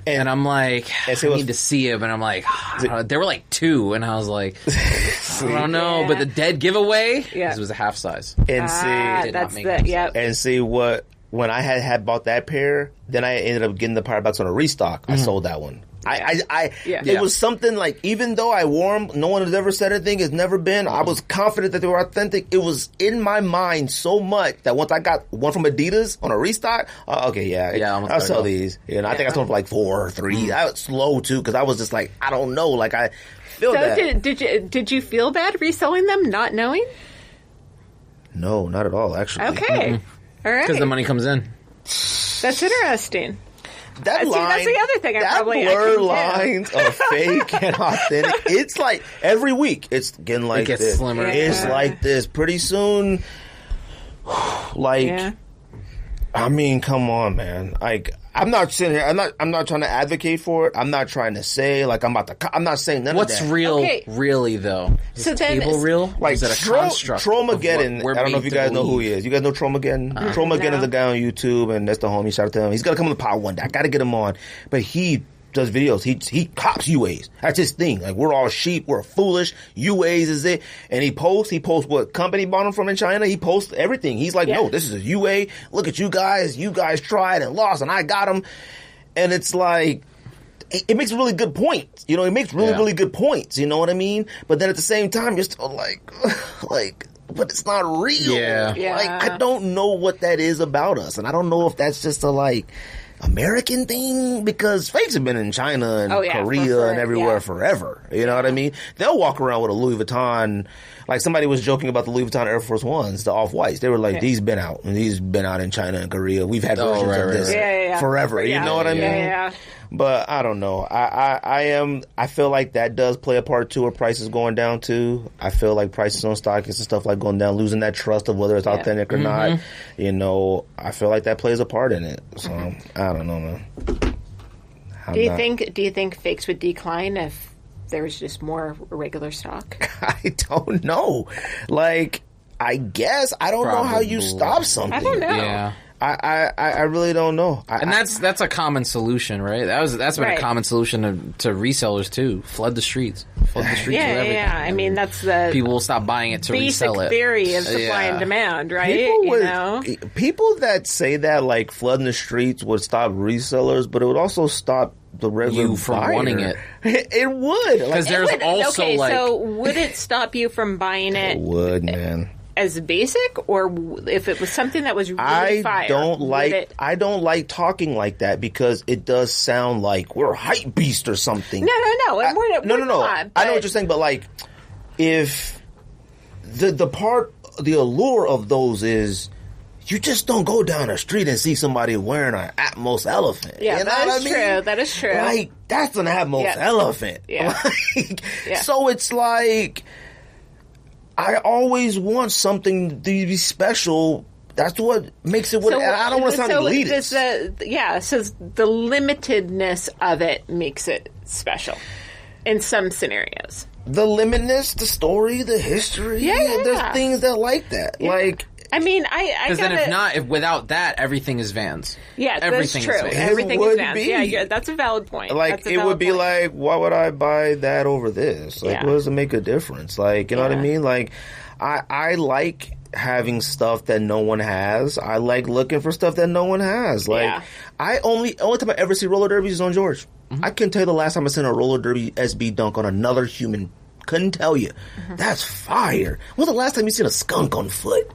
And I'm like, I need to see it, but I'm like, they were like 2, and I was like, I don't know, but the dead giveaway, it was a half size. And see, that's the and see when I had bought that pair, then I ended up getting the Pirate Blacks on a restock. I sold that one. It was something like, even though I wore them, no one has ever said anything, it's never been. I was confident that they were authentic. It was in my mind so much that once I got one from Adidas on a restock, I'll sell these. I think I sold them for like 4 or 3. I was slow too, because I was just like, I don't know, like I feel that. Did you feel bad reselling them, not knowing? No, not at all, actually. Okay, all right. Because the money comes in. That's interesting. That line, that's the other thing. That blur lines of fake and authentic. It's like every week it's getting like it gets this. slimmer. It's like this. Pretty soon, I mean, come on, man. Like, I'm not sitting here. I'm not trying to advocate for it. I'm not trying to say like I'm not saying none What's of that. real, really though? Is So then, table real? Like, is it a construct? Trollmageddon, of what we're I don't know if you made to guys know who believe? he is. You guys know Trollmageddon? Trollmageddon is a guy on YouTube, and that's the homie. Shout out to him. He's got to come on the pod one day. I got to get him on. But he does videos. He cops UAs. That's his thing. Like, we're all sheep. We're foolish. UAs is it. And he posts what company bought him from in China. He posts everything. He's like, no, this is a UA. Look at you guys. You guys tried and lost, and I got him. And it's like, it makes really good points. It makes really good points. You know what I mean? But then at the same time, you're still like, but it's not real. Yeah. Like, I don't know what that is about us. And I don't know if that's just a, American thing, because fakes have been in China and Korea and everywhere forever. You know what I mean? They'll walk around with a Louis Vuitton. Like, somebody was joking about the Louis Vuitton Air Force Ones, the off-whites. They were like, these been out. And these been out in China and Korea. We've had versions of this forever. You know what I mean? Yeah. But I don't know. I feel like that does play a part too, where prices going down too. I feel like prices on stocks and stuff like going down, losing that trust of whether it's authentic or not. I feel like that plays a part in it. So I don't know, man. Do you think fakes would decline if there was just more regular stock? I don't know. Like, I guess I don't know how you stop something. I don't know. Yeah. I really don't know. And that's a common solution, right? That's been a common solution to resellers too. Flood the streets. Flood the streets with everything. Yeah. I mean, that's the people will stop buying it to resell it. Basic theory of supply and demand, right? People that say that, like, flooding the streets would stop resellers, but it would also stop the regular you from buyer. wanting it. It would, because there's also so would it stop you from buying it? It would, man. As basic, or if it was something that was really fire? I don't like talking like that, because it does sound like we're hype beast or something. No. No. Not, I know what you're saying, but like, if the allure of those is, you just don't go down the street and see somebody wearing an Atmos elephant. Yeah, you know that what is I mean? true. That is true. Like, that's an Atmos elephant. Yeah. So it's like, I always want something to be special. That's what makes it. I don't want to sound elitist. So the limitedness of it makes it special in some scenarios. the limitness, the story, the history. Yeah. There's things that like that. Yeah. Like, I mean, because then if without that, everything is Vans. Yeah, everything that's true. is Vans. Everything is Vans. Be. Yeah, that's a valid point. Like, it would be like, why would I buy that over this? Like, what does it make a difference? Like, you know what I mean? Like, I like having stuff that no one has. I like looking for stuff that no one has. Like, only time I ever see roller derbies is on George. I couldn't tell you the last time I seen a roller derby SB dunk on another human. Couldn't tell you. That's fire. When's the last time you seen a skunk on foot?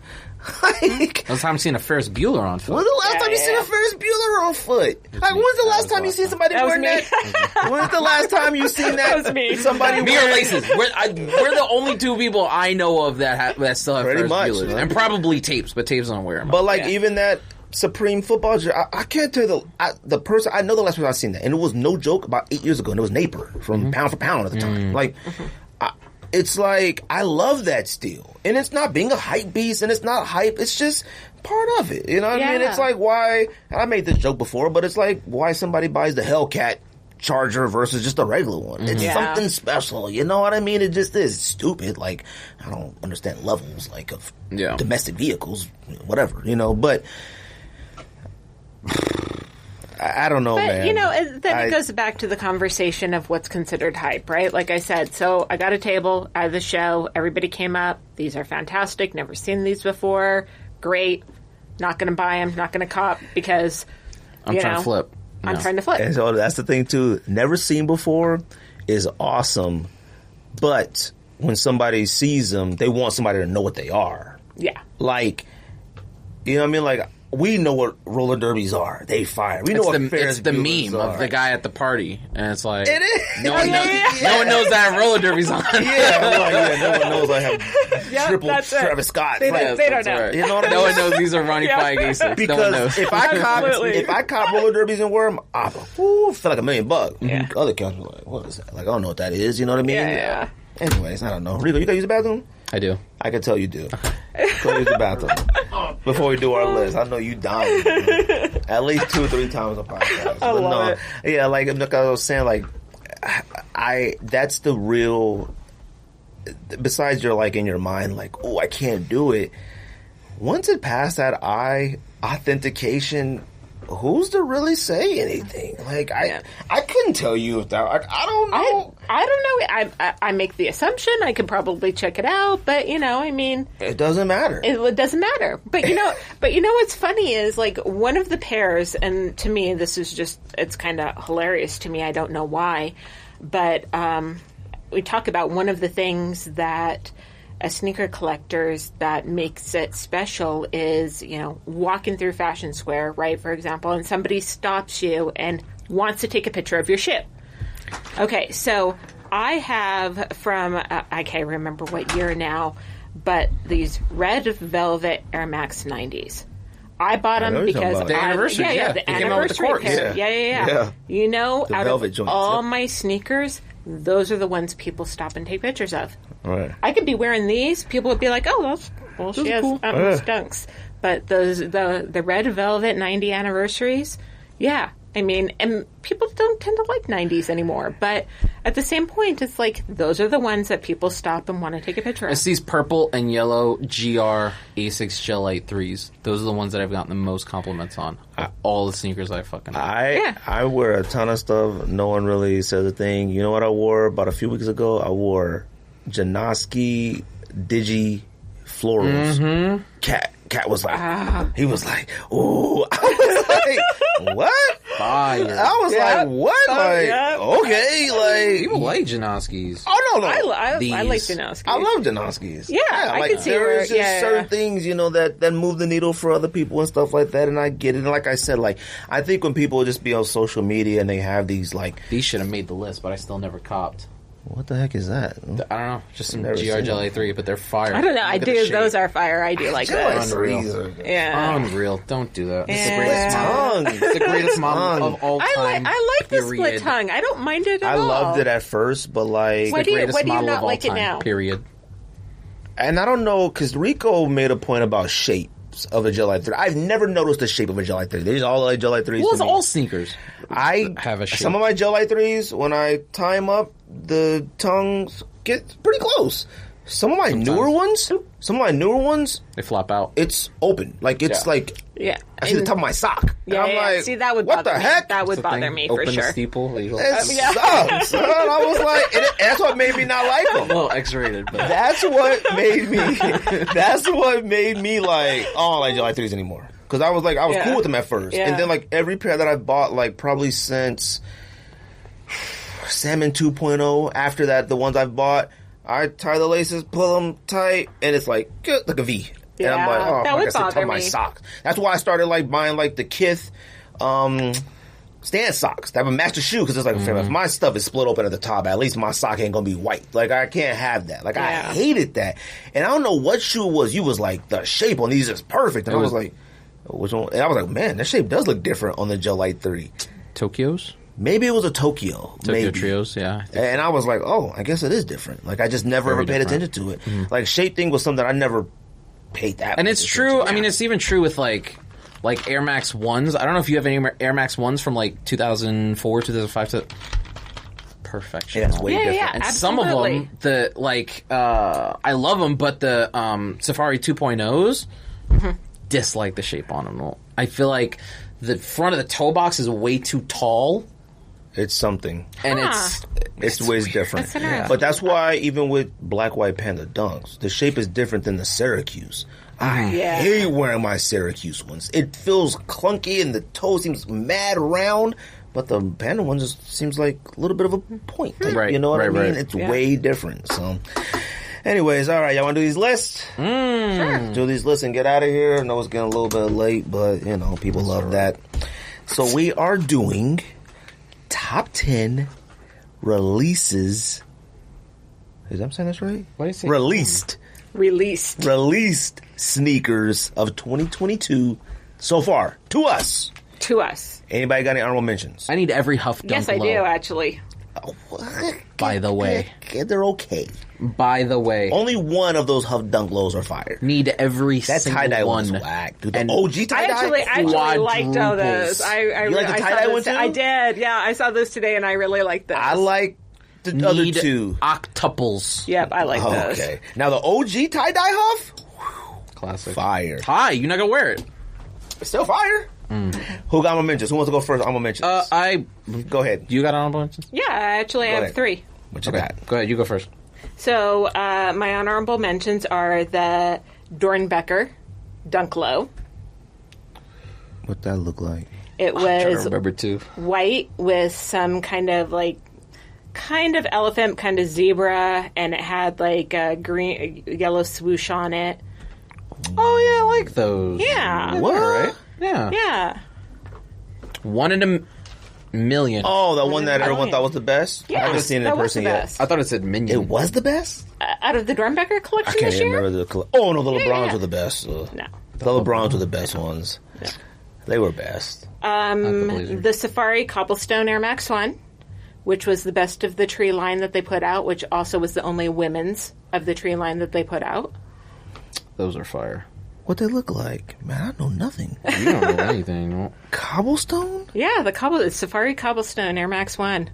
Like, last time I seen a Ferris Bueller on foot. When's the last time you seen a Ferris Bueller on foot? Like, when's the last time you seen somebody wearing that? When's the last time you seen that? was me. Somebody Me or laces. We're the only two people I know of that still have Ferris Buellers. And probably tapes, but tapes don't wear them. But like even that Supreme football jersey, I can't tell you the person. I know the last person I've seen that, and it was no joke about 8 years ago, and it was Napier from Pound for Pound at the time. Like. It's like, I love that still. And it's not being a hype beast, and it's not hype. It's just part of it. You know what I mean? It's like, why... I made this joke before, but it's like, why somebody buys the Hellcat Charger versus just a regular one. It's something special. You know what I mean? It just is stupid. Like, I don't understand levels, like, of domestic vehicles, whatever, you know, but... I don't know, man. You know, then it goes back to the conversation of what's considered hype, right? Like I said, so I got a table at the show. Everybody came up. These are fantastic. Never seen these before. Great. Not going to buy them. Not going to cop because, I'm trying to flip. I'm trying to flip. And so that's the thing, too. Never seen before is awesome. But when somebody sees them, they want somebody to know what they are. Yeah. Like, you know what I mean? Like, we know what roller derbies are. They fire. We know what Ferris It's the Buellers meme are. of the guy at the party, and it's like It is. No one knows that I have roller derbies on. No one knows I have triple Travis Scott. They don't know. You know what I mean? No one knows these are Ronnie Fike Aces. Because no one knows. if I cop roller derbies and wear them, I feel like $1 million. Yeah. Other cats be like, what is that? Like, I don't know what that is. You know what I mean? Yeah. Anyways, I don't know. Rico, you gotta use the bathroom? I do. I can tell you do. Go use the bathroom. Before we do our list, I know you dying. At least 2 or 3 times a podcast. I love it. Yeah, like I was saying, like that's the real. Besides, you're like in your mind, like, oh, I can't do it. Once it passed that eye authentication, who's to really say anything? Like, I couldn't tell you if that. I don't know. I don't know. I make the assumption I could probably check it out, but you know, I mean, it doesn't matter. It doesn't matter. But you know, what's funny is like one of the pairs, and to me, this is just it's kind of hilarious to me. I don't know why, but we talk about one of the things that as sneaker collectors that makes it special is, you know, walking through Fashion Square, right, for example, and somebody stops you and wants to take a picture of your shoe. Okay, so I have from, I can't remember what year now, but these red velvet Air Max 90s. I bought them because the anniversary, the anniversary pair. Yeah. You know, the out velvet of joints, all my sneakers, those are the ones people stop and take pictures of. Right. I could be wearing these. People would be like, "Oh, she has cool. stunks." But those the red velvet 90 anniversaries, yeah. I mean, and people don't tend to like 90s anymore. But at the same point, it's like those are the ones that people stop and want to take a picture of. It's these purple and yellow GR Asics Gelite 3s. Those are the ones that I've gotten the most compliments on. All the sneakers I fucking have. I wear a ton of stuff. No one really says a thing. You know what I wore about a few weeks ago? I wore Janoski Digi Florals. Mm-hmm. Cat was like, he was like, ooh. I was like, what? Fire. I was like, what? Okay, like. People like Janoskis. Oh, no. I like Janoskis. I love Janoskis. Yeah, I can see there's where, just certain things, you know, that move the needle for other people and stuff like that, and I get it. And like I said, like, I think when people just be on social media and they have these, like. These should have made the list, but I still never copped. What the heck is that? I don't know. Just some GR Jelly 3, but they're fire. I don't know. I do. Those are fire. I do like those. Unreal. Yeah. Unreal. Don't do that. It's Yeah. the greatest model. It's the greatest model of all time. I like the split tongue. I don't mind it at all. I loved it at first, but like. Why do you not like it now? Period. And I don't know, because Ricco made a point about shapes of a Jelly 3. I've never noticed the shape of a Jelly 3. These all like Jelly 3s. Well, it's all sneakers. I have a shape. Some of my Jelly 3s, when I tie them up, the tongues get pretty close. Some of my newer ones, They flop out. it's open. Like, it's like, Yeah. I see the top of my sock. And Yeah, I'm yeah. like, See, that would what bother the me. heck? That would The bother thing, me for open sure. the steeple. It yeah. sucks. Son. I was like, and that's what made me not like them. A little X-rated, but That's what made me like, oh, I don't like July 3s anymore. Because I was Yeah. cool with them at first. Yeah. And then like every pair that I bought, like probably since Salmon 2.0, after that, the ones I've bought, I tie the laces, pull them tight, and it's like a V. And I'm like, Yeah, oh, that like would I said, bother top of my me. socks. That's why I started like buying like the Kith stand socks that would match the shoe, because it's like, if my stuff is split open at the top, at least my sock ain't gonna be white. Like, I can't have that. Like, I Yeah. hated that. And I don't know what shoe it was. You was like, the shape on these is perfect. And I was like, which one? And I was like, man, that shape does look different on the Gel Light 3. Tokyo's? Maybe it was a Tokyo. Tokyo maybe. Trios, yeah. And I was like, oh, I guess it is different. Like, I just never Very ever paid different. attention to it. Like, shape thing was something I never paid that And much it's attention true. to. I mean, it's even true with like Air Max 1s. I don't know if you have any Air Max 1s from like 2004, 2005 to perfection. Yeah, it's way Yeah, different. yeah. And some of Absolutely. them, I love them, but the Safari 2.0s, dislike the shape on them. I feel like the front of the toe box is way too tall, It's something. and It's ways different. That's interesting. But that's why even with Black White Panda Dunks, the shape is different than the Syracuse. I Yeah. hate wearing my Syracuse ones. It feels clunky and the toe seems mad round, but the Panda ones just seems like a little bit of a point. Like, Right, you know what I right, mean? right. It's Yeah. way different. So, anyways, all right, y'all want to do these lists? Sure. Do these lists and get out of here. I know it's getting a little bit late, but, you know, people love that. So we are doing top 10 releases. Is that I'm saying this right? What do you say? Released sneakers of 2022 so far to us. To us. Anybody got any honorable mentions? I need every Huff Dunk Yes, I low. do, actually. By the way. They're okay. By the way, Only one of those Huff Dunk lows are fire. need every That single tie-dye one. one's whack. Dude, the And OG I tie-dye? actually liked all those. Quadruples. I You like the I saw tie-dye those one, too? I did. Yeah, I saw those today, and I really liked those. I like the other Need two. octuples. Yep, I like those. Okay. Now the OG tie-dye Huff? Classic. Fire. Hi, you're not gonna wear it. Still fire. Who got honorable mentions? Who wants to go first? Honorable mentions. Go ahead. You got honorable mentions? Yeah, actually, I Go have ahead. 3. What you got? Go ahead, you go first. So, my honorable mentions are the Dornbecker Dunk Low. What that look like? It I was remember too. white with some kind of elephant, kind of zebra, and it had like a yellow swoosh on it. Oh yeah, I like those. Yeah. What? Right? Yeah. Yeah. One in a million. Oh, the one that everyone yeah. thought was the best? I Yeah, haven't seen it in that was person the yet. best. I thought it said minion. It was the best? Out of the Dornbecker I collection can't this year? remember the... Oh, no, the LeBrons yeah. were the best. No. The LeBrons were the best ones. They were best. The Safari Cobblestone Air Max 1, which was the best of the tree line that they put out, which also was the only women's of the tree line that they put out. Those are fire. What they look like? Man, I know nothing. You don't know anything. Cobblestone? Yeah, the Safari Cobblestone Air Max 1.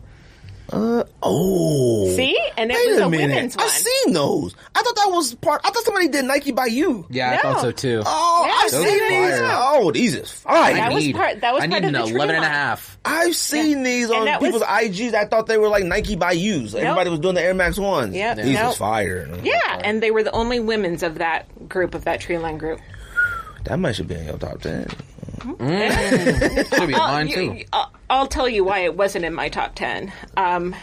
Oh. See? And it Wait was a a minute. women's one. I've seen those. I thought that was part... I thought somebody did Nike by you. Yeah, I No. thought so too. Oh, Yeah, I've those seen are these. fire. Oh, these is fire. That was I need part of the an tree 11 and a line. half. I've seen these And on that was- people's IGs. I thought they were like Nike by yous. Everybody was doing the Air Max ones. Yep. These Nope. was fire. Yeah, and they were the only women's of that group, of that tree line group. That might should be in your top 10. Should be mine too. I'll tell you why it wasn't in my top 10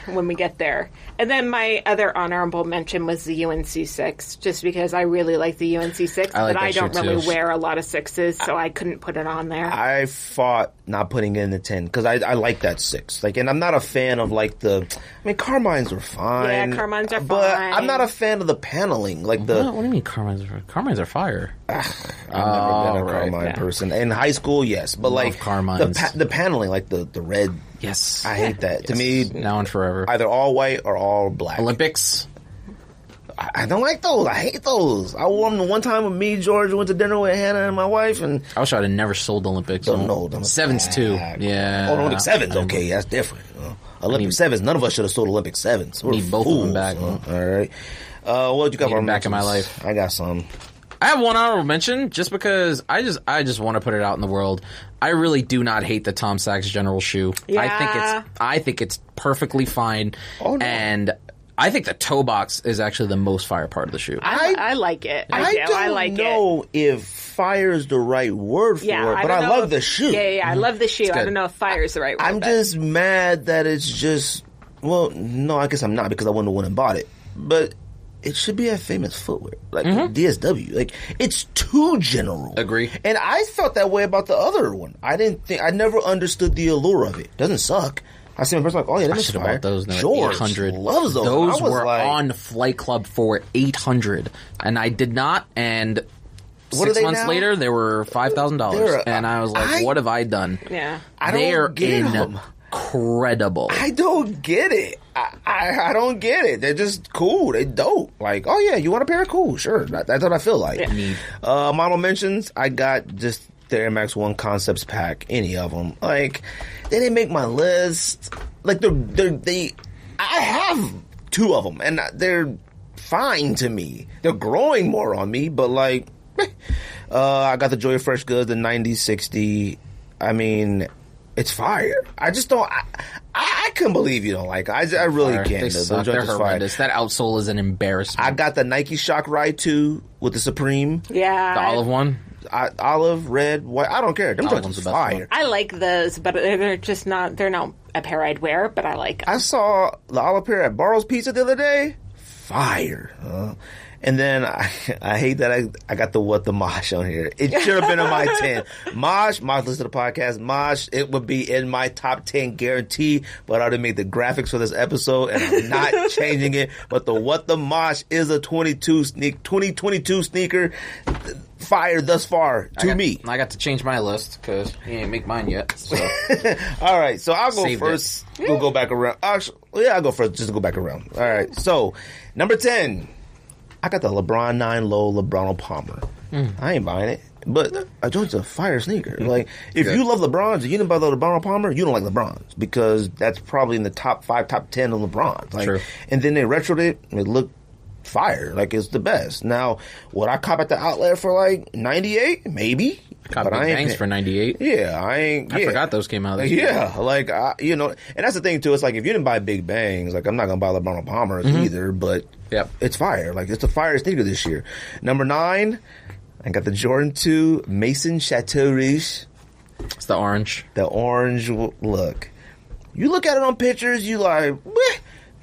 when we get there. And then my other honorable mention was the UNC 6, just because I really like the UNC 6, I like but that I don't shoe, really too. wear a lot of 6s, so I couldn't put it on there. I fought not putting it in the 10 because I like that 6. Like, and I'm not a fan of like the. I mean, Carmines are fine. Yeah, Carmines are but fine. I'm not a fan of the paneling. Like the. What do you mean Carmines are fire? Carmines are fire. I've never been a right. Carmine Yeah. person. In high school, yes, but like Carmines. the paneling, like the red. Yes. I hate that. To me, Now and forever. either all white or all black. Olympics. I don't like those. I hate those. I wore them the one time with me, George, went to dinner with Hannah and my wife, and I wish I'd have never sold Olympics. don't know. Sevens too. Yeah. Oh, Olympic sevens. Okay, that's different. Olympic sevens. None of us should have sold Olympic sevens. We're need both of them back. All right. What you got for back in my life? I got some. I have one honorable mention just because I just want to put it out in the world. I really do not hate the Tom Sachs General shoe. Yeah. I think it's perfectly fine. Oh, no. And I think the toe box is actually the most fire part of the shoe. I like it. I like know if fire is the right word for it, but I love the shoe. Yeah, I love the shoe. I don't know if fire is the right word. I'm just mad that it's just, well, no, I guess I'm not because I wouldn't have went and bought it. But it should be at Famous Footwear, like DSW. Like, it's too general. Agree. And I felt that way about the other one. I never understood the allure of it. Doesn't suck. I see my person like, oh yeah, I should have bought those. George 800. loves those. Those were like, on Flight Club for 800, and I did not. And What 6 are they months now? later, they were $5,000, and I was like, "What have I done?" Yeah, They're get 'em. incredible. I don't get it. I don't get it. They're just cool. They dope. Like, oh yeah, you want a pair? Cool, sure. That's what I feel like. Yeah. Model mentions. I got just the Air Max 1 Concepts pack. Any of them. Like, they didn't make my list. Like, I have 2 of them, and they're fine to me. They're growing more on me, but like, I got the Joy Fresh Goods, the 9060. I mean, it's fire. I just don't. I couldn't believe you don't like it. I really can't. They suck. They're horrendous. That outsole is an embarrassment. I got the Nike Shock Ride 2 with the Supreme. yeah. The olive one. Olive, red, white. I don't care. Them Olive joints one's is the best fire. one. I like those, but they're just not. They're not a pair I'd wear, but I like them. I saw the olive pair at Barrow's Pizza the other day. Fire. And then I hate that I got the Mosh on here. It should have been in my 10. Mosh, listen to the podcast. Mosh, it would be in my top 10 guarantee, but I already made the graphics for this episode and I'm not changing it. But the Mosh is a 2022 sneaker. Fire thus far to me. I got to change my list because he ain't make mine yet. So. All right, so I'll go Saved first. We'll go back around. Actually, yeah, I'll go first just to go back around. All right, so number 10. I got the LeBron 9 Low LeBron Palmer. I ain't buying it. But I joined a fire sneaker. Like, if you love LeBrons and you didn't buy the LeBron Palmer, you don't like LeBrons. Because that's probably in the top 5, top 10 of LeBrons. Like, True. And then they retroed it. It looked fire. Like, it's the best. Now, would I cop at the outlet for like 98? Maybe. Cop Big Bangs for 98. Yeah, I forgot those came out this year. Yeah, like, and that's the thing, too. It's like, if you didn't buy Big Bangs, like, I'm not going to buy LeBron Palmers either, but it's fire. Like, it's a fire sneaker this year. Number 9, I got the Jordan 2 Mason Chateau Riche. It's the orange. The orange look. You look at it on pictures, you like, bleh.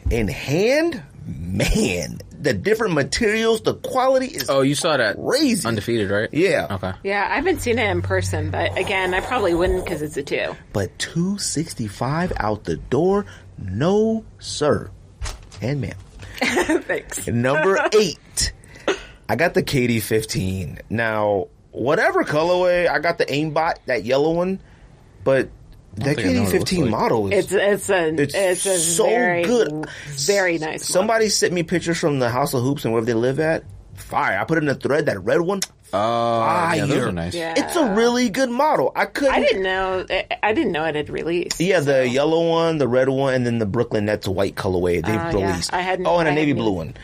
In hand, man, the different materials, the quality is you saw that crazy. Undefeated, right? Yeah. Okay. Yeah, I haven't seen it in person, but again, I probably wouldn't because it's a 2. But $265 out the door, no sir, and ma'am. Thanks. Number 8, I got the KD15. Now, whatever colorway, I got the aimbot, that yellow one, but that KD15 model is it's a so very good. Very nice. Somebody sent me pictures from the House of Hoops and wherever they live at. Fire. I put it in a thread, that red one. Oh, yeah, those are nice. Yeah. It's a really good model. I didn't know it had released. Yeah, the yellow one, the red one, and then the Brooklyn Nets white colorway they've released. And a navy blue one.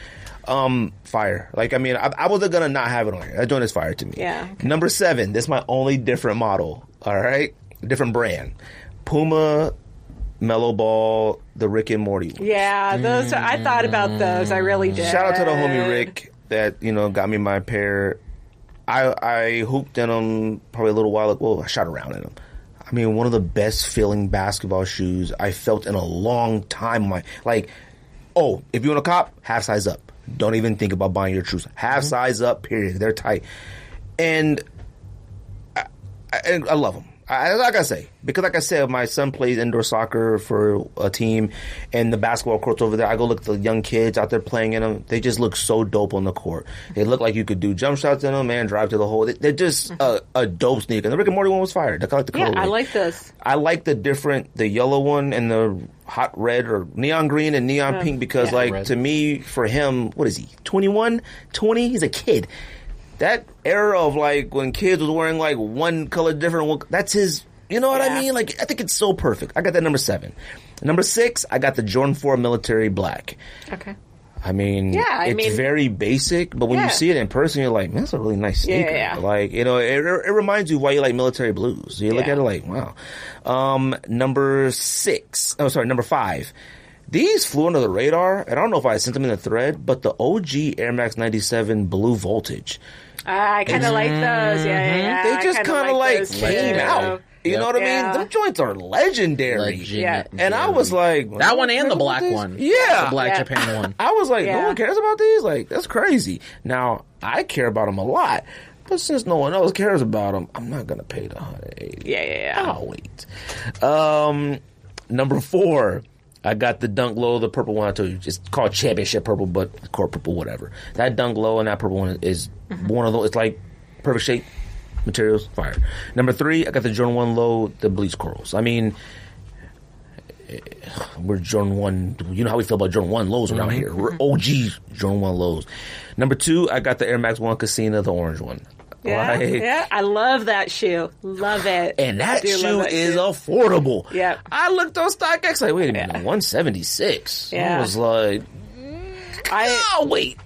Fire. Like, I mean, I wasn't gonna not have it on here. That joint is fire to me. Yeah. Okay. Number 7. This is my only different model. All right, different brand. Puma Mellow Ball, the Rick and Morty ones. Yeah, those. I thought about those. I really did. Shout out to the homie Rick that got me my pair. I hooped in them probably a little while ago. Well, I shot around in them. I mean, one of the best feeling basketball shoes I felt in a long time. If you want to cop, half size up. Don't even think about buying your shoes. Half size up, period. They're tight. And I love them. like I say, because like I said, my son plays indoor soccer for a team, and the basketball court's over there. I go look at the young kids out there playing in them. They just look so dope on the court. They look like you could do jump shots in them and drive to the hole. They're just a dope sneaker. And the Rick and Morty one was fire. I like the colorway. I like this. I like the yellow one and the hot red or neon green and neon pink because, to me, for him, what is he, 21, 20? He's a kid. That era of, when kids was wearing, one color different, that's his, you know what I mean? I think it's so perfect. I got that number 7. Number 6, I got the Jordan 4 Military Black. Okay. I mean, it's very basic, but when you see it in person, you're like, man, that's a really nice sneaker. Yeah. It reminds you why you like military blues. So you look at it like, wow. Number 5. These flew under the radar, and I don't know if I sent them in the thread, but the OG Air Max 97 Blue Voltage. I kind of like those. Yeah. They just kind of came out. You know what I mean? Yeah. Them joints are legendary. Yeah. And I was like... That one and the black one. Yeah. The black Japan one. I was like, no one cares about these? That's crazy. Now, I care about them a lot. But since no one else cares about them, I'm not going to pay the $180. Yeah. I'll wait. Number 4... I got the Dunk Low, the purple one I told you. It's called Championship Purple, but Court Purple, whatever. That Dunk Low and that purple one is one of those. It's like perfect shape, materials, fire. Number 3, I got the Jordan 1 Low, the bleach corals. I mean, we're Jordan 1. You know how we feel about Jordan 1 Lows around here. We're OG Jordan 1 Lows. Number 2, I got the Air Max 1 Casino, the orange one. Yeah, I love that shoe. Love it. And that shoe is affordable. Yeah. I looked on StockX like, wait a minute, 176. Yeah. I was like, wait.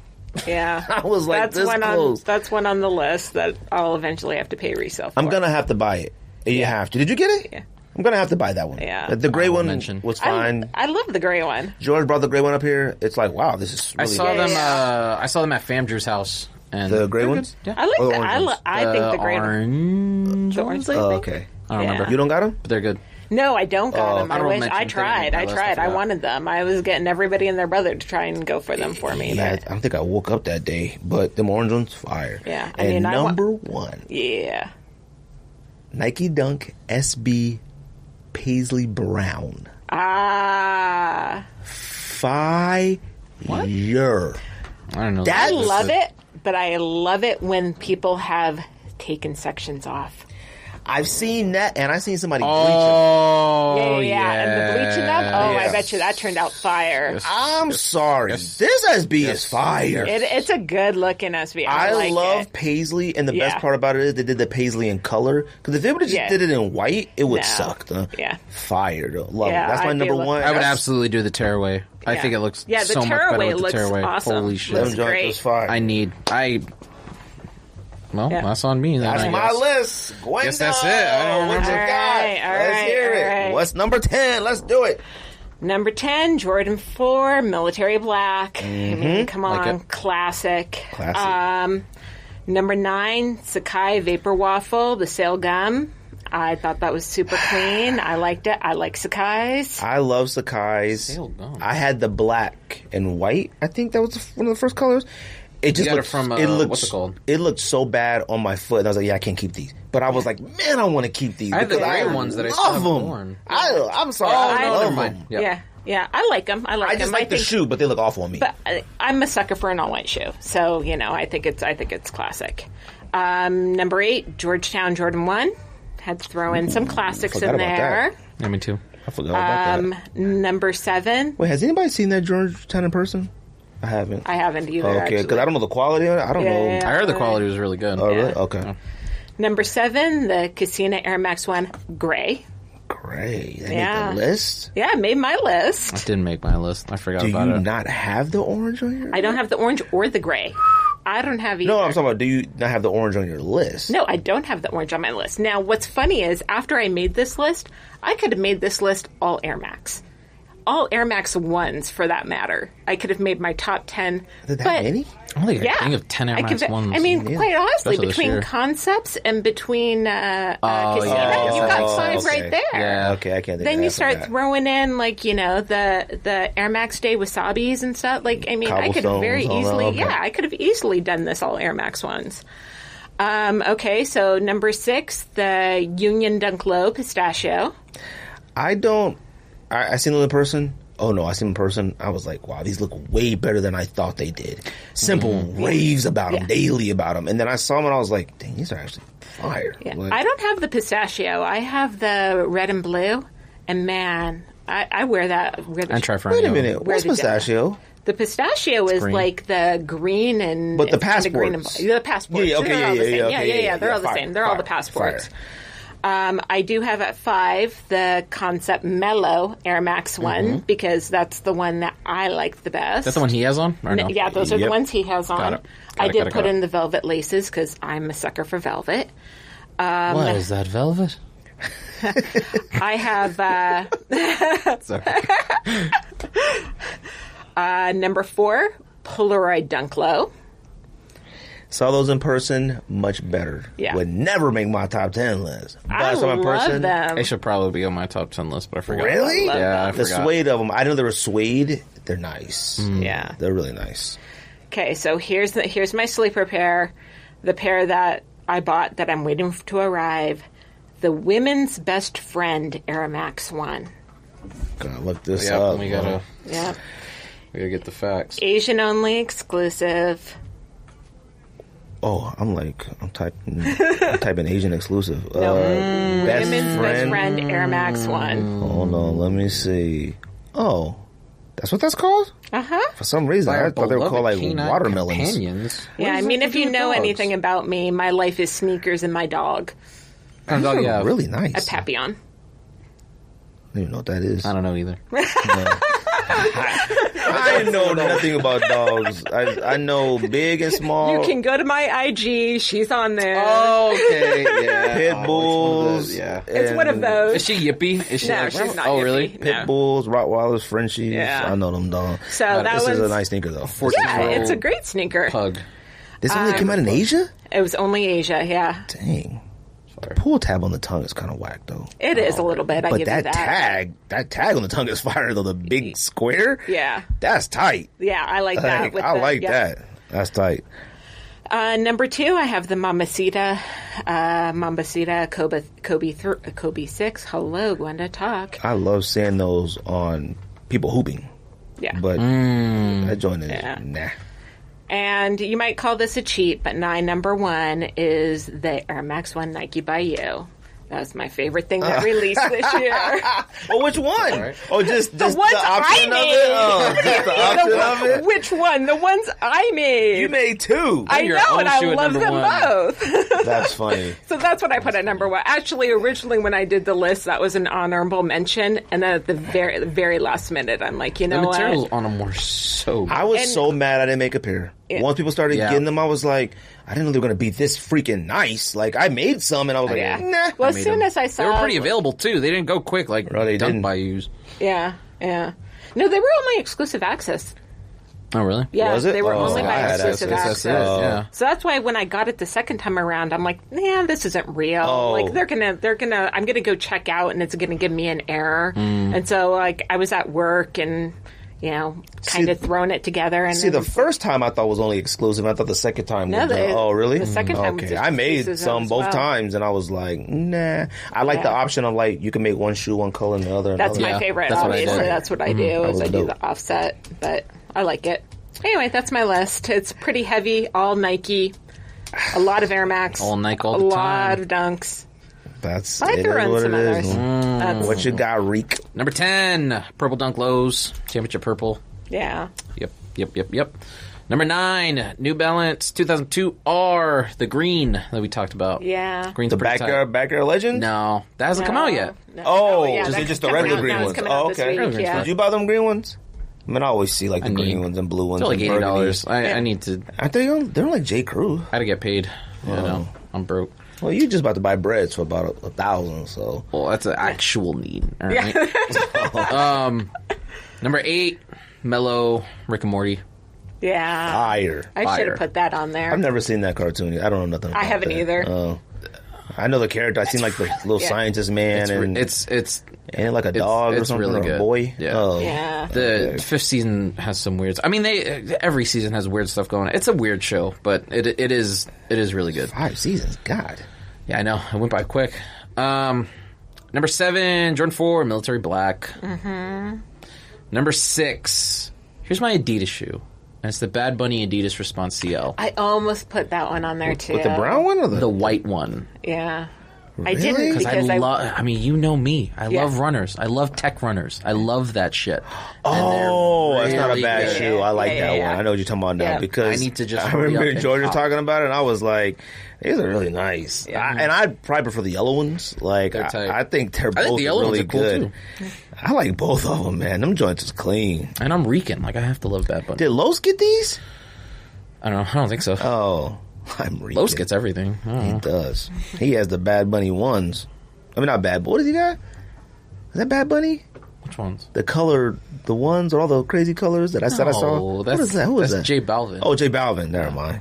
Yeah. I was like, that's this close. That's one on the list that I'll eventually have to pay resale for. I'm going to have to buy it. You have to. Did you get it? Yeah. I'm going to have to buy that one. Yeah. The gray one was fine. I love the gray one. George brought the gray one up here. It's like, wow, this is really I saw them at Fam Drew's house. And the gray ones? Yeah. I like that. I think the gray ones. The orange. Okay. I don't remember. You don't got them? But they're good. No, I don't got them. I tried. I I wanted them. I was getting everybody and their brother to try and go for them for me. I don't think I woke up that day, but them orange ones, fire. Yeah. And number 1. Yeah. Nike Dunk SB Paisley Brown. Fire. I don't know. I love it, but I love it when people have taken sections off. I've seen that, and I've seen somebody bleach them. Yeah. And the bleaching up, I bet you that turned out fire. I'm sorry. This SB is fire. It's a good looking SB. I love Paisley, and the best part about it is they did the Paisley in color. Because if they would have just did it in white, it would suck. Yeah. Fire, though. Love it. That's my number 1. I would absolutely do the tearaway. I think it looks so much better with the tearaway. Awesome. Holy shit. Looks great. Fire. Well, that's on me. That's my list. Gwenda, guess that's it. I don't remember. What you got? Let's hear it. Right. What's number 10? Let's do it. Number 10, Jordan 4, Military Black. I mean, come on, classic. Number 9, Sakai Vapor Waffle, the Sail Gum. I thought that was super clean. I liked it. I like Sakai's. I love Sakai's. I had the black and white. I think that was one of the first colors. It just looked from what's it called? It looked so bad on my foot. And I was like, I can't keep these. But I was like, man, I want to keep these. I have the gray ones that I still have worn. I'm sorry. I love them. Yeah. I like them. I just like the shoe, but they look awful on me. But I'm a sucker for an all-white shoe, so I think it's classic. Number 8, Georgetown Jordan 1. Had to throw in some classics in there. Yeah, me too. I forgot about that. Number 7. Wait, has anybody seen that Georgetown in person? I haven't. I haven't either. Okay, because I don't know the quality of it. I don't know. I heard the quality was really good. Oh, really? Okay. Number 7, the Casino Air Max 1 Gray. Gray. That made the list? Yeah, it made my list. It didn't make my list. I forgot about it. Do you not have the orange on your I don't have the orange or the gray. I don't have either. No, I'm talking about, do you not have the orange on your list? No, I don't have the orange on my list. Now, what's funny is, after I made this list, I could have made this list all Air Max. All Air Max 1s, for that matter. I could have made my top 10. That many? I don't think I think of 10 Air Max 1s. I mean, quite honestly, between concepts and between Casino, you got 5 right there. Yeah, okay, I can't think Then of you start throwing in, the Air Max Day Wasabis and stuff. I mean, I could have very easily, I could have easily done this all Air Max 1s. Okay, so number 6, the Union Dunk Low Pistachio. I seen them in person. Oh no, I seen them in person. I was like, wow, these look way better than I thought they did. Simple raves about them, daily about them. And then I saw them and I was like, dang, these are actually fire. Yeah. Like, I don't have the pistachio. I have the red and blue. And man, I wear that. I try for wait a minute, what's pistachio? The pistachio is green. like the green and... But the and green and, passports. the passports. Yeah, okay, They're all the same. yeah. They're all the Fire, same. They're all the fire, passports. fire. I do have at 5 the Concept Mellow Air Max one because that's the one that I like the best. That's the one he has on? Or no? Yeah, those are the ones he has on. Got it. I did put in the velvet laces because I'm a sucker for velvet. What is that, velvet? I have number 4, Polaroid Dunk Low. Saw those in person, much better. Yeah. Would never make my top 10 list. But I saw them in love person. them. They should probably be on my top 10 list, but I forgot. Really? Yeah, I The forgot. suede of them. I know they were suede. They're nice. Yeah. They're really nice. Okay, so here's my sleeper pair, the pair that I bought that I'm waiting to arrive, the Women's Best Friend Air Max one. Gotta look this Yeah, up. we gotta get the facts. Asian only exclusive. Oh, I'm typing Asian exclusive. No, Best Women's Best friend. Friend Air Max one. Hold on, let me see. Oh, that's what that's called? Uh-huh. For some reason, I thought they were called like watermelons. Companions. Yeah, I mean, if you know anything about me, my life is sneakers and my dog, Kind of dog, yeah. Really nice. a Papillon. I don't even know what that is. I don't know either. I know nothing about dogs. I know big and small. You can go to my IG. She's on there. Oh, okay, yeah. Pit bulls. Yeah. It's one of those. Is she yippy? Is she No, like, she's not. oh, yippy. really? Pit No. bulls, Rottweilers, Frenchies. Yeah. I know them dogs. So that This is a one's- nice sneaker though. Yeah, it's a great sneaker. Pug. This only came out in Asia? It was only Asia, yeah. Dang. The pull tab on the tongue is kind of whack though. It is a little bit. I But give you that tag on the tongue is fire though. The big square. Yeah. That's tight. Yeah, I like that. I like that. That's tight. Number 2, I have the Mambasita Kobe 6. Hello, Gwenda, talk. I love seeing those on people hooping. Yeah. But I joined it. Yeah. Nah. And you might call this a cheat, but number 1 is the Air Max 1 Nike by You. That's my favorite thing that released this year. Oh, which one? Right. Oh, just the ones option I of made. it? Oh, just the option of it? Which one? The ones I made. You made 2. I your know, own and I shoe at love number them 1. both. That's funny. So that's what I put at number 1. Actually, originally when I did the list, that was an honorable mention, and then at the very last minute, I'm like, you The know materials what? on them were so good. I was And- so mad I didn't make a pair. Once people started Yeah. getting them, I was like, I didn't know they were going to be this freaking nice. Like, I made some, and I was like, Yeah. nah. Well, as made soon them. as I saw, They were pretty available, too. They didn't go quick like No, they Dunk didn't. by Yous. Yeah. No, they were only exclusive access. Oh, really? Yeah, Was it? they were Oh, only I by had exclusive access. access. Oh. Yeah. So that's why when I got it the second time around, I'm like, yeah, this isn't real. Oh. Like I'm gonna go check out, and it's gonna give me an error. And so like I was at work and kind of throwing it together. And See, it the was- first time I thought was only exclusive. I thought the second time No, was. Oh, really? the second time was Okay, I made exclusive some as both well. times, and I was like, nah. I like the Yeah. option of like you can make one shoe one color and the other. That's another. my Yeah, favorite. that's what I Obviously, did. that's what I do. That Is was I do dope. the offset, but I like it. Anyway, that's my list. It's pretty heavy, all Nike, a lot of Air Max, All Nike all a the lot time. of Dunks. That's I it threw is in what some it others. is. That's- What you got, Reek? Number 10, Purple Dunk Lows. Championship Purple. Yeah. Yep. Number 9, New Balance 2002 R, the green that we talked about. Yeah. Green's The pretty tight. backyard legend? No, that hasn't come out yet. No. Oh, yeah, just, that's just the coming regular out green now. It's ones. coming out Oh, this okay. week, yeah. Did you buy them green ones? I mean, I always see like the green ones and blue ones. It's like and $80. burgundy. I need to. Aren't they? They're like J. Crew. I gotta get paid. You know, I'm broke. Well, you just about to buy breads for about 1,000. So Well, that's an actual need. All right. Number 8, Mellow Rick and Morty. Yeah. fire. I should Fire. have put that on there. I've never seen that cartoon. I don't know nothing. About haven't that. either. Oh. I know the character. I seen like the little Yeah. scientist man, and It's And like a dog or something, really or good. a boy. Yeah. Oh. Yeah. The fifth season has some weird. I mean, every season has weird stuff going on. It's a weird show, but it is really good. 5 seasons, God. Yeah, I know. It went by quick. Number 7, Jordan 4, Military Black. Mm-hmm. Number 6, here's my Adidas shoe. And it's the Bad Bunny Adidas Response CL. I almost put that one on there too. With the brown one or The white one. Yeah. Really? I didn't because I mean, you know me. I love runners. I love tech runners. I love that shit. Oh, that's not a really bad good. shoe. I like that yeah. one. I know what you're talking about now Yeah. because I need to just I hurry remember up and Georgia cop. talking about it, and I was like, these are really nice. Yeah. And I'd probably prefer the yellow ones. Like, They're tight. I think they're I think both the yellow ones really are cool, good. too. I like both of them, man. Them joints is clean. And I'm Rican. Like, I have to love Bad Bunny. Did Los get these? I don't know. I don't think so. Oh, I'm reading. Los gets everything. I don't He know. does. He has the Bad Bunny ones. I mean, not Bad, but what does he got? Is that Bad Bunny? Which ones? The color, the ones, or all the crazy colors that I said I saw? Oh, What is that? Who is that's that? J Balvin. Oh, J Balvin. Never mind.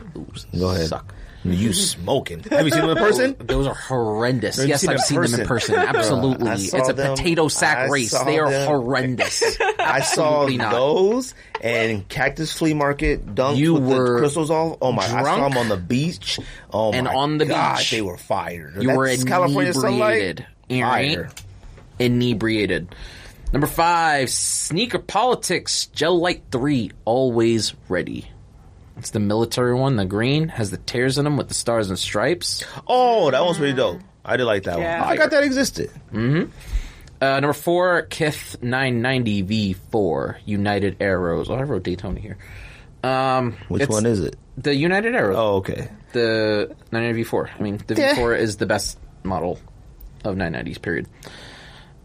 Go ahead. Suck. You smoking. Have you seen him in person? Those are horrendous. Have you Yes, seen I've in seen them in person? person. Absolutely. I It's saw a them. potato I sack race. saw They are them. horrendous. I saw Absolutely not. those and Cactus Flea Market dunks You with were the crystals off. Oh my! I saw drunk them on the beach. Oh and my on the God, beach. they were fire. You were That's California inebriated. sunlight. Fire. Inebriated. Number 5, Sneaker Politics Gel Light 3, Always Ready. It's the military one. The green has the tears in them with the stars and stripes. Oh, that one's pretty dope. I did like that Yeah. one. I forgot that existed. Number 4, Kith 990 V4 United Arrows. Oh, I wrote Daytona here. Which one is it? The United Arrows. Oh, okay. The 990 V4. I mean, the Yeah. V4 is the best model of 990s, period.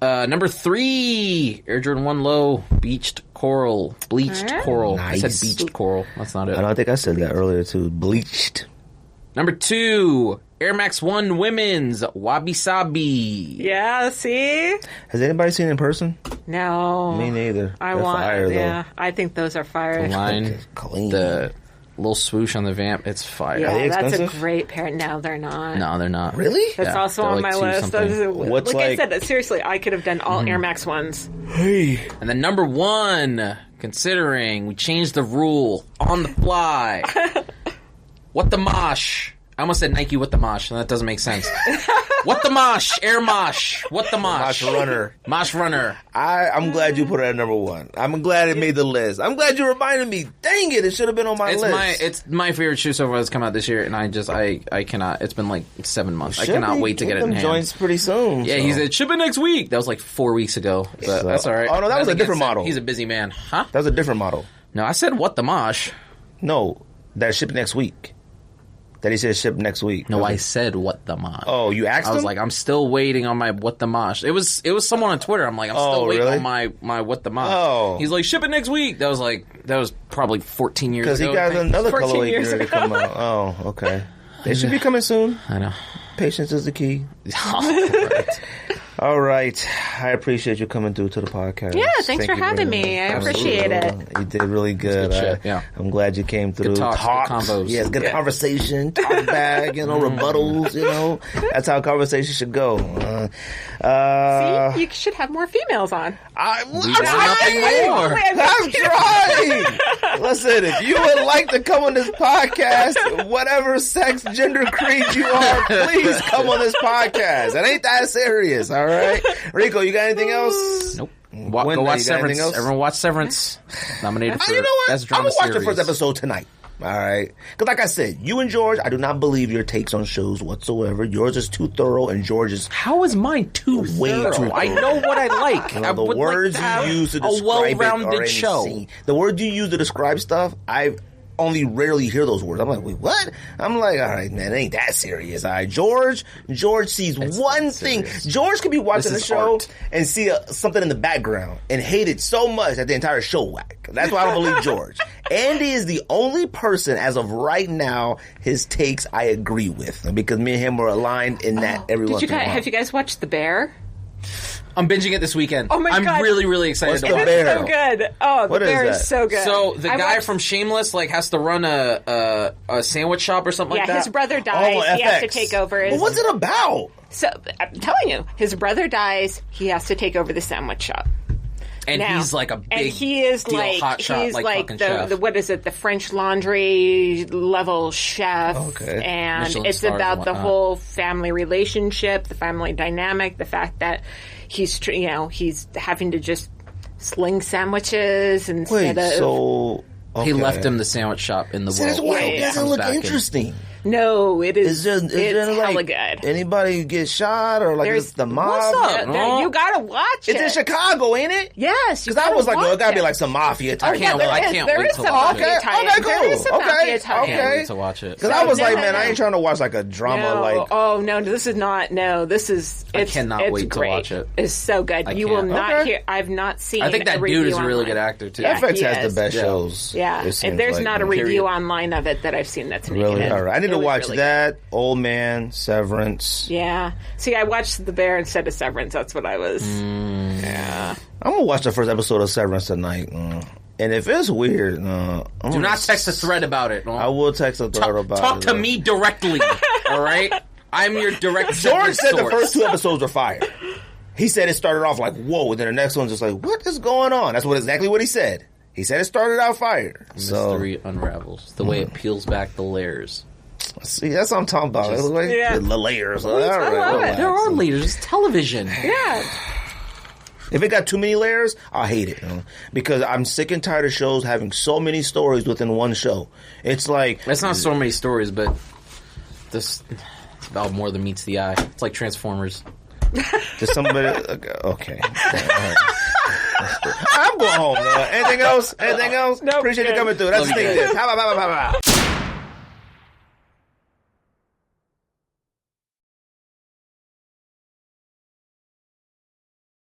Number 3, Air Jordan 1 Low, Bleached Coral. Nice. I said beached coral. That's not it. I don't think I said that earlier too. Bleached. Number 2, Air Max 1 Women's, Wabi Sabi. Yeah, see? Has anybody seen it in person? No. Me neither. I They're want fire, though. yeah. I think those are fire. Line, Clean. the little swoosh on the vamp, it's fire. Yeah, they that's a expensive? great pair. No, they're not. No, they're not. Really? That's Yeah, also they're on like my two list. something. What's like I like- said, seriously, I could have done all Air Max ones. Hey. And then number 1, considering we changed the rule on the fly. What the mosh? I almost said Nike What the Mosh, and that doesn't make sense. What the mosh? Air mosh. What the mosh? Mosh Runner. Mosh runner. I'm glad you put it at number 1. I'm glad it made the list. I'm glad you reminded me. Dang it should have been on my list. It's my favorite shoe so far that's come out this year, and I cannot. It's been like 7 months. I Should cannot be wait to get it them in hand. joints pretty soon. Yeah, so. he said ship it next week. That was like 4 weeks ago, but So- that's all right. Oh, no, that was a Nothing different against model. him. He's a busy man, huh? That was a different model. No, I said what the mosh. No, that shipped next week. That he said ship next week. No, I said what the mosh. Oh, you asked I was him? like, I'm still waiting on my what the mosh. It was someone on Twitter. I'm like, I'm still waiting really? on my what the mosh. Oh. He's like, ship it next week. That was probably 14 years ago. Because he got I think. another 14 colorway years to ago. come out. Oh, okay. They should be coming soon. I know. Patience is the key. Right. All right. I appreciate you coming through to the podcast. Yeah, thanks for you very having me. much. I appreciate it. You did really good. good shit, yeah. I'm glad you came through. Good talks, good convos. Yes, good Yeah. conversation. Talk back, rebuttals, That's how conversation should go. See, you should have more females on. I'm want nothing more. I'm trying. Listen, if you would like to come on this podcast, whatever sex, gender, creed you are, please come on this podcast. It ain't that serious, all right? Rico, you got anything else? Nope. Gwenda, Go watch you got anything Severance. else? Everyone watch Severance. Nominated for You know what? Best I'm Drama going to watch Series. the first episode tonight. All right? Because like I said, you and George, I do not believe your takes on shows whatsoever. Yours is too thorough and George's How is mine too way thorough? too I know what I like. You know, I the would words like to have you use to a describe it are well-rounded insane. show. The words you use to describe stuff, I only rarely hear those words. I'm like, wait, what? I'm like, all right, man, it ain't that serious. All right, George sees one thing. serious. George could be watching the This is show art. and see something in the background and hate it so much that the entire show whack. That's why I don't believe George. Andy is the only person, as of right now, his takes I agree with because me and him were aligned in that every once in a while. Have you guys watched The Bear? I'm binging it this weekend. Oh my I'm God. really, really excited What's to The watch Bear? it. So good. Oh, What The is Bear that? is so good. So the I guy watched- from Shameless has to run a sandwich shop or something like that. his brother dies. Oh, he has to FX. take over. But what's it about? So I'm telling you, his brother dies. He has to take over the sandwich shop. And Now, he's like a big and he is deal like hotshot, he's like chef. the what is it, the French Laundry level chef. Okay. And Michelin it's stars about and the whatnot. whole family relationship, the family dynamic, the fact that he's he's having to just sling sandwiches instead Wait, of so He okay. left him the sandwich shop in the See, that's world. why it doesn't Comes look back and- interesting. no, it is It's it's hella like good. anybody get shot or like There's- it's the mob. What's up? You gotta watch it. It's in Chicago, ain't it? Yes, you Because I was like, gotta oh, it gotta be watch like some mafia type. Oh, yeah, can't- I there is. can't There wait is to some watch mafia it. tie-in. Okay, There is some cool. mafia Okay, tie-in. Can't wait to watch it. Because I was like, No, man, no. I ain't trying to watch like a drama. No, Like, oh no, this is not. No, this is. It's, cannot it's wait to great. watch it. It's so good. I You will can't. not Okay. hear. I've not seen. I think that a review dude is a really online. good actor too. Yeah, FX he has is. the best Yeah. shows. Yeah, it seems and there's like, not a man. review Period. online of it that I've seen that's making Really? it. All right. I need It to was watch really that. Old Man, Severance. good. Yeah. See, I watched The Bear instead of Severance. That's what I was. Yeah. I'm gonna watch the first episode of Severance tonight. And if it's weird, Do not text a thread about it. I will text a thread about Talk it. to me directly. All right, I'm your direct. George said source. the first 2 episodes were fire. He said it started off like whoa, and then the next one's just like, what is going on? That's exactly what he said. He said it started out fire. So Mystery unravels the way it peels back the layers. see, that's what I'm talking about. Just- Like, Yeah. the layers. All love right, it. relax. There are layers. It's television. Yeah. If it got too many layers, I'll hate it. Because I'm sick and tired of shows having so many stories within one show. It's like That's not so many stories, but this it's about more than meets the eye. It's like Transformers. just somebody. Okay. I'm going home. Anything else? Anything else? Nope, Appreciate you good. coming through. That's Love the you thing. guys. How about?